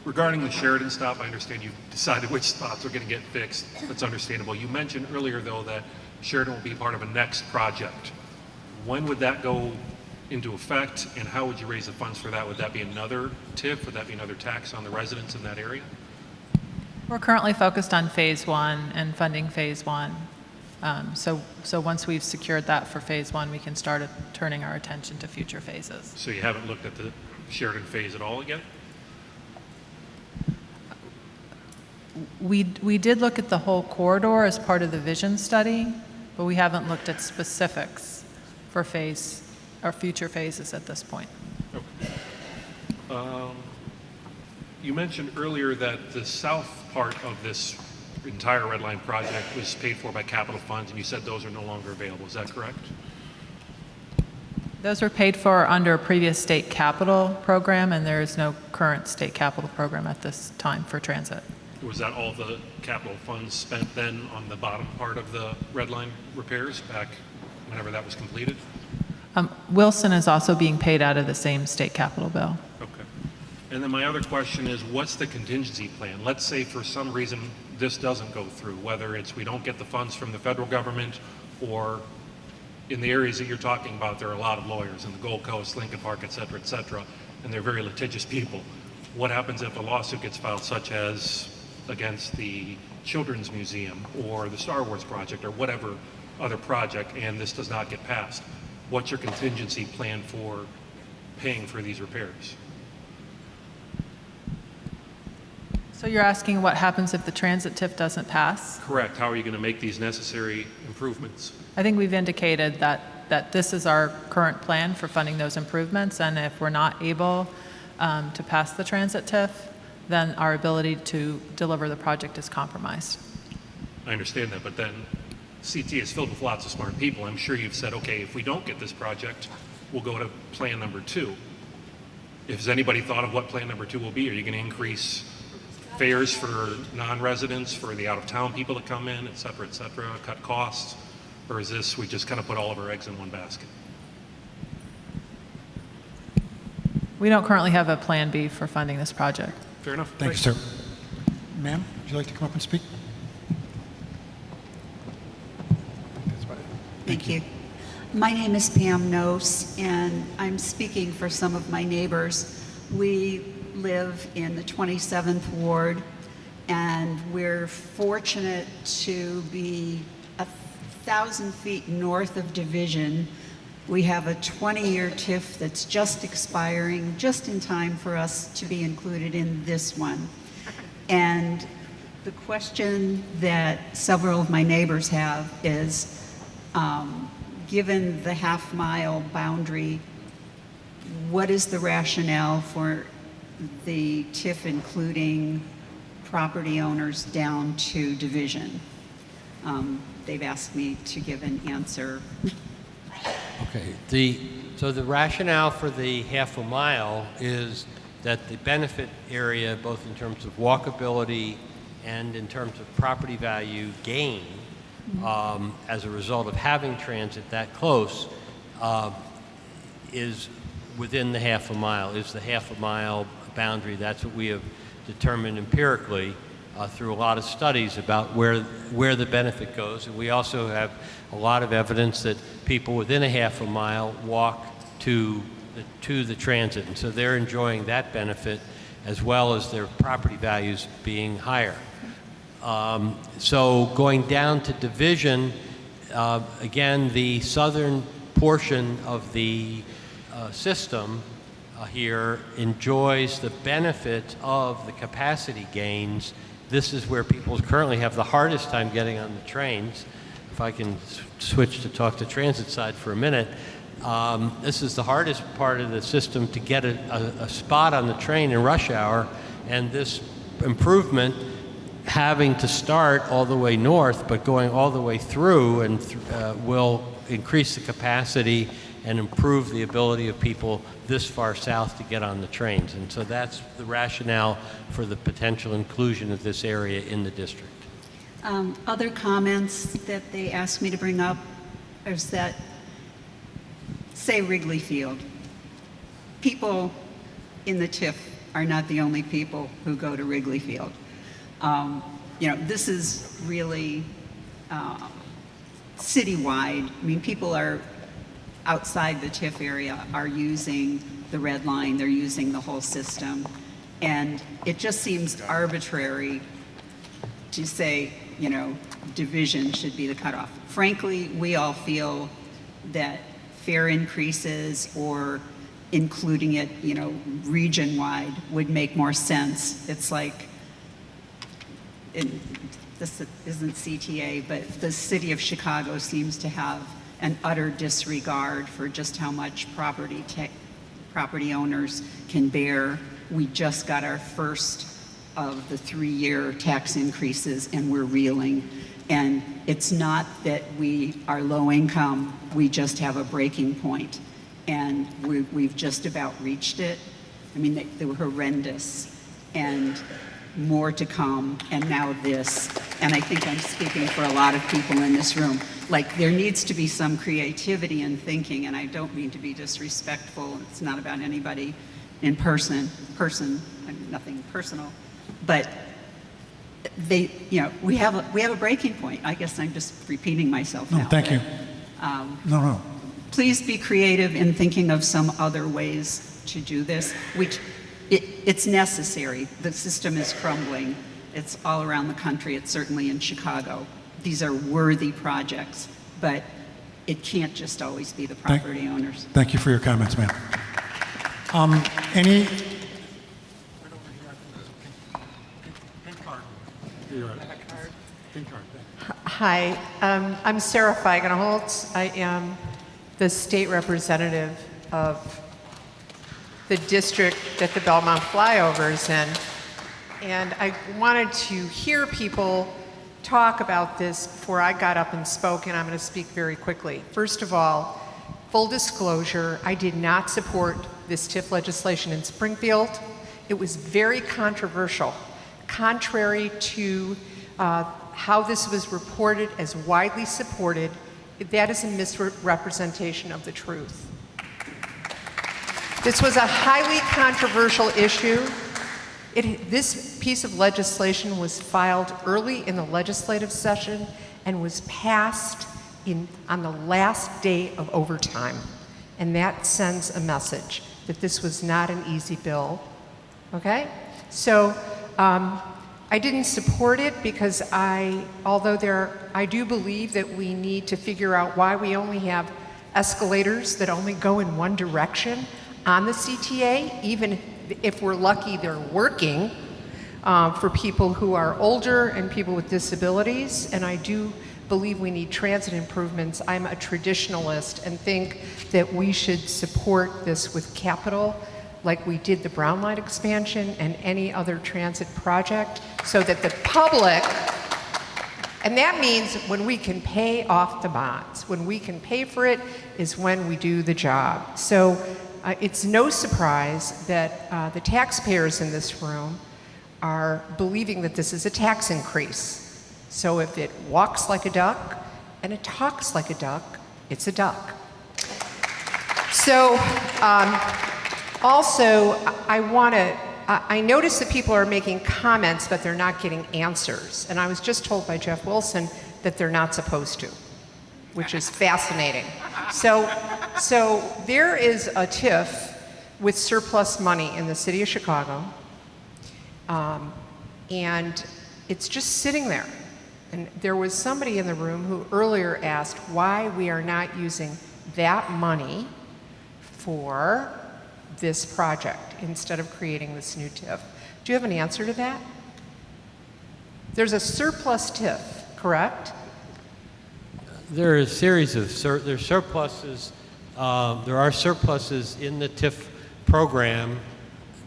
Regarding the Sheridan stop, I understand you've decided which spots are going to get fixed. That's understandable. You mentioned earlier, though, that Sheridan will be part of a next project. When would that go into effect, and how would you raise the funds for that? Would that be another TIF? Would that be another tax on the residents in that area? We're currently focused on phase 1 and funding phase 1. So once we've secured that for phase 1, we can start turning our attention to future phases. So you haven't looked at the Sheridan phase at all again? We did look at the whole corridor as part of the vision study, but we haven't looked at specifics for phase or future phases at this point. Okay. You mentioned earlier that the south part of this entire Red Line project was paid for by capital funds, and you said those are no longer available. Is that correct? Those were paid for under a previous state capital program, and there is no current state capital program at this time for transit. Was that all the capital funds spent then on the bottom part of the Red Line repairs back whenever that was completed? Wilson is also being paid out of the same state capital bill. Okay. And then my other question is, what's the contingency plan? Let's say for some reason this doesn't go through, whether it's we don't get the funds from the federal government, or in the areas that you're talking about, there are a lot of lawyers in the Gold Coast, Lincoln Park, et cetera, and they're very litigious people. What happens if a lawsuit gets filed, such as against the Children's Museum or the Star Wars project or whatever other project, and this does not get passed? what's your contingency plan for paying for these repairs? So you're asking what happens if the transit TIF doesn't pass? Correct. How are you going to make these necessary improvements? I think we've indicated that this is our current plan for funding those improvements, and if we're not able to pass the transit TIF, then our ability to deliver the project is compromised. I understand that, but then CT is filled with lots of smart people. I'm sure you've said, okay, if we don't get this project, we'll go to plan number 2. Has anybody thought of what plan number 2 will be? Are you going to increase fares for non-residents, for the out-of-town people that come in, et cetera, cut costs? Or is this, we just kind of put all of our eggs in one basket? We don't currently have a plan B for funding this project. Fair enough. Thank you, sir. Ma'am, would you like to come up and speak? Thank you. My name is Pam Nose, and I'm speaking for some of my neighbors. We live in the 27th Ward, and we're fortunate to be 1,000 feet north of Division. We have a 20-year TIF that's just expiring, just in time for us to be included in this one. And the question that several of my neighbors have is, given the half-mile boundary, what is the rationale for the TIF including property owners down to Division? They've asked me to give an answer. Okay. So the rationale for the half a mile is that the benefit area, both in terms of walkability and in terms of property value gain, as a result of having transit that close, is within the half a mile, is the half a mile boundary. That's what we have determined empirically through a lot of studies about where the benefit goes. And we also have a lot of evidence that people within a half a mile walk to the transit. And so they're enjoying that benefit as well as their property values being higher. So going down to Division, again, the southern portion of the system here enjoys the benefit of the capacity gains. This is where people currently have the hardest time getting on the trains. If I can switch to talk to transit side for a minute, this is the hardest part of the system to get a spot on the train in rush hour, and this improvement having to start all the way north but going all the way through and will increase the capacity and improve the ability of people this far south to get on the trains. And so that's the rationale for the potential inclusion of this area in the district. Other comments that they asked me to bring up is that, say Wrigley Field, people in the TIF are not the only people who go to Wrigley Field. This is really citywide. I mean, people are outside the TIF area are using the Red Line, they're using the whole system. And it just seems arbitrary to say, Division should be the cutoff. Frankly, we all feel that fare increases or including it, region-wide would make more sense. It's like, this isn't CTA, but the city of Chicago seems to have an utter disregard for just how much property owners can bear. We just got our first of the 3-year tax increases, and we're reeling. And it's not that we are low income, we just have a breaking point. And we've just about reached it. I mean, they were horrendous. And more to come, and now this. And I think I'm speaking for a lot of people in this room. Like, there needs to be some creativity in thinking, and I don't mean to be disrespectful. It's not about anybody in person, nothing personal. But we have a breaking point. I guess I'm just repeating myself now. Thank you. No. Please be creative in thinking of some other ways to do this. It's necessary. The system is crumbling. It's all around the country. It's certainly in Chicago. These are worthy projects, but it can't just always be the property owners. Thank you for your comments, ma'am. Any? Hi, I'm Sarah Feigenholtz. I am the state representative of the district that the Belmont flyover is in. And I wanted to hear people talk about this before I got up and spoke, and I'm going to speak very quickly. First of all, full disclosure, I did not support this TIF legislation in Springfield. It was very controversial, contrary to how this was reported as widely supported. That is a misrepresentation of the truth. This was a highly controversial issue. This piece of legislation was filed early in the legislative session and was passed on the last day of overtime. And that sends a message that this was not an easy bill. Okay? So I didn't support it because I do believe that we need to figure out why we only have escalators that only go in one direction on the CTA, even if we're lucky they're working for people who are older and people with disabilities. And I do believe we need transit improvements. I'm a traditionalist and think that we should support this with capital, like we did the Brown Line expansion and any other transit project, so that the public, and that means when we can pay off the bonds, when we can pay for it is when we do the job. So it's no surprise that the taxpayers in this room are believing that this is a tax increase. So if it walks like a duck and it talks like a duck, it's a duck. So also, I notice that people are making comments, but they're not getting answers. And I was just told by Jeff Wilson that they're not supposed to, which is fascinating. So there is a TIF with surplus money in the city of Chicago, and it's just sitting there. And there was somebody in the room who earlier asked why we are not using that money for this project instead of creating this new TIF. Do you have an answer to that? There's a surplus TIF, correct? There are a series of surpluses. There are surpluses in the TIF program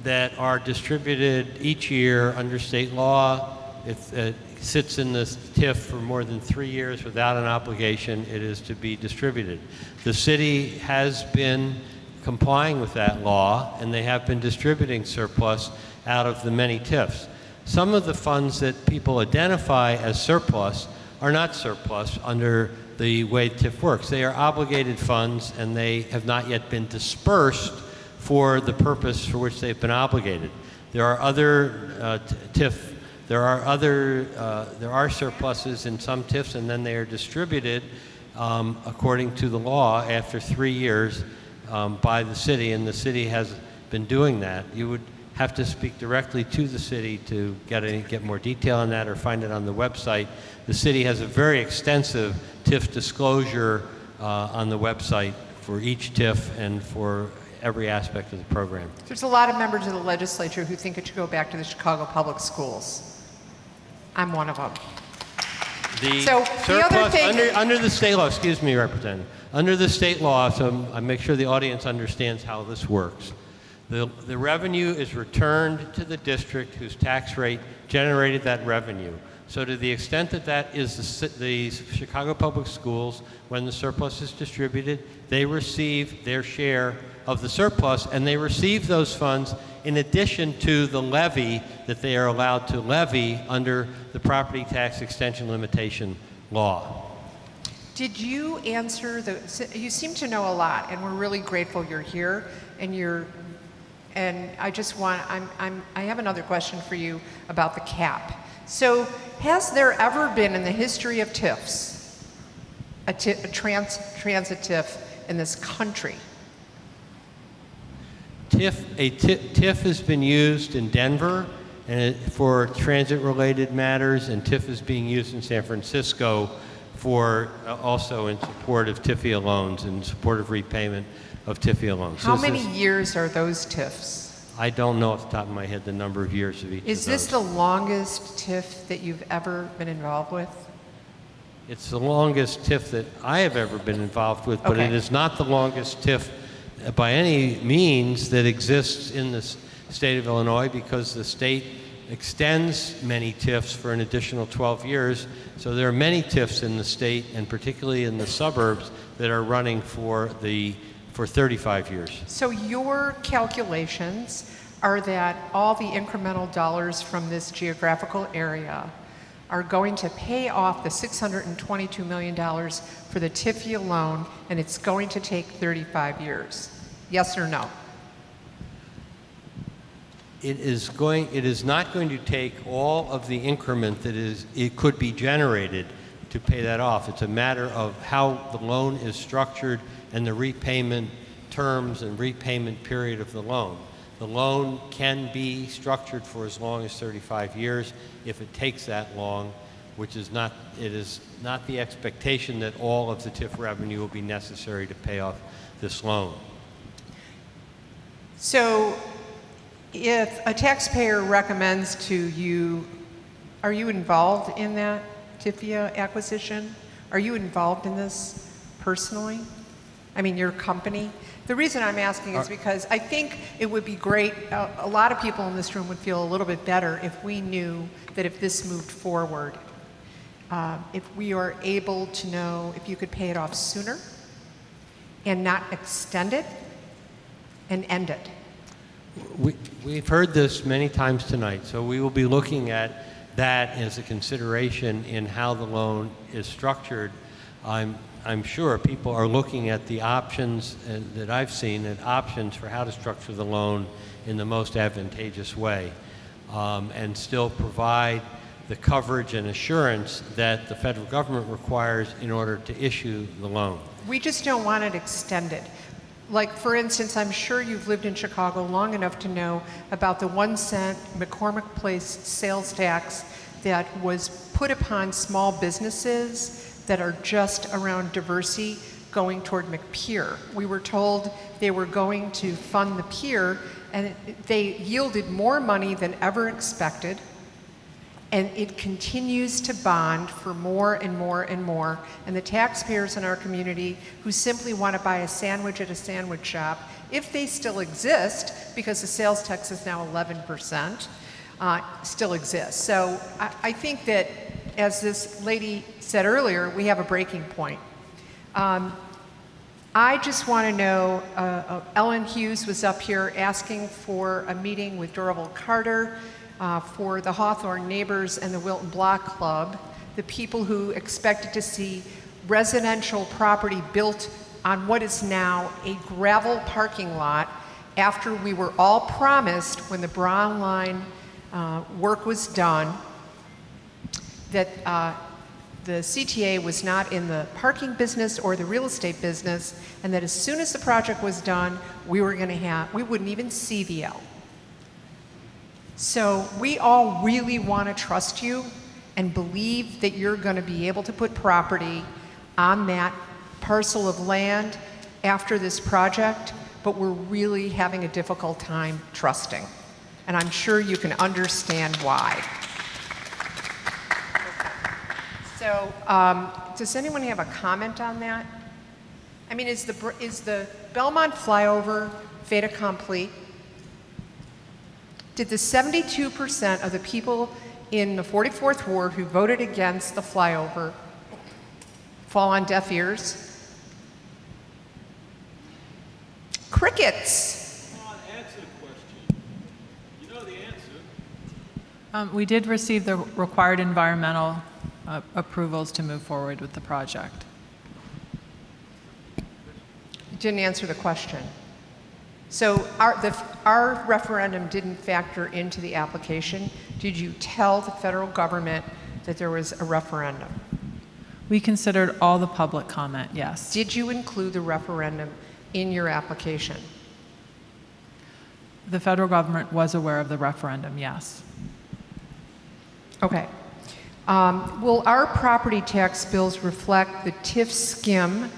that are distributed each year under state law. It sits in the TIF for more than 3 years without an obligation. It is to be distributed. The city has been complying with that law, and they have been distributing surplus out of the many TIFs. Some of the funds that people identify as surplus are not surplus under the way TIF works. They are obligated funds, and they have not yet been dispersed for the purpose for which they've been obligated. There are other TIF. There are surpluses in some TIFs, and then they are distributed according to the law after 3 years by the city, and the city has been doing that. You would have to speak directly to the city to get more detail on that, or find it on the website. The city has a very extensive TIF disclosure on the website for each TIF and for every aspect of the program. There's a lot of members of the legislature who think it should go back to the Chicago Public Schools. I'm one of them. The other thing, under the state law, excuse me, Representative, under the state law, so I make sure the audience understands how this works. The revenue is returned to the district whose tax rate generated that revenue. So to the extent that that is the Chicago Public Schools, when the surplus is distributed, they receive their share of the surplus, and they receive those funds in addition to the levy that they are allowed to levy under the property tax extension limitation law. did you answer you seem to know a lot, and we're really grateful you're here, and I just want, I have another question for you about the cap. So has there ever been in the history of TIFs a transit TIF in this country? TIF has been used in Denver for transit-related matters, and TIF is being used in San Francisco for also in support of TIFIA loans, in support of repayment of TIFIA loans. How So many this is- years are those TIFs? I don't know off the top of my head the number of years of each Is of this those. the longest TIF that you've ever been involved with? It's the longest TIF that I have ever been involved with, but Okay. it is not the longest TIF by any means that exists in the state of Illinois, because the state extends many TIFs for an additional 12 years. So there are many TIFs in the state, and particularly in the suburbs, that are running for 35 years. So your calculations are that all the incremental dollars from this geographical area are going to pay off the $622 million for the TIFIA loan, and it's going to take 35 years. Yes or no? It is not going to take all of the increment that it could be generated to pay that off. It's a matter of how the loan is structured and the repayment terms and repayment period of the loan. The loan can be structured for as long as 35 years if it takes that long, it is not the expectation that all of the TIF revenue will be necessary to pay off this loan. So if a taxpayer recommends to you, are you involved in that TIFIA acquisition? Are you involved in this personally? I mean, your company? The reason I'm asking is because I think it would be great, a lot of people in this room would feel a little bit better if we knew that if this moved forward, if we are able to know if you could pay it off sooner and not extend it and end it. We've heard this many times tonight, so we will be looking at that as a consideration in how the loan is structured. I'm sure people are looking at the options that I've seen, at options for how to structure the loan in the most advantageous way, and still provide the coverage and assurance that the federal government requires in order to issue the loan. We just don't want it extended. Like, for instance, I'm sure you've lived in Chicago long enough to know about the 1 cent McCormick Place sales tax that was put upon small businesses that are just around Diversey going toward McPier. We were told they were going to fund the pier, and they yielded more money than ever expected. And it continues to bond for more and more and more. And the taxpayers in our community who simply want to buy a sandwich at a sandwich shop, if they still exist, because the sales tax is now 11%, still exist. So I think that, as this lady said earlier, we have a breaking point. I just want to know, Ellen Hughes was up here asking for a meeting with Dorval Carter, for the Hawthorne Neighbors and the Wilton Block Club, the people who expected to see residential property built on what is now a gravel parking lot after we were all promised, when the Brown Line work was done, that the CTA was not in the parking business or the real estate business, and that as soon as the project was done, we wouldn't even see the L. So we all really want to trust you and believe that you're going to be able to put property on that parcel of land after this project, but we're really having a difficult time trusting. And I'm sure you can understand why. So does anyone have a comment on that? I mean, is the Belmont flyover fait accompli? Did the 72% of the people in the 44th Ward who voted against the flyover fall on deaf ears? Crickets. Come on, answer the question. You know the answer. We did receive the required environmental approvals to move forward with the project. You didn't answer the question. So our referendum didn't factor into the application. Did you tell the federal government that there was a referendum? We considered all the public comment, yes. Did you include the referendum in your application? The federal government was aware of the referendum, yes. Okay. Will our property tax bills reflect the TIF skim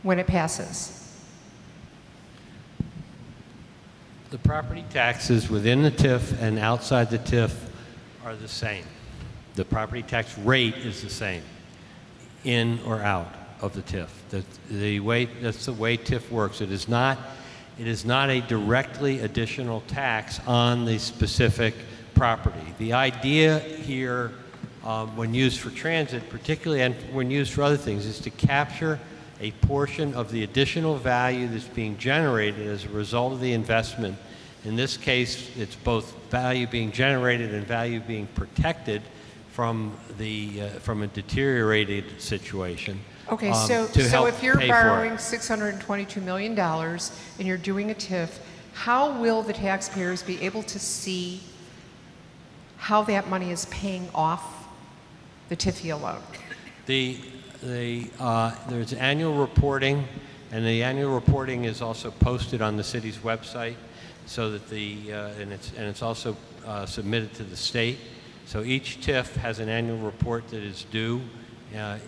when it passes? The property taxes within the TIF and outside the TIF are the same. The property tax rate is the same, in or out of the TIF. That's the way TIF works. It is not a directly additional tax on the specific property. The idea here, when used for transit particularly, and when used for other things, is to capture a portion of the additional value that's being generated as a result of the investment. In this case, it's both value being generated and value being protected from a deteriorated situation. Okay, so if you're borrowing $622 million and you're doing a TIF, how will the taxpayers be able to see how that money is paying off the TIFIA loan? There's annual reporting, and the annual reporting is also posted on the city's website, so that it's also submitted to the state. So each TIF has an annual report that is due and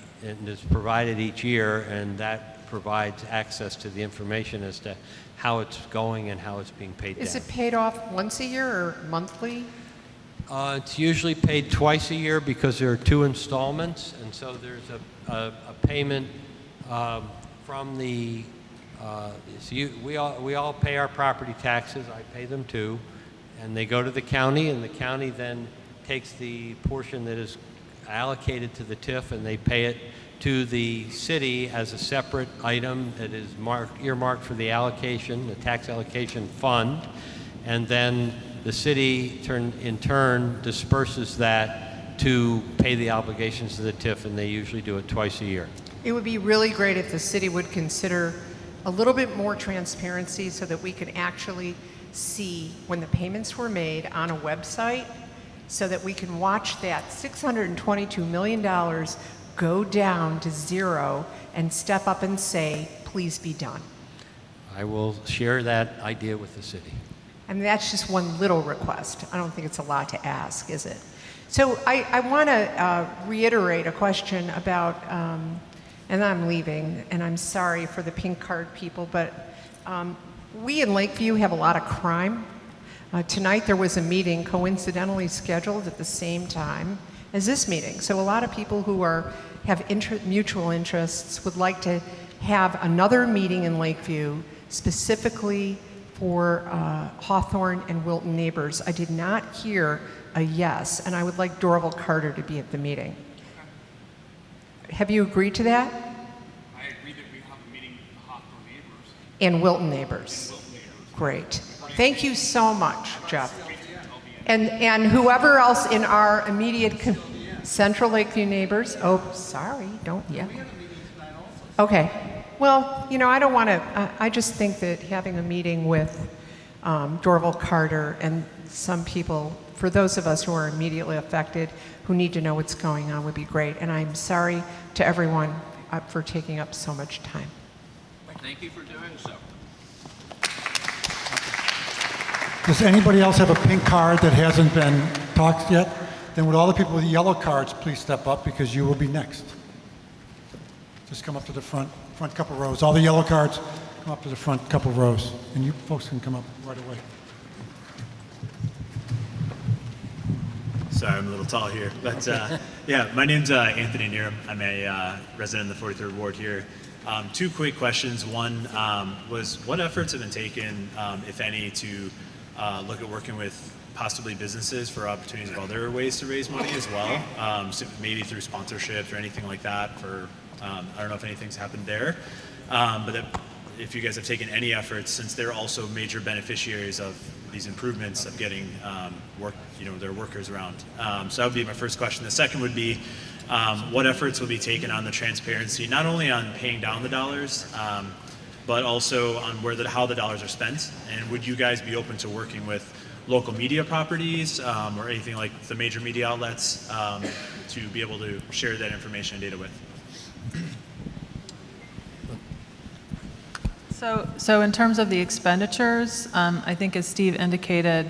is provided each year, and that provides access to the information as to how it's going and how it's being paid down. Is it paid off once a year or monthly? It's usually paid twice a year because there are 2 installments, and so there's a payment from the. We all pay our property taxes. I pay them too, and they go to the county, and the county then takes the portion that is allocated to the TIF, and they pay it to the city as a separate item that is earmarked for the allocation, the tax allocation fund, and then the city in turn disperses that to pay the obligations to the TIF, and they usually do it twice a year. It would be really great if the city would consider a little bit more transparency so that we can actually see when the payments were made on a website, so that we can watch that $622 million go down to zero and step up and say, please be done. I will share that idea with the city. I mean, that's just one little request. I don't think it's a lot to ask, is it? So I want to reiterate a question about, and I'm leaving, and I'm sorry for the pink card people, but we in Lakeview have a lot of crime. Tonight there was a meeting coincidentally scheduled at the same time as this meeting. So a lot of people who have mutual interests would like to have another meeting in Lakeview specifically for Hawthorne and Wilton neighbors. I did not hear a yes, and I would like Dorval Carter to be at the meeting. Have you agreed to that? I agree that we have a meeting with the Hawthorne neighbors. And Wilton neighbors. Great. Thank you so much, Jeff. And whoever else in our immediate Central Lakeview neighbors. Oh, sorry, don't yell. Okay. Well, you know, I don't want to, I just think that having a meeting with Dorval Carter and some people, for those of us who are immediately affected, who need to know what's going on, would be great. And I'm sorry to everyone for taking up so much time. Thank you for doing so. Does anybody else have a pink card that hasn't been talked yet? Then would all the people with yellow cards please step up, because you will be next. Just come up to the front couple rows. All the yellow cards, come up to the front couple rows. And you folks can come up right away. Sorry, I'm a little tall here. But yeah, my name's Anthony Neerum. I'm a resident of the 43rd Ward here. 2 quick questions. One was, what efforts have been taken, if any, to look at working with possibly businesses for opportunities of other ways to raise money as well, so maybe through sponsorships or anything like that? For I don't know if anything's happened there, but if you guys have taken any efforts, since they're also major beneficiaries of these improvements of getting their workers around. So that would be my first question. The second would be, what efforts will be taken on the transparency, not only on paying down the dollars, but also on how the dollars are spent? And would you guys be open to working with local media properties or anything like the major media outlets to be able to share that information and data with? So in terms of the expenditures, I think as Steve indicated,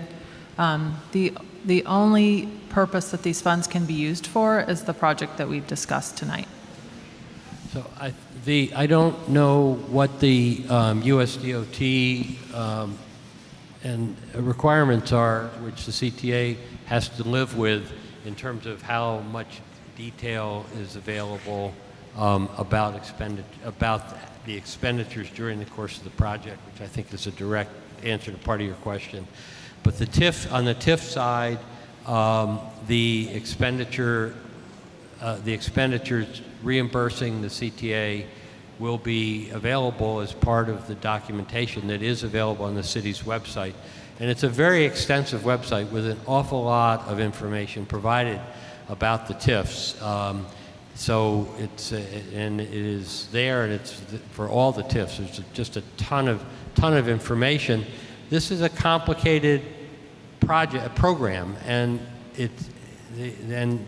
the The only purpose that these funds can be used for is the project that we've discussed tonight. So I don't know what the USDOT and requirements are, which the CTA has to live with in terms of how much detail is available about the expenditures during the course of the project, which I think is a direct answer to part of your question. But the TIF, on the TIF side, the expenditures reimbursing the CTA will be available as part of the documentation that is available on the city's website. And it's a very extensive website with an awful lot of information provided about the TIFs. So and it is there, and it's for all the TIFs. There's just a ton of information. This is a complicated program, and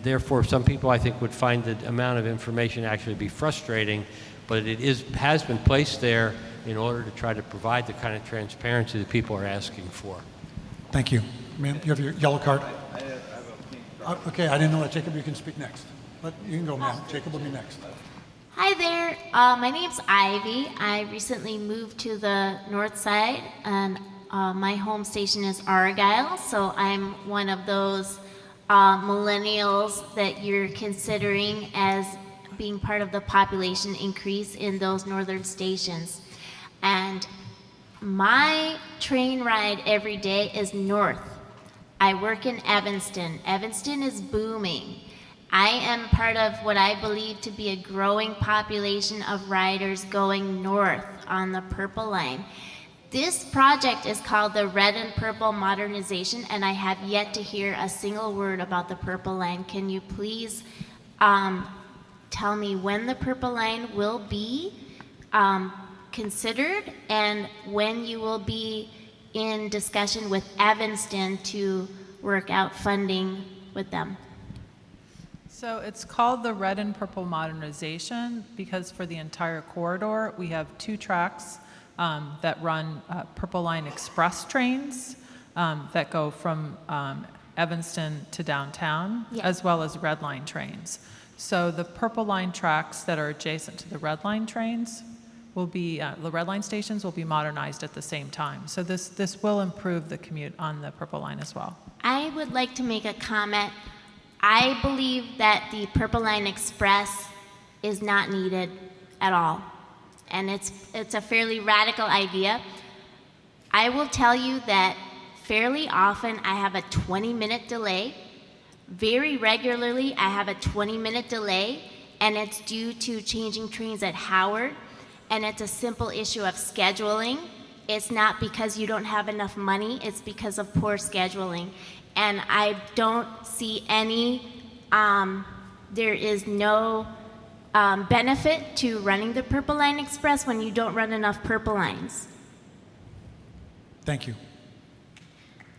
therefore some people I think would find the amount of information actually be frustrating, but it has been placed there in order to try to provide the kind of transparency that people are asking for. Thank you. Ma'am, you have your yellow card? Okay, I didn't know that. Jacob, you can speak next. But you can go, ma'am. Jacob will be next. Hi there. My name's Ivy. I recently moved to the north side, and my home station is Argyle, so I'm one of those millennials that you're considering as being part of the population increase in those northern stations. And my train ride every day is north. I work in Evanston. Evanston is booming. I am part of what I believe to be a growing population of riders going north on the Purple Line. This project is called the Red and Purple Modernization, and I have yet to hear a single word about the Purple Line. Can you please tell me when the Purple Line will be considered and when you will be in discussion with Evanston to work out funding with them? So it's called the Red and Purple Modernization because for the entire corridor, we have 2 tracks that run Purple Line Express trains that go from Evanston to downtown, as well as Red Line trains. So the Purple Line tracks that are adjacent to the Red Line trains will be, the Red Line stations will be modernized at the same time. So this will improve the commute on the Purple Line as well. I would like to make a comment. I believe that the Purple Line Express is not needed at all. And it's a fairly radical idea. I will tell you that fairly often I have a 20-minute delay. Very regularly I have a 20-minute delay, and it's due to changing trains at Howard, and it's a simple issue of scheduling. It's not because you don't have enough money, it's because of poor scheduling. And I don't see any, there is no benefit to running the Purple Line Express when you don't run enough Purple Lines. Thank you.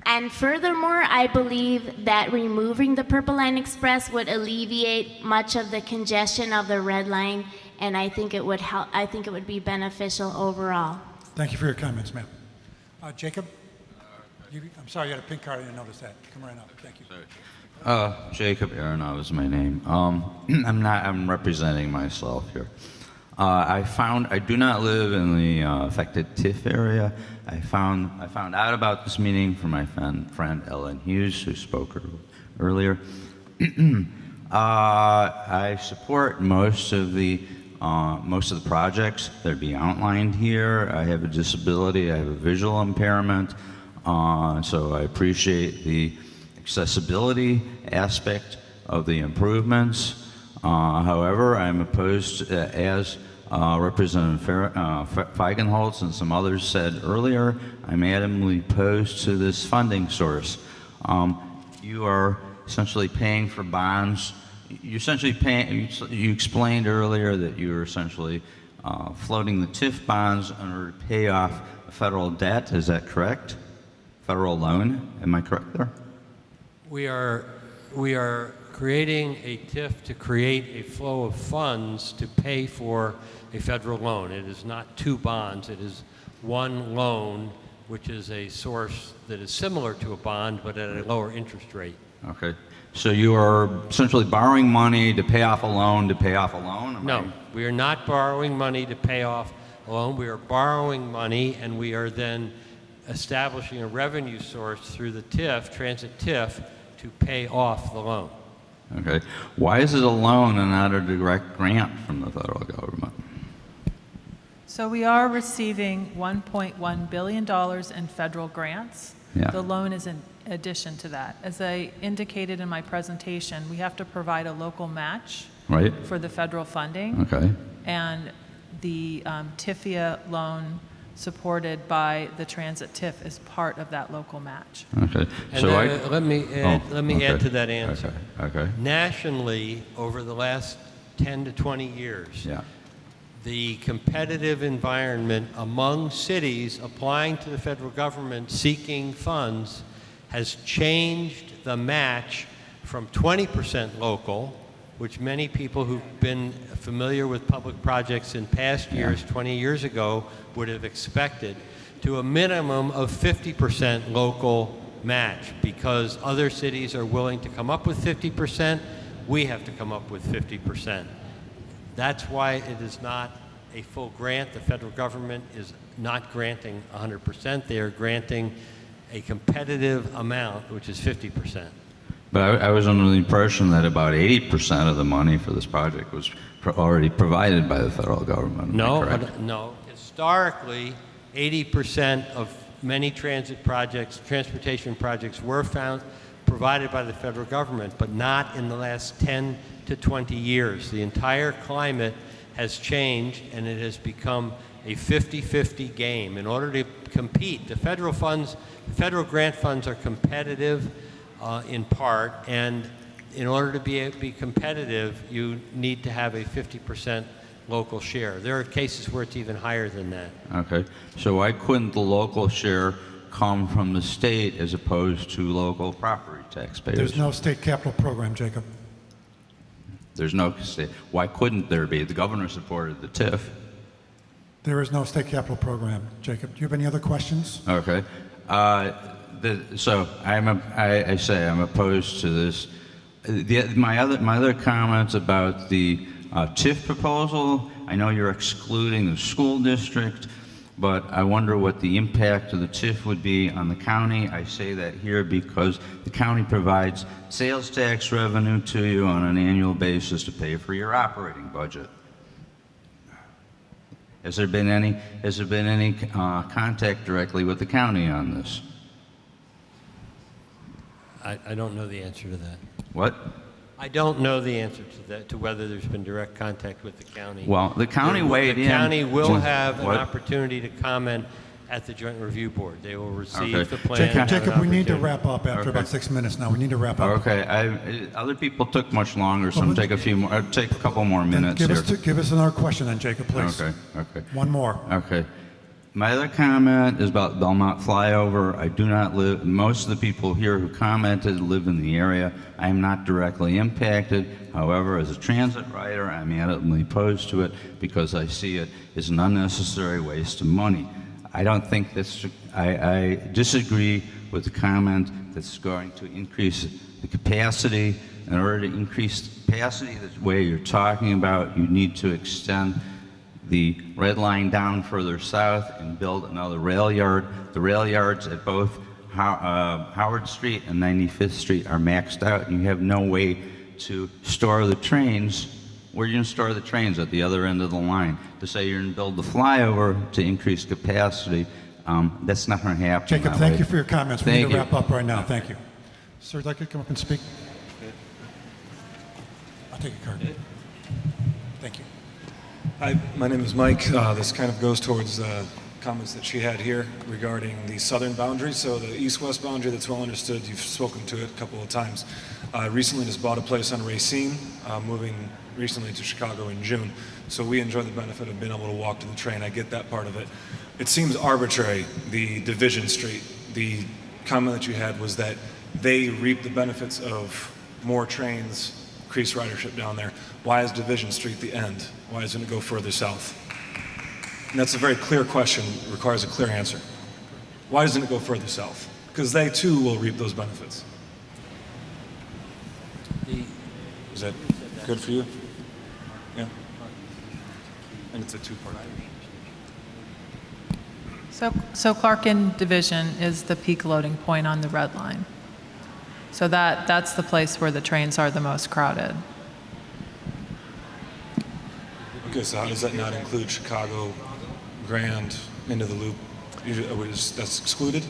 And furthermore, I believe that removing the Purple Line Express would alleviate much of the congestion of the Red Line, and I think it would help. I think it would be beneficial overall. Thank you for your comments, ma'am. Jacob? I'm sorry, you had a pink card. I didn't notice that. Come right up. Thank you. Jacob Aronov is my name. I'm representing myself here. I do not live in the affected TIF area. I found out about this meeting from my friend Ellen Hughes, who spoke earlier. I support most of the projects that are being outlined here. I have a disability. I have a visual impairment. So I appreciate the accessibility aspect of the improvements. However, I'm opposed, as Representative Feigenholz and some others said earlier, I'm adamantly opposed to this funding source. You are essentially paying for bonds. You explained earlier that you were essentially floating the TIF bonds in order to pay off federal debt. Is that correct? Federal loan? Am I correct there? We are creating a TIF to create a flow of funds to pay for a federal loan. It is not 2 bonds. It is 1 loan which is a source that is similar to a bond but at a lower interest rate. Okay. So you are essentially borrowing money to pay off a loan to pay off a loan? No, we are not borrowing money to pay off a loan. We are borrowing money, and we are then establishing a revenue source through the TIF, Transit TIF, to pay off the loan. Okay. Why is it a loan and not a direct grant from the federal government? So we are receiving $1.1 billion in federal grants. Yeah. The loan is in addition to that. As I indicated in my presentation, we have to provide a local match Right. for the federal funding. Okay. And the TIFIA loan supported by the Transit TIF is part of that local match. Okay. And So then, let me add okay. to that answer. Okay. Nationally, over the last 10 to 20 years, Yeah. the competitive environment among cities applying to the federal government seeking funds has changed the match from 20% local, which many people who've been familiar with public projects in past years, 20 years ago, would have expected, to a minimum of 50% local match. Because other cities are willing to come up with 50%, we have to come up with 50%. That's why it is not a full grant. The federal government is not granting 100%. They are granting a competitive amount, which is 50%. But I was under the impression that about 80% of the money for this project was already provided by the federal government. Am I correct? No. Historically, 80% of many transit projects, transportation projects were provided by the federal government, but not in the last 10 to 20 years. The entire climate has changed, and it has become a 50-50 game. In order to compete, the federal grant funds are competitive in part, and in order to be competitive, you need to have a 50% local share. There are cases where it's even higher than that. Okay. So why couldn't the local share come from the state as opposed to local property taxpayers? There's no state capital program, Jacob. There's no state. Why couldn't there be? The governor supported the TIF. There is no state capital program, Jacob. Do you have any other questions? Okay. So I say I'm opposed to this. My other comments about the TIF proposal, I know you're excluding the school district, but I wonder what the impact of the TIF would be on the county. I say that here because the county provides sales tax revenue to you on an annual basis to pay for your operating budget. Has there been any contact directly with the county on this? I don't know the answer to that. What? I don't know the answer to that, to whether there's been direct contact with the county. Well, the county weighed in. The county will have an What? opportunity to comment at the Joint Review Board. They will receive Okay. the plan. and have an Jacob, we need to opportunity. wrap up after about 6 minutes now. We need to wrap up. Okay. Other people took much longer, so I'm take a few more. Take a couple more minutes Give here. give us another question then, Jacob, please. Okay. One more. Okay. My other comment is about Belmont flyover. I do not live, most of the people here who commented live in the area. I am not directly impacted. However, as a transit rider, I'm adamantly opposed to it because I see it as an unnecessary waste of money. I don't think this, I disagree with the comment that's going to increase the capacity. In order to increase the capacity the way you're talking about, you need to extend the red line down further south and build another rail yard. The rail yards at both Howard Street and 95th Street are maxed out, and you have no way to store the trains. Where are you going to store the trains? At the other end of the line. To say you're going to build the flyover to increase capacity, that's not going to happen. Jacob, that thank way. you for your comments. We Thank need to you. wrap up right now. Thank you. Sir, would you like to come up and speak? I'll take your card. Thank you. Hi, my name is Mike. This kind of goes towards comments that she had here regarding the southern boundary. So the east-west boundary, that's well understood. You've spoken to it a couple of times. Recently just bought a place on Racine, moving recently to Chicago in June. So we enjoy the benefit of being able to walk to the train. I get that part of it. It seems arbitrary, the Division Street. The comment that you had was that they reap the benefits of more trains, increased ridership down there. Why is Division Street the end? Why doesn't it go further south? And that's a very clear question, requires a clear answer. Why doesn't it go further south? Because they too will reap those benefits. Is that good for you? Yeah. And it's a two-part item. So Clarkin Division is the peak loading point on the red line. So that's the place where the trains are the most crowded. Okay, so how does that not include Chicago, Grand, into the loop? That's excluded?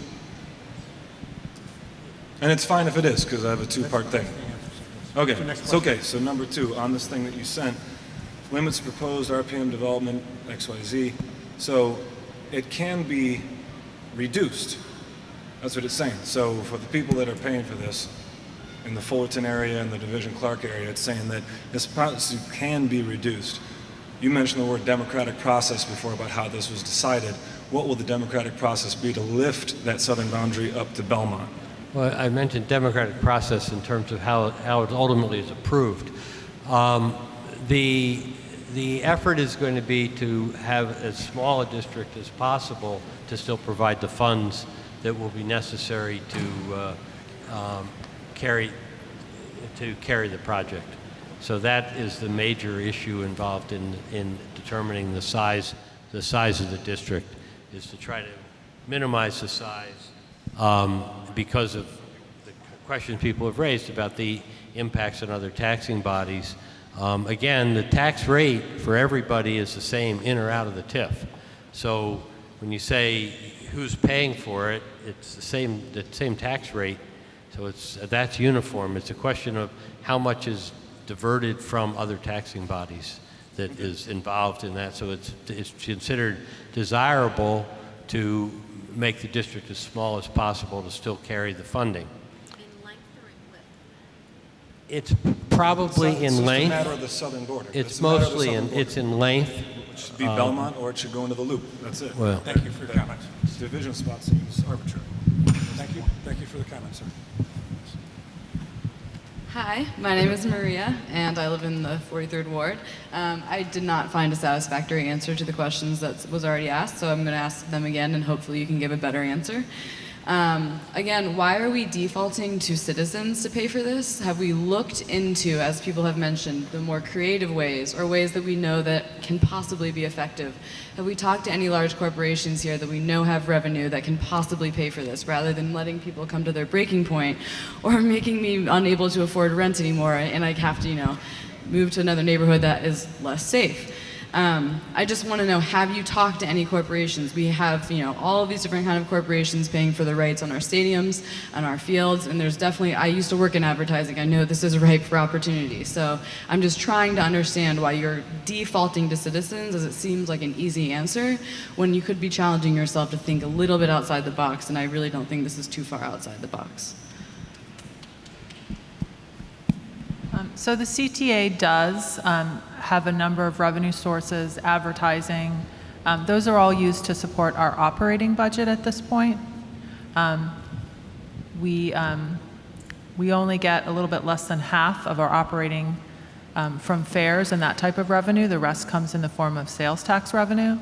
And it's fine if it is, because I have a two-part thing. Okay, it's okay. So number 2, on this thing that you sent, limits proposed RPM development, XYZ. So it can be reduced. That's what it's saying. So for the people that are paying for this, in the Fullerton area and the Division Clark area, it's saying that this process can be reduced. You mentioned the word democratic process before about how this was decided. What will the democratic process be to lift that southern boundary up to Belmont? Well, I mentioned democratic process in terms of how it ultimately is approved. The effort is going to be to have as small a district as possible to still provide the funds that will be necessary to carry the project. So that is the major issue involved in determining the size of the district, is to try to minimize the size because of the questions people have raised about the impacts on other taxing bodies. Again, the tax rate for everybody is the same in or out of the TIF. So when you say who's paying for it, it's the same tax rate. So that's uniform. It's a question of how much is diverted from other taxing bodies that is involved in that. So it's considered desirable to make the district as small as possible to still carry the funding. In length or in width? It's probably in length. It's just a matter of the southern border. It's mostly it's in length. It should be Belmont, or it should go into the loop. That's it. Well, thank you for your comment. Division spot seems arbitrary. Thank you. Thank you for the comment, sir. Hi, my name is Maria, and I live in the 43rd Ward. I did not find a satisfactory answer to the questions that was already asked, so I'm going to ask them again, and hopefully you can give a better answer. Again, why are we defaulting to citizens to pay for this? Have we looked into, as people have mentioned, the more creative ways or ways that we know that can possibly be effective? Have we talked to any large corporations here that we know have revenue that can possibly pay for this, rather than letting people come to their breaking point or making me unable to afford rent anymore and I have to, move to another neighborhood that is less safe? I just want to know, have you talked to any corporations? We have, all of these different kind of corporations paying for the rights on our stadiums, on our fields, and there's definitely, I used to work in advertising. I know this is ripe for opportunity. So I'm just trying to understand why you're defaulting to citizens, as it seems like an easy answer, when you could be challenging yourself to think a little bit outside the box, and I really don't think this is too far outside the box. So the CTA does have a number of revenue sources, advertising. Those are all used to support our operating budget at this point. We only get a little bit less than half of our operating from fares and that type of revenue. The rest comes in the form of sales tax revenue.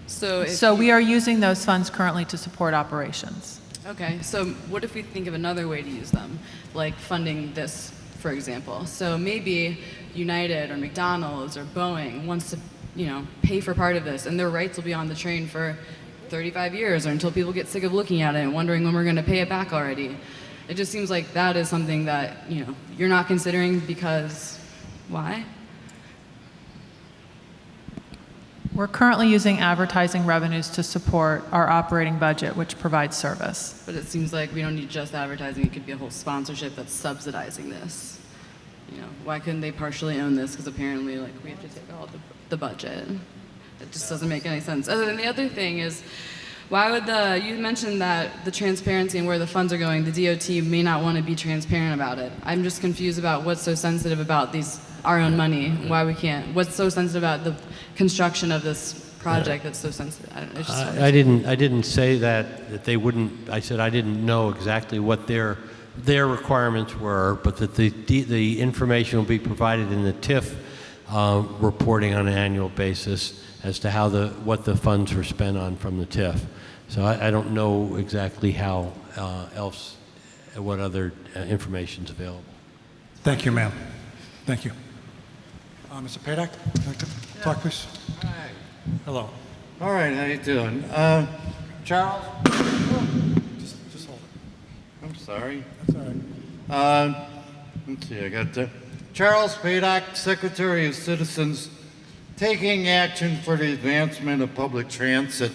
So we are using those funds currently to support operations. Okay, so what if we think of another way to use them, like funding this, for example? So maybe United or McDonald's or Boeing wants to, pay for part of this, and their rights will be on the train for 35 years or until people get sick of looking at it and wondering when we're going to pay it back already. It just seems like that is something that, you're not considering because why? We're currently using advertising revenues to support our operating budget, which provides service. But it seems like we don't need just advertising. It could be a whole sponsorship that's subsidizing this. Why couldn't they partially own this? Because apparently, we have to take all the budget. It just doesn't make any sense. And the other thing is, why would you mentioned that the transparency and where the funds are going, the DOT may not want to be transparent about it. I'm just confused about what's so sensitive about our own money, why we can't. What's so sensitive about the construction of this project that's so sensitive? I didn't say that they wouldn't. I said I didn't know exactly what their requirements were, but that the information will be provided in the TIF reporting on an annual basis as to what the funds were spent on from the TIF. So I don't know exactly how what other information's available. Thank you, ma'am. Thank you. Mr. Padak, would you like to talk, please? Hi. Hello. All right, how you doing? Charles? Just hold it. I'm sorry. That's all right. Let's see, I got Charles Padak, Secretary of Citizens, taking action for the advancement of public transit.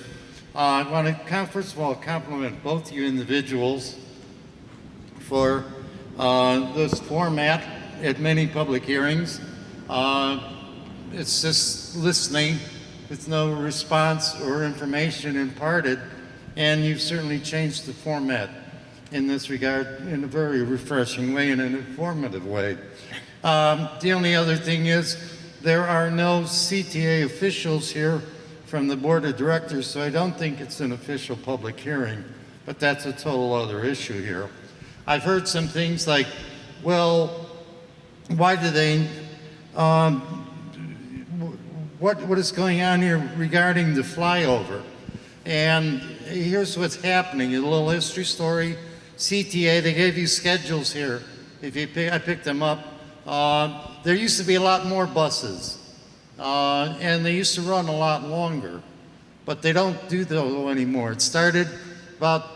I want to, first of all, compliment both you individuals for this format at many public hearings. It's just listening with no response or information imparted, and you've certainly changed the format in this regard in a very refreshing way and an informative way. The only other thing is there are no CTA officials here from the Board of Directors, so I don't think it's an official public hearing, but that's a total other issue here. I've heard some things like, well, why do they, what is going on here regarding the flyover? And here's what's happening, a little history story. CTA, they gave you schedules here. If you I picked them up. There used to be a lot more buses, and they used to run a lot longer, but they don't do that anymore. It started about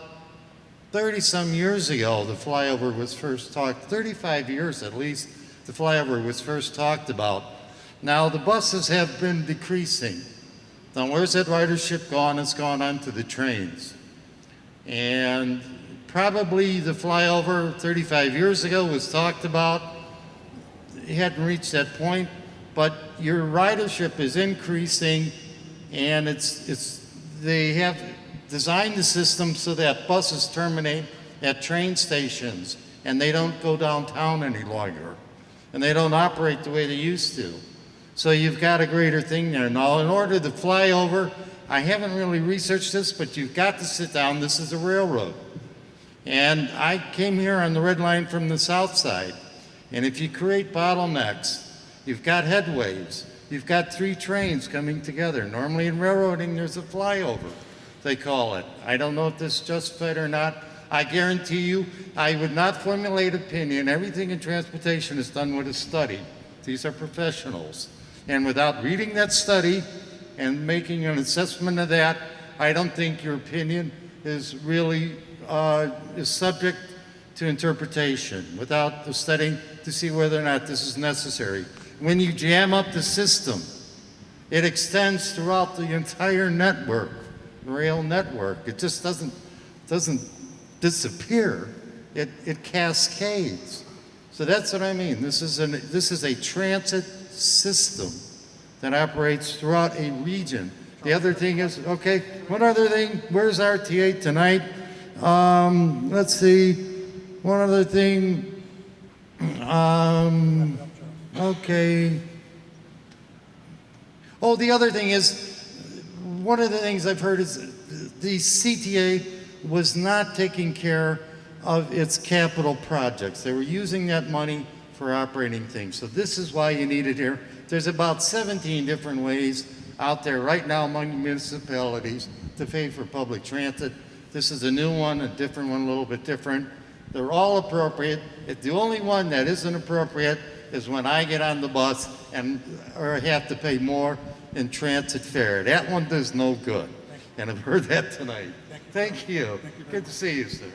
30-some years ago, the flyover was first talked, 35 years at least, the flyover was first talked about. Now the buses have been decreasing. Now where's that ridership gone? It's gone onto the trains. And probably the flyover 35 years ago was talked about. It hadn't reached that point, but your ridership is increasing, and they have designed the system so that buses terminate at train stations, and they don't go downtown any longer, and they don't operate the way they used to. So you've got a greater thing there. Now, in order to fly over, I haven't really researched this, but you've got to sit down. This is a railroad. And I came here on the red line from the south side. And if you create bottlenecks, you've got headways. You've got 3 trains coming together. Normally in railroading, there's a flyover, they call it. I don't know if this is justified or not. I guarantee you, I would not formulate opinion. Everything in transportation is done with a study. These are professionals. And without reading that study and making an assessment of that, I don't think your opinion is really is subject to interpretation without the studying to see whether or not this is necessary. When you jam up the system, it extends throughout the entire network, rail network. It just doesn't disappear. It cascades. So that's what I mean. This is a transit system that operates throughout a region. The other thing is, okay, one other thing, where's RTA tonight? Let's see, one other thing, okay. Oh, the other thing is, one of the things I've heard is the CTA was not taking care of its capital projects. They were using that money for operating things. So this is why you need it here. There's about 17 different ways out there right now among municipalities to pay for public transit. This is a new one, a different one, a little bit different. They're all appropriate. The only one that isn't appropriate is when I get on the bus or have to pay more in transit fare. That one does no good. And I've heard that tonight. Thank you. Good to see you, sir.